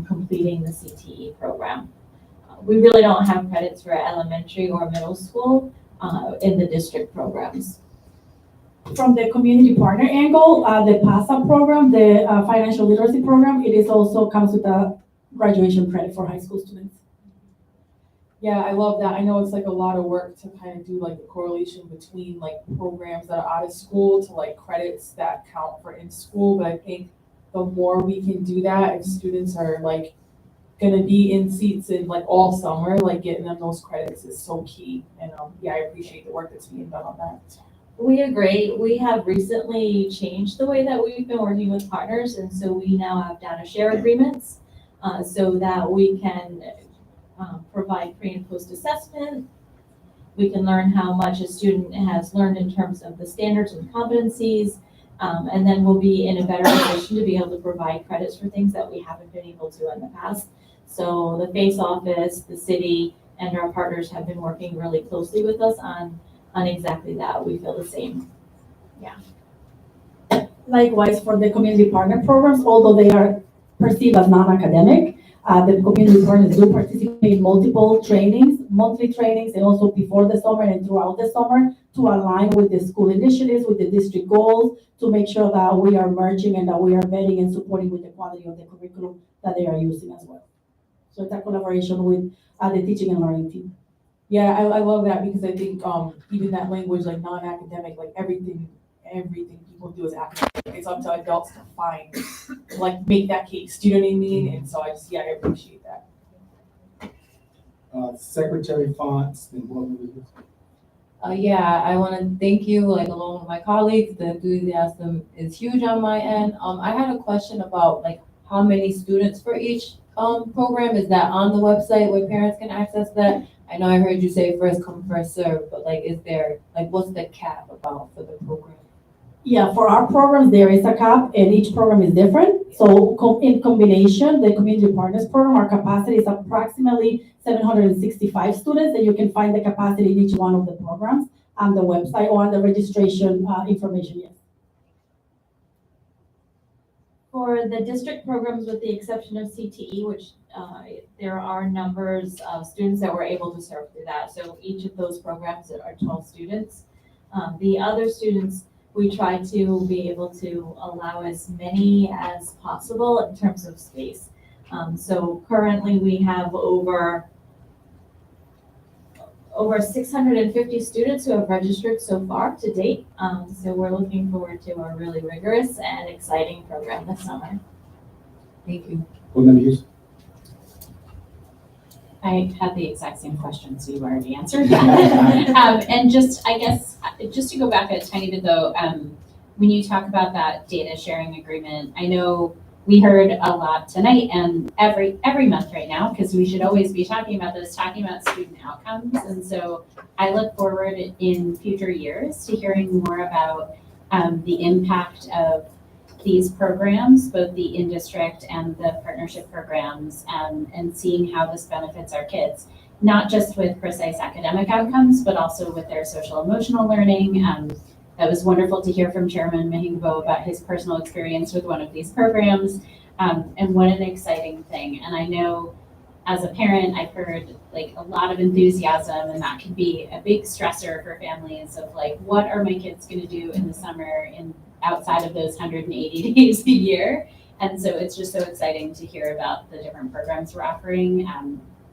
completing the CTE program. We really don't have credits for elementary or middle school in the district programs. From the community partner angle, the PASA program, the financial literacy program, it is also comes with a graduation credit for high school students. Yeah, I love that. I know it's like a lot of work to kind of do like the correlation between like programs that are out of school to like credits that count for in school. But I think the more we can do that, if students are like gonna be in seats in like all summer, like getting them those credits is so key. And yeah, I appreciate the work that's being done on that. We agree. We have recently changed the way that we've been working with partners, and so we now have data share agreements so that we can provide pre and post assessment. We can learn how much a student has learned in terms of the standards and competencies, and then we'll be in a better position to be able to provide credits for things that we haven't been able to in the past. So the FACE office, the city, and our partners have been working really closely with us on exactly that. We feel the same. Yeah. Likewise, for the community partner programs, although they are perceived as non-academic, the community partners do participate in multiple trainings, monthly trainings, and also before the summer and throughout the summer to align with the school initiatives, with the district goals, to make sure that we are merging and that we are vetting and supporting with the quality of the curriculum that they are using as well. So it's a collaboration with the teaching and learning team. Yeah, I love that because I think even that language like non-academic, like everything people do is academic. It's up to adults to find, like make that case. Do you know what I mean? And so I appreciate that. Secretary Fonts and board members. Yeah, I want to thank you, like along with my colleagues. The enthusiasm is huge on my end. I had a question about like how many students for each program. Is that on the website where parents can access that? I know I heard you say first come, first serve, but like, is there, like, what's the cap about for the program? Yeah, for our programs, there is a cap and each program is different. So in combination, the community partners program, our capacity is approximately 765 students, and you can find the capacity in each one of the programs on the website or on the registration information, yes. For the district programs, with the exception of CTE, which there are numbers of students that we're able to serve through that. So each of those programs are 12 students. The other students, we try to be able to allow as many as possible in terms of space. So currently we have over 650 students who have registered so far to date. So we're looking forward to a really rigorous and exciting program this summer. Thank you. Board member Hughes. I had the exact same question, so you already answered that. And just, I guess, just to go back a tiny bit though, when you talk about that data sharing agreement, I know we heard a lot tonight and every month right now, because we should always be talking about this, talking about student outcomes. And so I look forward in future years to hearing more about the impact of these programs, both the in-district and the partnership programs, and seeing how this benefits our kids, not just with precise academic outcomes, but also with their social emotional learning. That was wonderful to hear from Chairman Mahingbo about his personal experience with one of these programs, and what an exciting thing. And I know as a parent, I've heard like a lot of enthusiasm, and that can be a big stressor for families of like, what are my kids going to do in the summer in outside of those 180 days a year? And so it's just so exciting to hear about the different programs we're offering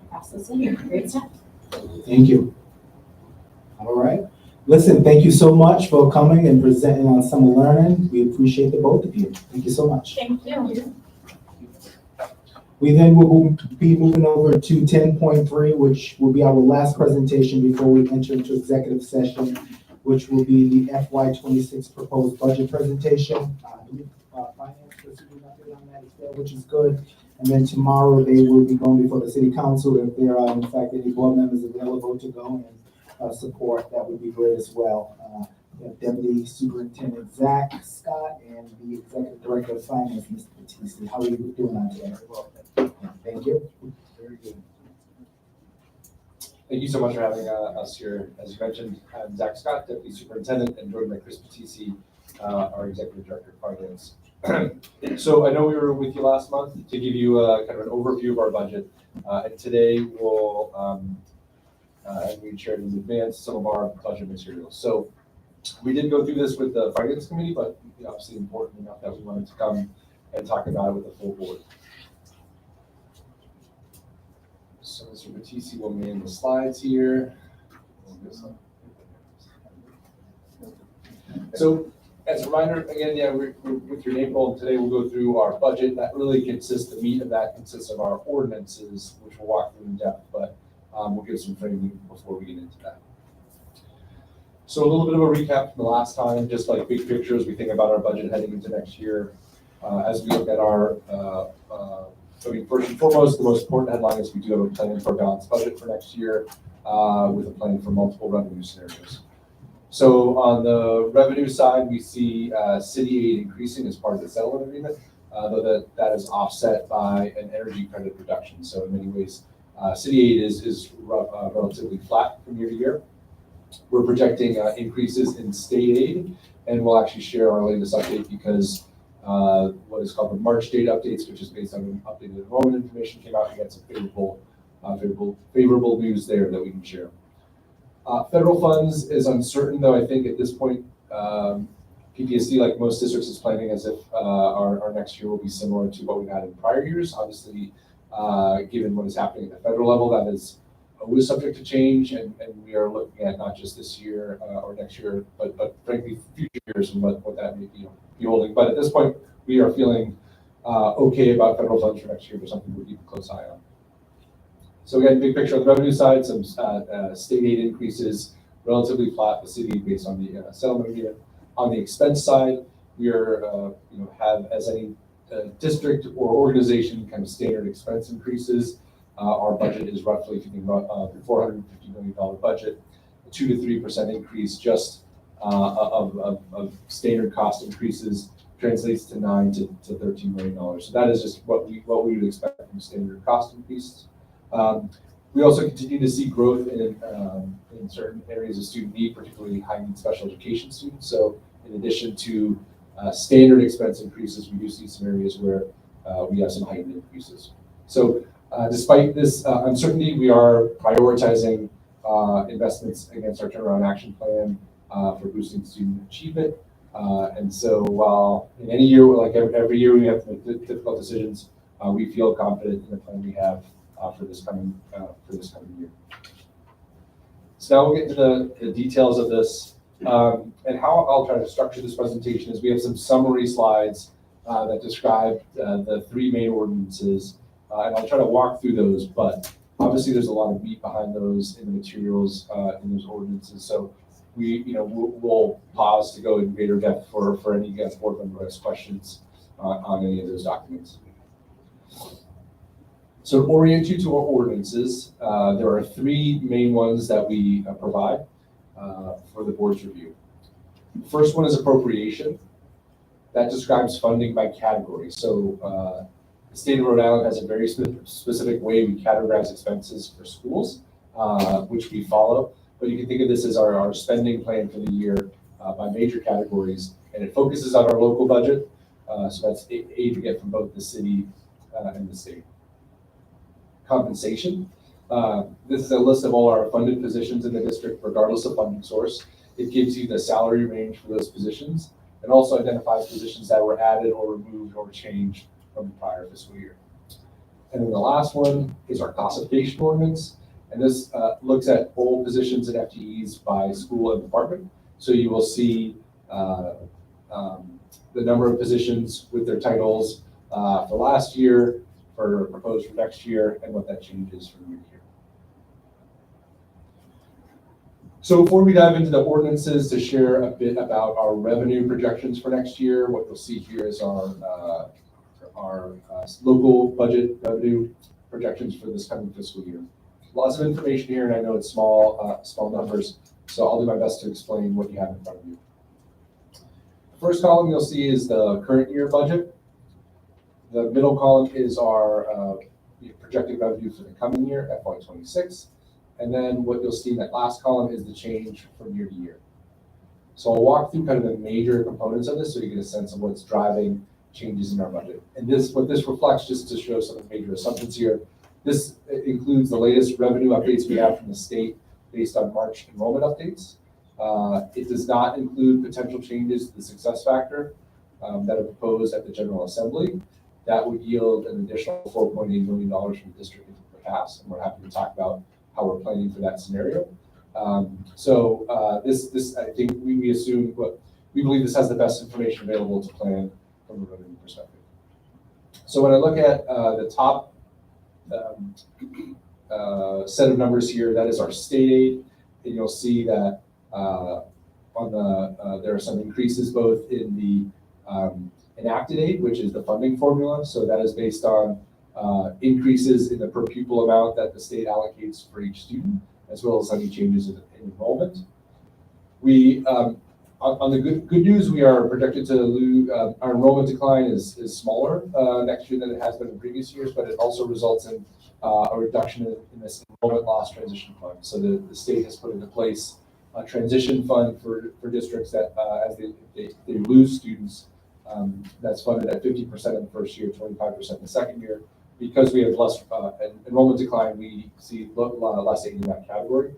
across the city. Great stuff. Thank you. All right. Listen, thank you so much for coming and presenting on summer learning. We appreciate the both of you. Thank you so much. Thank you. We then will be moving over to 10.3, which will be our last presentation before we enter into executive session, which will be the FY26 proposed budget presentation. Finance will be nothing on that as well, which is good. And then tomorrow they will be going before the city council. If there are in fact any board members available to go and support, that would be great as well. We have Deputy Superintendent Zach Scott and the Executive Director of Finance, Mr. Batiste. How are you doing on today? Thank you. Very good. Thank you so much for having us here. As you mentioned, I'm Zach Scott, Deputy Superintendent, and joined by Chris Batiste, our Executive Director of Finance. So I know we were with you last month to give you kind of an overview of our budget. And today we'll, and we shared in advance some of our budget materials. So we did go through this with the Finance Committee, but obviously important enough that we wanted to come and talk about it with the full board. So Mr. Batiste will man the slides here. So as a reminder, again, we're with your April, and today we'll go through our budget. That really consists, the meat of that consists of our ordinances, which we'll walk through in depth, but we'll give some framing before we get into that. So a little bit of a recap from the last time, just like big picture as we think about our budget heading into next year. As we look at our, first and foremost, the most important headline is we do have a plan for a balanced budget for next year with a plan for multiple revenue scenarios. So on the revenue side, we see city aid increasing as part of the settlement agreement, though that is offset by an energy credit reduction. So in many ways, city aid is relatively flat from year to year. We're projecting increases in state aid, and we'll actually share our latest update because what is called the March data updates, which is based on updated enrollment information, came out and got some favorable news there that we can share. Federal funds is uncertain, though I think at this point, PPSD, like most districts, is planning as if our next year will be similar to what we've had in prior years. Obviously, given what is happening at the federal level, that is always subject to change, and we are looking at not just this year or next year, but frankly, future years and what that may be holding. But at this point, we are feeling okay about federal funds for next year, but something we'll keep a close eye on. So again, big picture on the revenue side, some state aid increases, relatively flat with city based on the settlement agreement. On the expense side, we are have as any district or organization kind of standard expense increases. Our budget is roughly, if you think about $450 million budget, a 2 to 3% increase just of standard cost increases translates to $9 to $13 million. So that is just what we would expect from standard cost increases. We also continue to see growth in certain areas of student need, particularly high need special education students. So in addition to standard expense increases, we do see some areas where we have some heightened increases. So despite this uncertainty, we are prioritizing investments against our turnaround action plan for boosting student achievement. And so while in any year, like every year, we have to make difficult decisions, we feel confident in the plan we have for this coming year. So now we'll get into the details of this. And how I'll try to structure this presentation is we have some summary slides that describe the three main ordinances. And I'll try to walk through those, but obviously there's a lot of meat behind those in the materials in those ordinances. So we'll pause to go in greater depth for any board member has questions on any of those documents. So to orient you to our ordinances, there are three main ones that we provide for the board's review. The first one is appropriation. That describes funding by category. So the state of Rhode Island has a very specific way we categorize expenses for schools, which we follow. But you can think of this as our spending plan for the year by major categories, and it focuses on our local budget. So that's aid we get from both the city and the state. Compensation. This is a list of all our funded positions in the district, regardless of funding source. It gives you the salary range for those positions and also identifies positions that were added or removed or changed from the prior fiscal year. And then the last one is our classification ordinance. And this looks at all positions and FTEs by school and department. So you will see the number of positions with their titles for last year, for proposed for next year, and what that changes from year to year. So before we dive into the ordinances, to share a bit about our revenue projections for next year, what you'll see here is our local budget revenue projections for this coming fiscal year. Lots of information here, and I know it's small numbers, so I'll do my best to explain what you have in front of you. The first column you'll see is the current year budget. The middle column is our projected revenue for the coming year, FY26. And then what you'll see in that last column is the change from year to year. So I'll walk through kind of the major components of this so you get a sense of what's driving changes in our budget. And what this reflects, just to show some of the major assumptions here, this includes the latest revenue updates we have from the state based on March enrollment updates. It does not include potential changes to the success factor that are proposed at the General Assembly. That would yield an additional $4.8 million from the district if it passed, and we're happy to talk about how we're planning for that scenario. This I think we assume, we believe this has the best information available to plan from a revenue perspective. So when I look at the top set of numbers here, that is our state aid, and you'll see that there are some increases both in the enacted aid, which is the funding formula. So that is based on increases in the per pupil amount that the state allocates for each student, as well as any changes in enrollment. We, on the good news, we are projected to lose, our enrollment decline is smaller next year than it has been in previous years, but it also results in a reduction in this enrollment loss transition fund. So the state has put into place a transition fund for districts that as they lose students, that's funded at 50% in the first year, 25% in the second year. Because we have less enrollment decline, we see less aid in that category.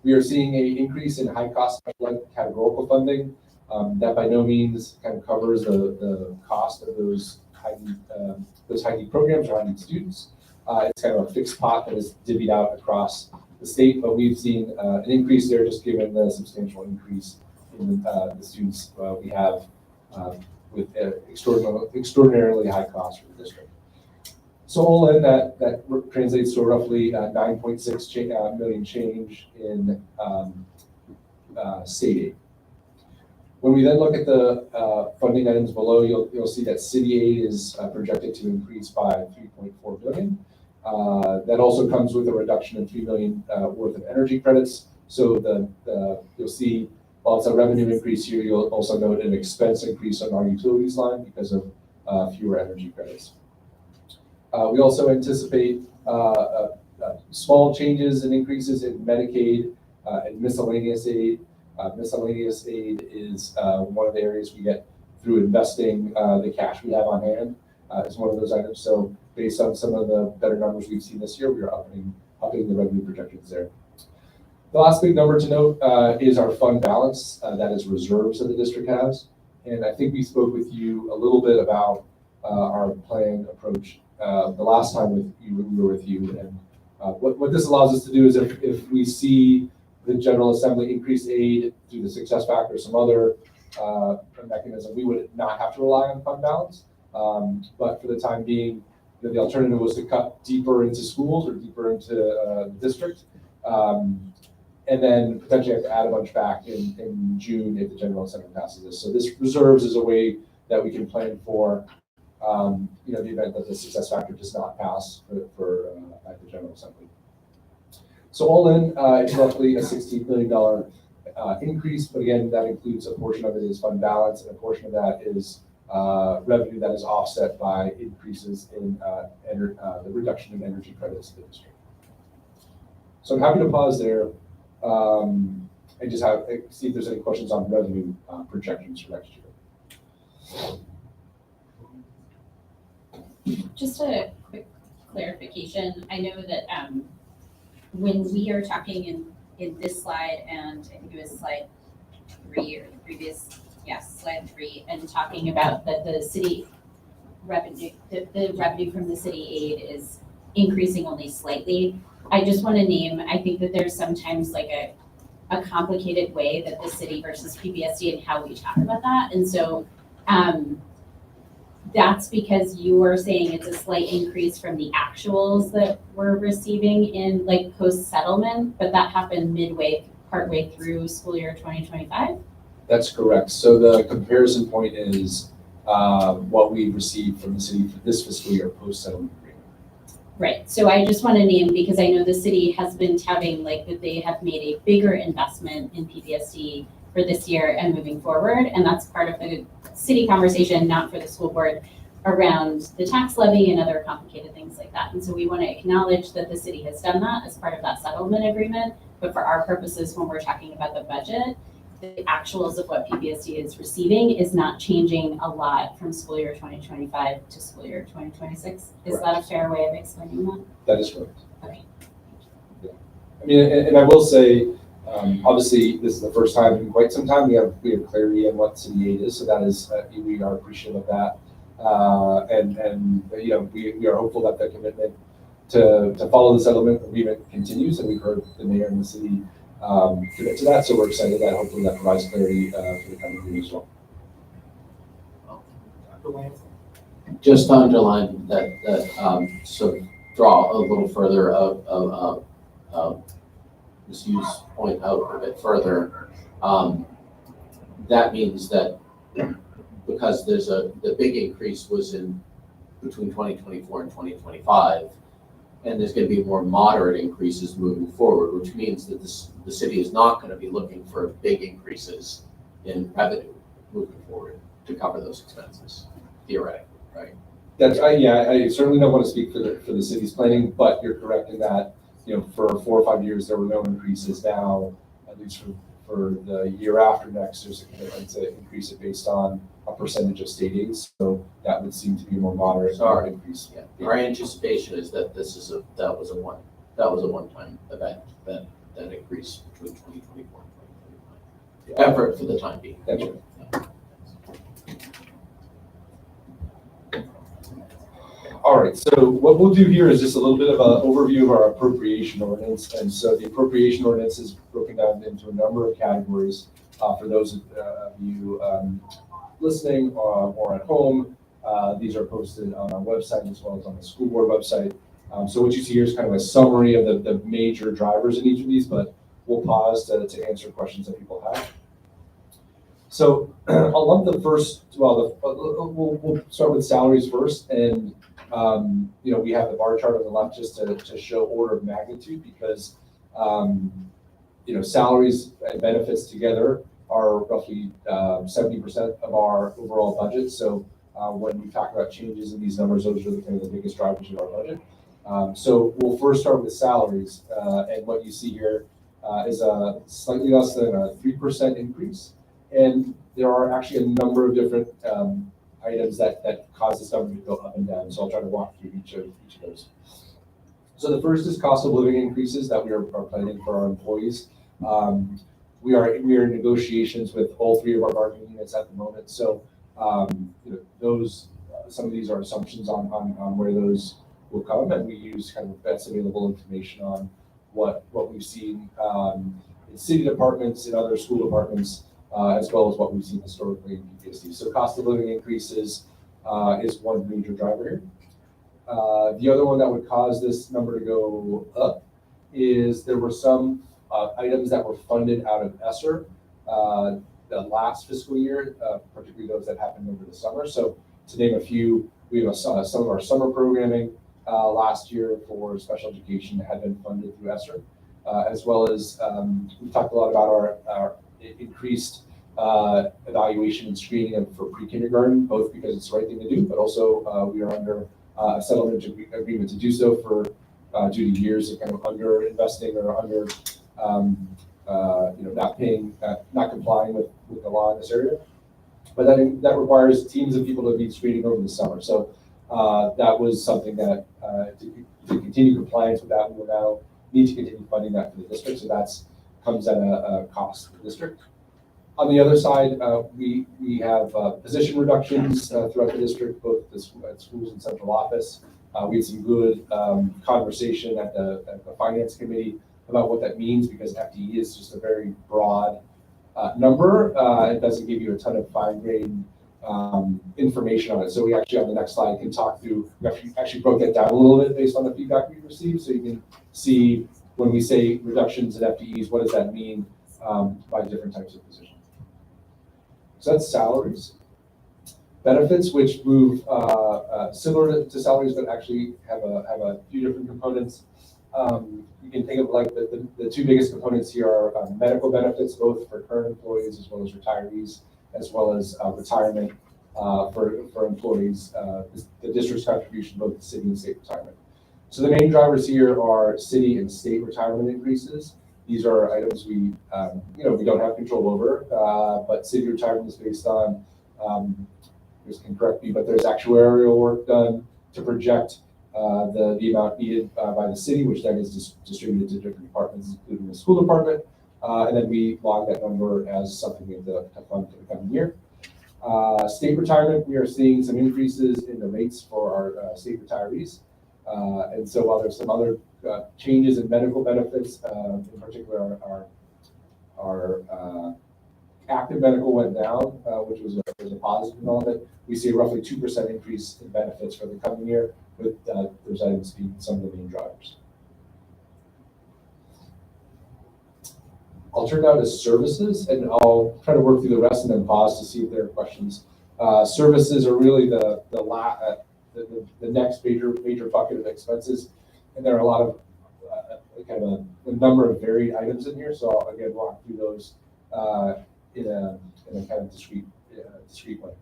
We are seeing an increase in high cost categorical funding. That by no means kind of covers the cost of those high need programs or high need students. It's kind of a fixed pot that is divvied out across the state, but we've seen an increase there just given the substantial increase in the students we have with extraordinarily high costs for the district. So all in that translates to roughly 9.6 million change in state aid. When we then look at the funding items below, you'll see that city aid is projected to increase by 3.4 billion. That also comes with a reduction in 3 million worth of energy credits. So you'll see, while it's a revenue increase here, you'll also note an expense increase on our utilities line because of fewer energy credits. We also anticipate small changes and increases in Medicaid and miscellaneous aid. Miscellaneous aid is one of the areas we get through investing the cash we have on hand. It's one of those items. So based on some of the better numbers we've seen this year, we are upping the revenue projections there. The last big number to note is our fund balance, that is reserves that the district has. And I think we spoke with you a little bit about our planned approach the last time we were with you. And what this allows us to do is if we see the General Assembly increase aid through the success factor or some other mechanism, we would not have to rely on fund balance. But for the time being, the alternative was to cut deeper into schools or deeper into the district. And then potentially have to add a bunch back in June if the General Assembly passes this. So this reserves is a way that we can plan for the event that the success factor does not pass for at the General Assembly. So all in, it's roughly a $16 billion increase, but again, that includes a portion of it is fund balance, and a portion of that is revenue that is offset by increases in the reduction in energy credits to the district. So I'm happy to pause there and just see if there's any questions on revenue projections for next year. Just a quick clarification. I know that when we are talking in this slide, and I think it was slide 3 or the previous, yes, slide 3, and talking about that the city revenue, the revenue from the city aid is increasing only slightly. I just want to name, I think that there's sometimes like a complicated way that the city versus PBSD and how we talk about that. And so that's because you are saying it's a slight increase from the actuals that we're receiving in like post-settlement, but that happened partway through school year 2025? That's correct. So the comparison point is what we received from the city for this fiscal year post-settlement agreement. Right. So I just want to name, because I know the city has been touting like that they have made a bigger investment in PBSD for this year and moving forward. And that's part of the city conversation, not for the school board, around the tax levy and other complicated things like that. And so we want to acknowledge that the city has done that as part of that settlement agreement. But for our purposes, when we're talking about the budget, the actuals of what PBSD is receiving is not changing a lot from school year 2025 to school year 2026. Is Correct. that a fair way of explaining that? That is correct. Okay. Yeah. I mean, and I will say, obviously, this is the first time in quite some time we have clarity on what city aid is, so that is we are appreciative of that, and you know we are hopeful that the commitment to follow the settlement agreement continues, and we've heard the mayor and the city commit to that, so we're excited that hopefully that provides clarity for the coming year as well. Just to underline that sort of draw a little further of Ms. Hughes' point out a bit further, that means that because the big increase was in between 2024 and 2025, and there's going to be more moderate increases moving forward, which means that the city is not going to be looking for big increases in revenue moving forward to cover those expenses, theoretically, right? That's I certainly don't want to speak for the city's planning, but you're correct in that, you know, for 4 or 5 years there were no increases. Now, at least for the year after next, there's a commitment to increase it based on a percentage of state aid. So that would seem to be a more moderate increase. Yeah. Our anticipation is that that was a one-time event, that increase between 2024 and 2025. Effort for the time being. That's right. All right, so what we'll do here is just a little bit of an overview of our appropriation ordinance. And so the appropriation ordinance is broken down into a number of categories for those of you listening or at home. These are posted on our website as well as on the school board website. So what you see here is kind of a summary of the major drivers in each of these, but we'll pause to answer questions that people have. So I'll lump the first, we'll start with salaries first. And you know, we have the bar chart on the left just to show order of magnitude, because you know, salaries and benefits together are roughly 70% of our overall budget. So when we talk about changes in these numbers, those are kind of the biggest drivers of our budget. So we'll first start with salaries, and what you see here is a slightly less than a 3% increase. And there are actually a number of different items that cause this number to go up and down. So I'll try to walk through each of those. So the first is cost of living increases that we are planning for our employees. We are in negotiations with all 3 of our bargaining units at the moment. So you know, some of these are assumptions on where those will come, and we use kind of best available information on what we've seen in city departments, in other school departments, as well as what we've seen historically in PBSD. So cost of living increases is one major driver here. The other one that would cause this number to go up is there were some items that were funded out of ESSER the last fiscal year, particularly those that happened over the summer. So to name a few, we have some of our summer programming last year for special education that had been funded through ESSER, as well as we've talked a lot about our increased evaluation and screening for pre-kindergarten, both because it's the right thing to do, but also we are under a settlement agreement to do so for due to years of kind of under investing or under you know, not complying with the law in this area. But that requires teams of people to be screening over the summer. So that was something that to continue compliance with that, we will now need to continue funding that for the district. So that's comes at a cost to the district. On the other side, we have position reductions throughout the district, both at schools and central office. We had some good conversation at the finance committee about what that means, because FTE is just a very broad number. It doesn't give you a ton of fine-grained information on it. So we actually, on the next slide, can talk through, we actually broke that down a little bit based on the feedback we received. So you can see when we say reductions in FTEs, what does that mean by different types of positions. So that's salaries. Benefits, which move similar to salaries, but actually have a few different components. You can think of like the two biggest components here are medical benefits, both for current employees as well as retirees, as well as retirement for employees, the district's contribution, both to city and state retirement. So the main drivers here are city and state retirement increases. These are items we don't have control over, but city retirement is based on, this can correct me, but there's actuarial work done to project the amount needed by the city, which then is distributed to different departments, including the school department. And then we log that number as something we have to fund for the coming year. State retirement, we are seeing some increases in the rates for our state retirees. And so while there's some other changes in medical benefits, in particular our active medical went down, which was a positive development. We see a roughly 2% increase in benefits for the coming year, with those items being some of the main drivers. I'll turn now to services, and I'll try to work through the rest and then pause to see if there are questions. Services are really the next major bucket of expenses, and there are a lot of kind of a number of varied items in here. So I'll again walk through those in a kind of discrete way.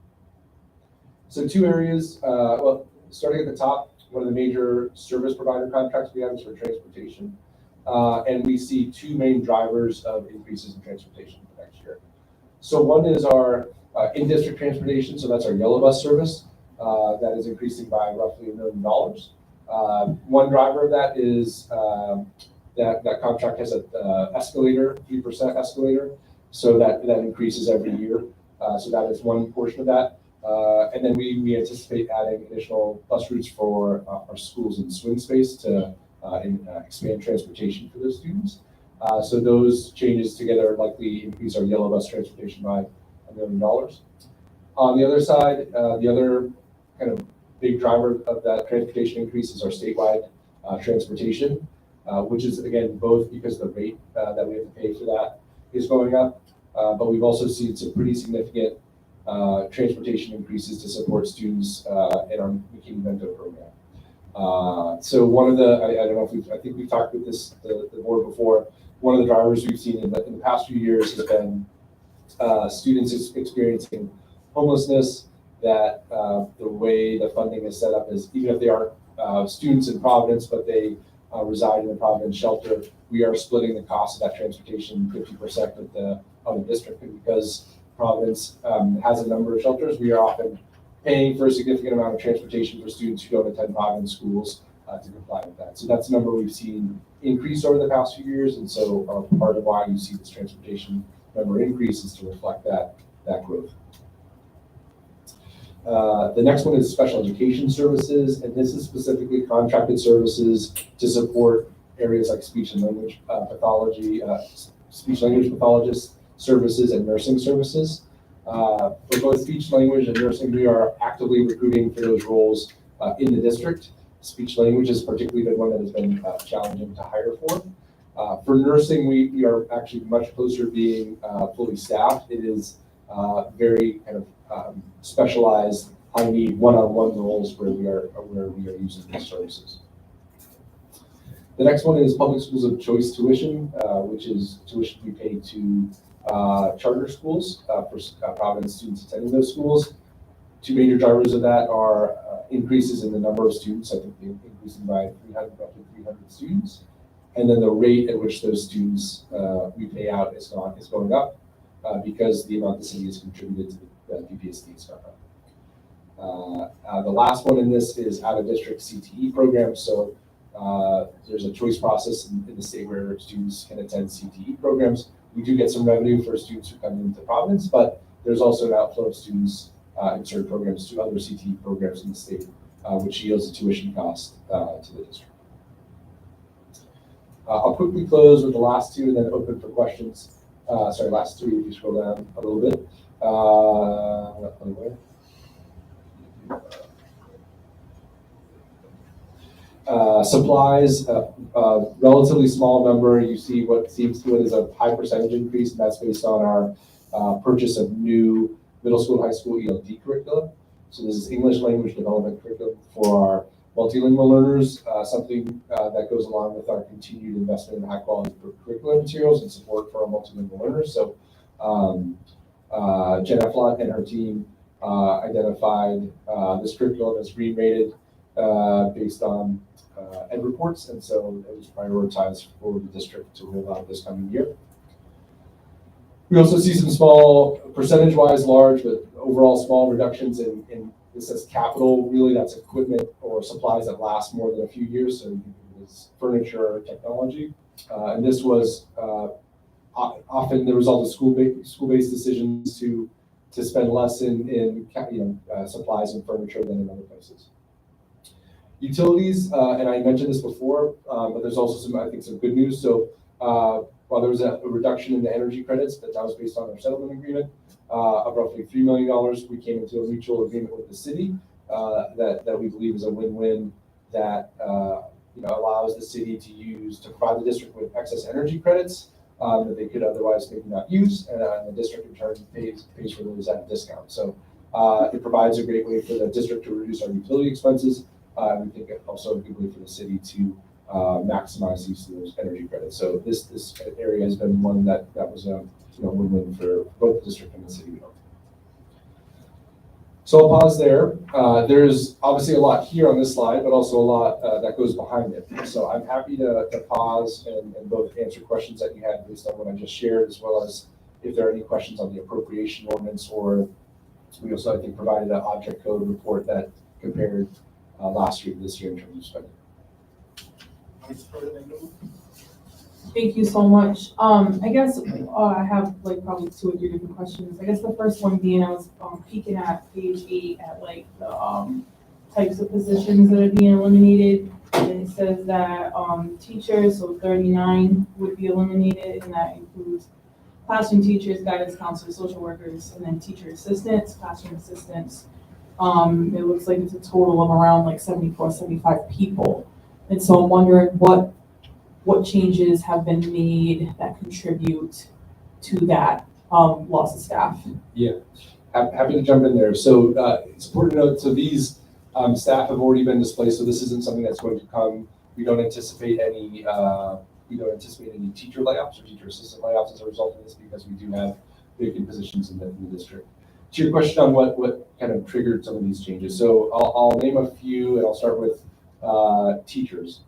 So two areas. Well, starting at the top, one of the major service provider contracts we have is for transportation. And we see two main drivers of increases in transportation for next year. So one is our in-district transportation, so that's our yellow bus service. That is increasing by roughly $1 million. One driver of that is that contract has an escalator, 3% escalator, so that increases every year. So that is one portion of that. And then we anticipate adding additional bus routes for our schools and swing space to expand transportation for those students. So those changes together likely increase our yellow bus transportation by $1 million. On the other side, the other kind of big driver of that transportation increase is our statewide transportation, which is again both because the rate that we have to pay for that is going up, but we've also seen some pretty significant transportation increases to support students in our McKinney Bento program. So one of the, I don't know if I think we've talked with the board before. One of the drivers we've seen in the past few years has been students experiencing homelessness. That the way the funding is set up is, even if they aren't students in Providence, but they reside in the Providence shelter, we are splitting the cost of that transportation 50% with the other district. And because Providence has a number of shelters, we are often paying for a significant amount of transportation for students who don't attend Providence schools to comply with that. So that's a number we've seen increase over the past few years, and so part of why you see this transportation number increase is to reflect that growth. The next one is special education services, and this is specifically contracted services to support areas like speech and language pathology, speech language pathologist services, and nursing services. For both speech language and nursing, we are actively recruiting for those roles in the district. Speech language has particularly been one that has been challenging to hire for. For nursing, we are actually much closer to being fully staffed. It is very kind of specialized, high need one-on-one roles where we are using these services. The next one is public schools of choice tuition, which is tuition we pay to charter schools for Providence students attending those schools. Two major drivers of that are increases in the number of students, I think increasing by roughly 300 students, and then the rate at which those students we pay out is going up because the amount the city has contributed to the PPSD has gone up. The last one in this is out-of-district CTE programs. So there's a choice process in the state where students can attend CTE programs. We do get some revenue for students who come into Providence, but there's also an outflow of students in certain programs to other CTE programs in the state, which yields a tuition cost to the district. I'll quickly close with the last two and then open for questions. Sorry, last three if you scroll down a little bit. Supplies, relatively small number. You see what is a high percentage increase, and that's based on our purchase of new middle school, high school ELD curriculum. So this is English language development curriculum for our multilingual learners, something that goes along with our continued investment in high quality curriculum materials and support for our multilingual learners. So Jen Eflot and her team identified this curriculum as green rated based on ed reports, and so it was prioritized for the district to roll out this coming year. We also see some small, percentage-wise large, but overall small reductions in this as capital. Really, that's equipment or supplies that last more than a few years, so it's furniture or technology. And this was often the result of school-based decisions to spend less in supplies and furniture than in other places. Utilities, and I mentioned this before, but there's also some good news. So while there was a reduction in the energy credits, but that was based on our settlement agreement of roughly $3 million, we came into a mutual agreement with the city that we believe is a win-win that allows the city to provide the district with excess energy credits that they could otherwise maybe not use, and the district in turn pays for those at a discount. So it provides a great way for the district to reduce our utility expenses. We think it's also a good way for the city to maximize use of those energy credits. So this area has been one that was a win-win for both the district and the city. So I'll pause there. There's obviously a lot here on this slide, but also a lot that goes behind it. So I'm happy to pause and both answer questions that you had based on what I just shared, as well as if there are any questions on the appropriation ordinance, or we also, I think, provided an object code report that compared last year to this year in terms of spending. Thank you so much. I guess I have probably 2 or 3 different questions. I guess the first one being, I was peeking at page 8 at the types of positions that are being eliminated. And it says that teachers, so 39 would be eliminated, and that includes classroom teachers, guidance counselors, social workers, and then teacher assistants, classroom assistants. It looks like it's a total of around 74, 75 people. And so I'm wondering what changes have been made that contribute to that loss of staff? Yeah, happy to jump in there. So it's important to note, so these staff have already been displaced, so this isn't something that's going to come. We don't anticipate any teacher layoffs or teacher assistant layoffs as a result of this, because we do have vacant positions in the district. To your question on what kind of triggered some of these changes, so I'll name a few, and I'll start with teachers.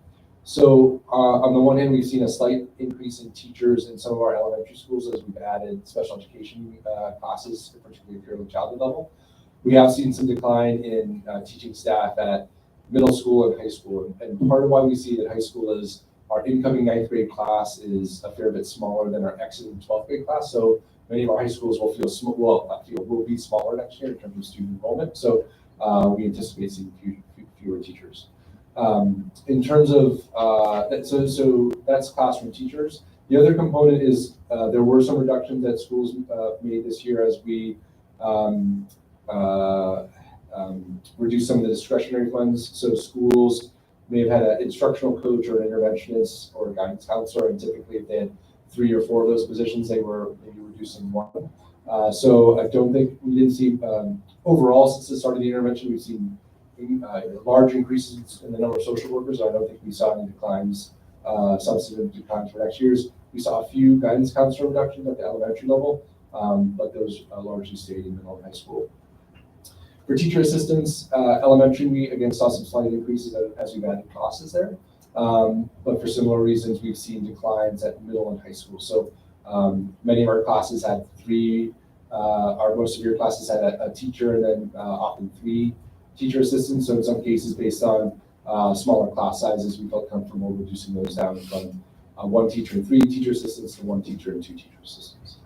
So on the one hand, we've seen a slight increase in teachers in some of our elementary schools as we've added special education classes, particularly at early childhood level. We have seen some decline in teaching staff at middle school and high school. And part of why we see it at high school is our incoming 9th grade class is a fair bit smaller than our exiting 12th grade class. So many of our high schools will will be smaller next year in terms of student enrollment. So we anticipate seeing fewer teachers. In terms of so that's classroom teachers. The other component is there were some reductions that schools made this year as we reduce some of the discretionary funds. So schools may have had an instructional coach or an interventionist or a guidance counselor, and typically if they had 3 or 4 of those positions, they were maybe reducing 1. So I don't think we didn't see overall since the start of the intervention, we've seen large increases in the number of social workers. I don't think we saw any declines, substantive declines for next year's. We saw a few guidance counselor reductions at the elementary level, but those largely stayed in middle and high school. For teacher assistants, elementary, we again saw some slight increases as we've added classes there. But for similar reasons, we've seen declines at middle and high school. So many of our classes had 3 Our most severe classes had a teacher and then often 3 teacher assistants. So in some cases, based on smaller class sizes, we felt comfortable reducing those down from 1 teacher and 3 teacher assistants to 1 teacher and 2 teacher assistants.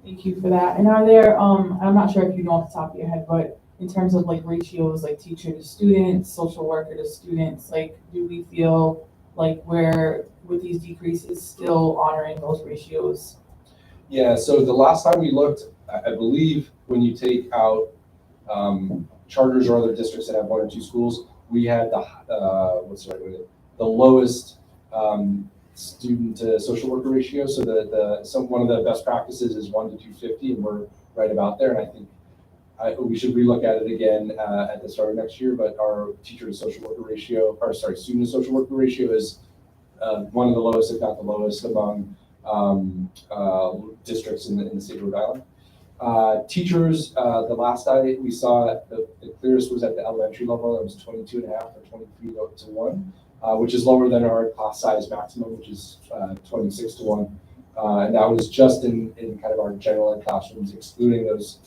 Thank you for that. And are there, I'm not sure if you know off the top of your head, but in terms of like ratios, like teacher to students, social worker to students, like do we feel like we're with these decreases still honoring those ratios? Yeah, so the last time we looked, I believe when you take out charters or other districts that have 1 or 2 schools, we had the, what's the right way, the lowest student to social worker ratio. So one of the best practices is 1 to 250, and we're right about there. And I think we should relook at it again at the start of next year, but our teacher to social worker ratio, or sorry, student to social worker ratio is one of the lowest, if not the lowest, among districts in the state of Rhode Island. Teachers, the last we saw, the clearest was at the elementary level. It was 22.5 or 23 to 1, which is lower than our class size maximum, which is 26 to 1. And that was just in kind of our general ed classrooms, excluding those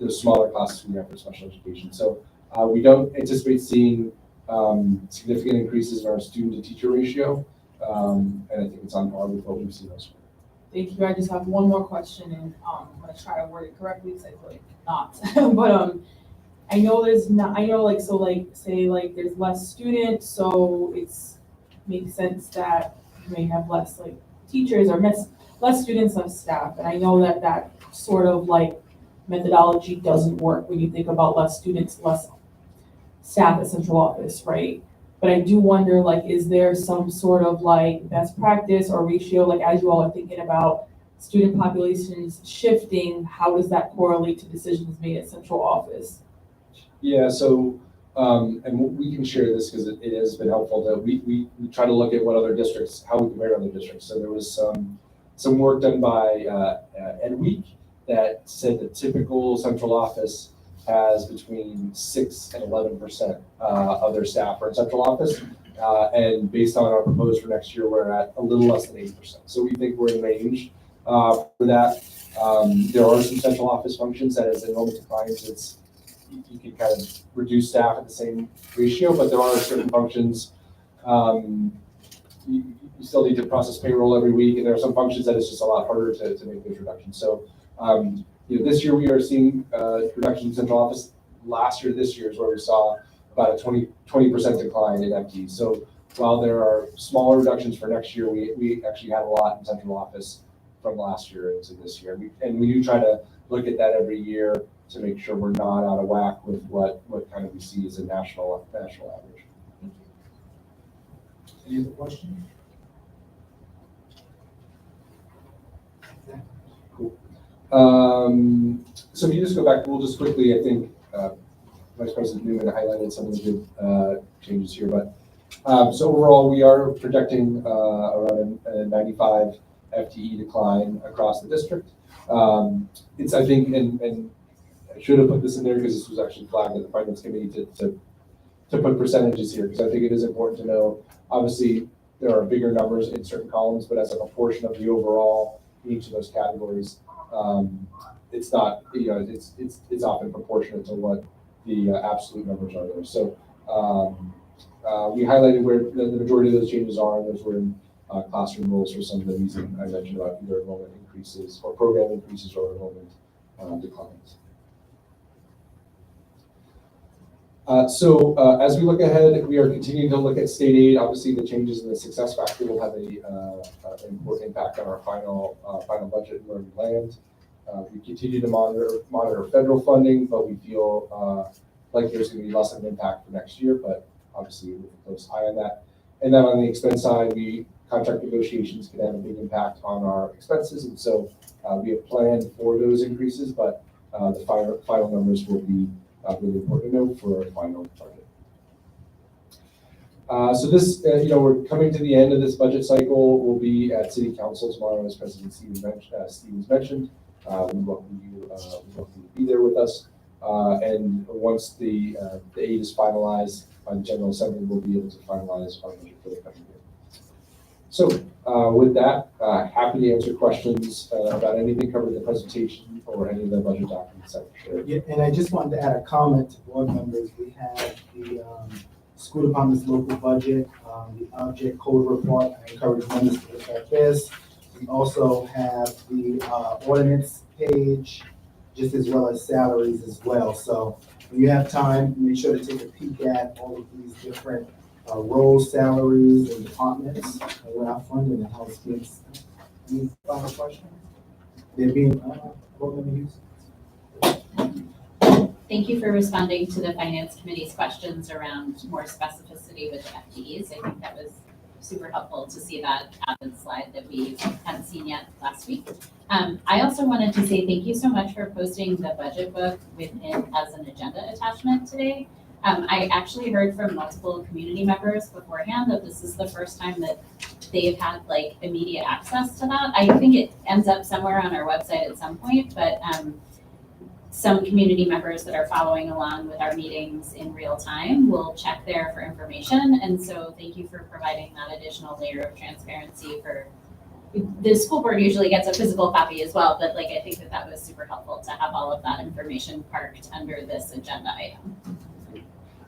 smaller classes we have for special education. So we don't anticipate seeing significant increases in our student to teacher ratio. And I think it's on par with what we've seen elsewhere. Thank you. I just have one more question, and I'm gonna try to word it correctly because I feel like not. But I know there's not. I know like so like say like there's less students, so it's makes sense that you may have less like teachers or less students, less staff. And I know that that sort of like methodology doesn't work when you think about less students, less staff at central office, right? But I do wonder, like, is there some sort of like best practice or ratio, like as you all are thinking about student populations shifting, how does that correlate to decisions made at central office? Yeah, so, and we can share this because it has been helpful that we try to look at what other districts, how we compare to other districts. So there was some work done by Ed Week that said the typical central office has between 6 and 11% of their staff are in central office. And based on our proposed for next year, we're at a little less than 8%. So we think we're in range for that. There are some central office functions that as enrollment declines, you can kind of reduce staff at the same ratio, but there are certain functions you still need to process payroll every week, and there are some functions that it's just a lot harder to make those reductions. So this year we are seeing reductions in central office. Last year, this year is where we saw about a 20% decline in FTEs. So while there are smaller reductions for next year, we actually had a lot in central office from last year into this year. And we do try to look at that every year to make sure we're not out of whack with what kind of we see as a national average. Thank you. Any other questions? Cool. So if you just go back, we'll just quickly, I think Vice President Newman highlighted some of the good changes here, but so overall we are projecting around a 95 FTE decline across the district. It's, I think, and I should have put this in there because this was actually flagged at the Finance Committee to put percentages here, because I think it is important to know, obviously, there are bigger numbers in certain columns, but as a proportion of the overall in each of those categories, it's not, it's often proportionate to what the absolute numbers are there. So we highlighted where the majority of those changes are, and those were in classroom roles for some of the reasons I mentioned about either enrollment increases or program increases or enrollment declines. So as we look ahead, we are continuing to look at state aid. Obviously, the changes in the success factor will have an important impact on our final budget and where we land. We continue to monitor federal funding, but we feel like there's going to be less of an impact for next year, but obviously with a close eye on that. And then on the expense side, contract negotiations can have a big impact on our expenses, and so we have planned for those increases, but the final numbers will be really important to know for our final budget. So this, we're coming to the end of this budget cycle. We'll be at City Council tomorrow, as President Stevens mentioned. We welcome you to be there with us. And once the aid is finalized by the General Assembly, we'll be able to finalize our budget for the coming year. So with that, happy to answer questions about anything covered in the presentation or or any of the budget documents that were shared. Yeah, and I just wanted to add a comment to board members. We have the school department's local budget, the object code report. I encourage members to look at this. We also have the ordinance page, just as well as salaries as well. So when you have time, make sure to take a peek at all of these different roles, salaries, and departments, and where our funding and how it's being spent. Any final questions? They're being, board member Hughes? Thank you for responding to the finance committee's questions around more specificity with the FTEs. I think that was super helpful to see that added slide that we hadn't seen yet last week. I also wanted to say thank you so much for posting the budget book within as an agenda attachment today. I actually heard from multiple community members beforehand that this is the first time that they've had like immediate access to that. I think it ends up somewhere on our website at some point, but some community members that are following along with our meetings in real time will check there for information. And so thank you for providing that additional layer of transparency for the school board usually gets a physical copy as well, but like I think that that was super helpful to have all of that information parked under this agenda item.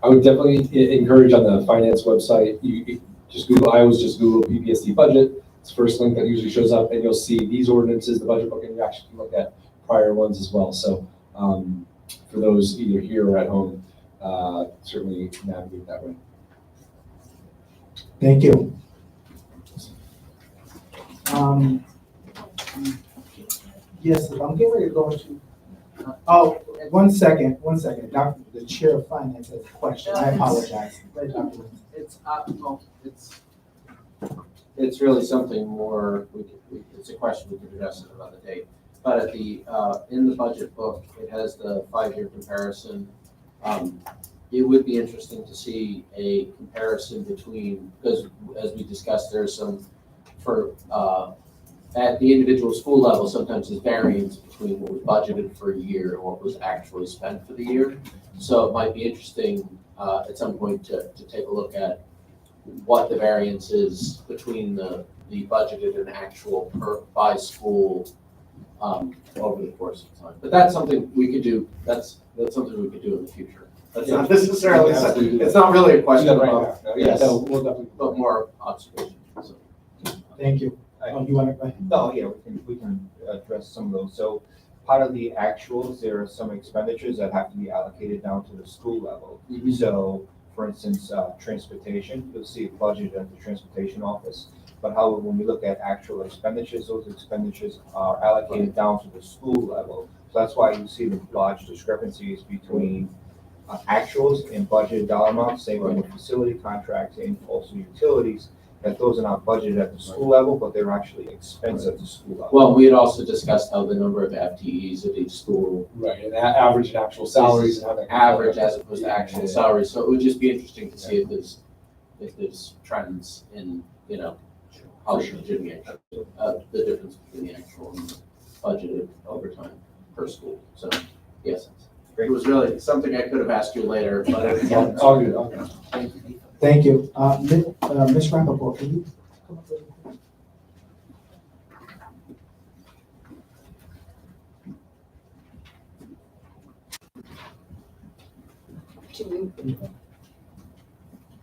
I would definitely encourage on the finance website, you just Google, I always just Google PPSD budget. It's the first link that usually shows up, and you'll see these ordinances, the budget book, and you actually can look at prior ones as well. So for those either here or at home, certainly navigate that way. Thank you. Yes, I'm getting ready to go into, oh, one second. Dr. The chair of finance has a question. I apologize. Right, Dr. Williams. It's really something more, it's a question we could address at another date. But at the, in the budget book, it has the 5-year comparison. It would be interesting to see a comparison between, because as we discussed, there's some, for, at the individual school level, sometimes there's variance between what was budgeted for a year and what was actually spent for the year. So it might be interesting at some point to take a look at what the variance is between the budgeted and actual by school over the course of time. But that's something we could do, that's something we could do in the future. That's not necessarily, it's not really a question about, yes, we'll definitely, but more observation. So. Thank you. Oh, you want to go ahead? No, yeah, we can address some of those. So part of the actuals, there are some expenditures that have to be allocated down to the school level. Mm-hmm. So for instance, transportation, you'll see a budget at the transportation office. But however, when we look at actual expenditures, those expenditures are allocated down to the school level. So that's why you see the large discrepancies between actuals and budgeted dollar amounts, same with facility contracts and also utilities, that those are not budgeted at the school level, but they're actually expensed at the school level. Well, we had also discussed how the number of FTEs at each school. right, and average and actual salaries and how that. Average as opposed to actual salaries. So it would just be interesting to see if there's trends in, you know, how the difference between the actual and budgeted overtime per school. So, yes, it was really something I could have asked you later, but I didn't. All good, okay. Thank you. Thank you. Ms. Rappaport, can you come up with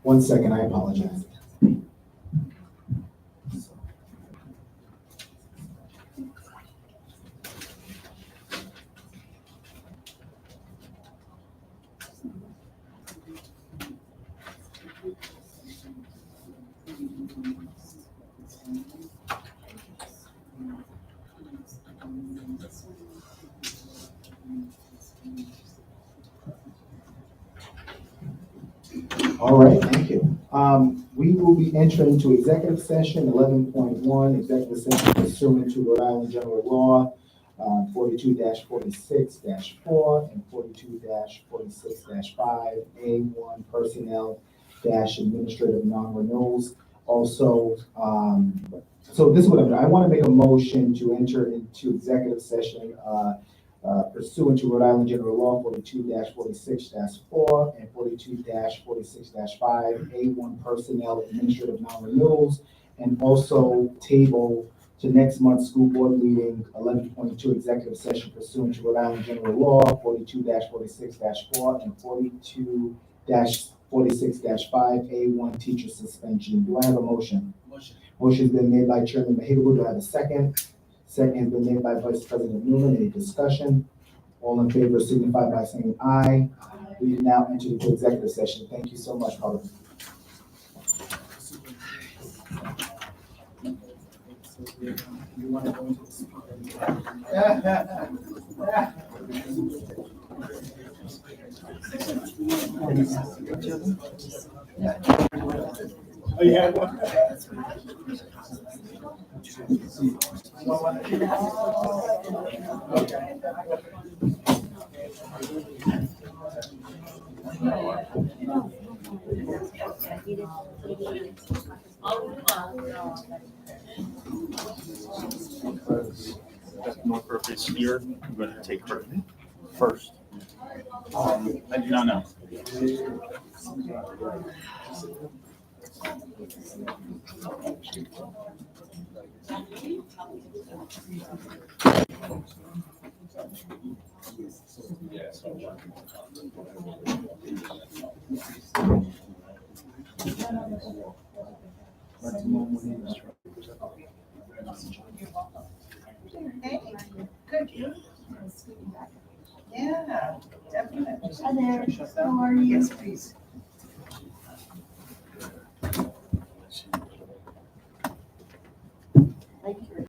one second, I apologize. All right, thank you. We will be entering into executive session 11.1, executive session pursuant to Rhode Island General Law 42-46-4 and 42-46-5, A1 personnel administrative non-renewals. Also, so this is what I want to make a motion to enter into executive session pursuant to Rhode Island General Law 42-46-4 and 42-46-5, A1 personnel administrative non-renewals, and also table to next month's school board meeting, 11.2 executive session pursuant to Rhode Island General Law 42-46-4 and 42-46-5A1 teacher suspension. Do I have a motion? Motion's been made by Chairman Mahigable. Do I have a second? Second has been made by Vice President Newman. Any discussion? All in favor signify by saying aye. We have now entered into executive session. Thank you so much, Paula. You want to go into this? Oh, yeah. Northrop is here, I'm going to take her first. I do not know. Hey, good. Yeah, definitely. Hi there. How are you? Yes, please.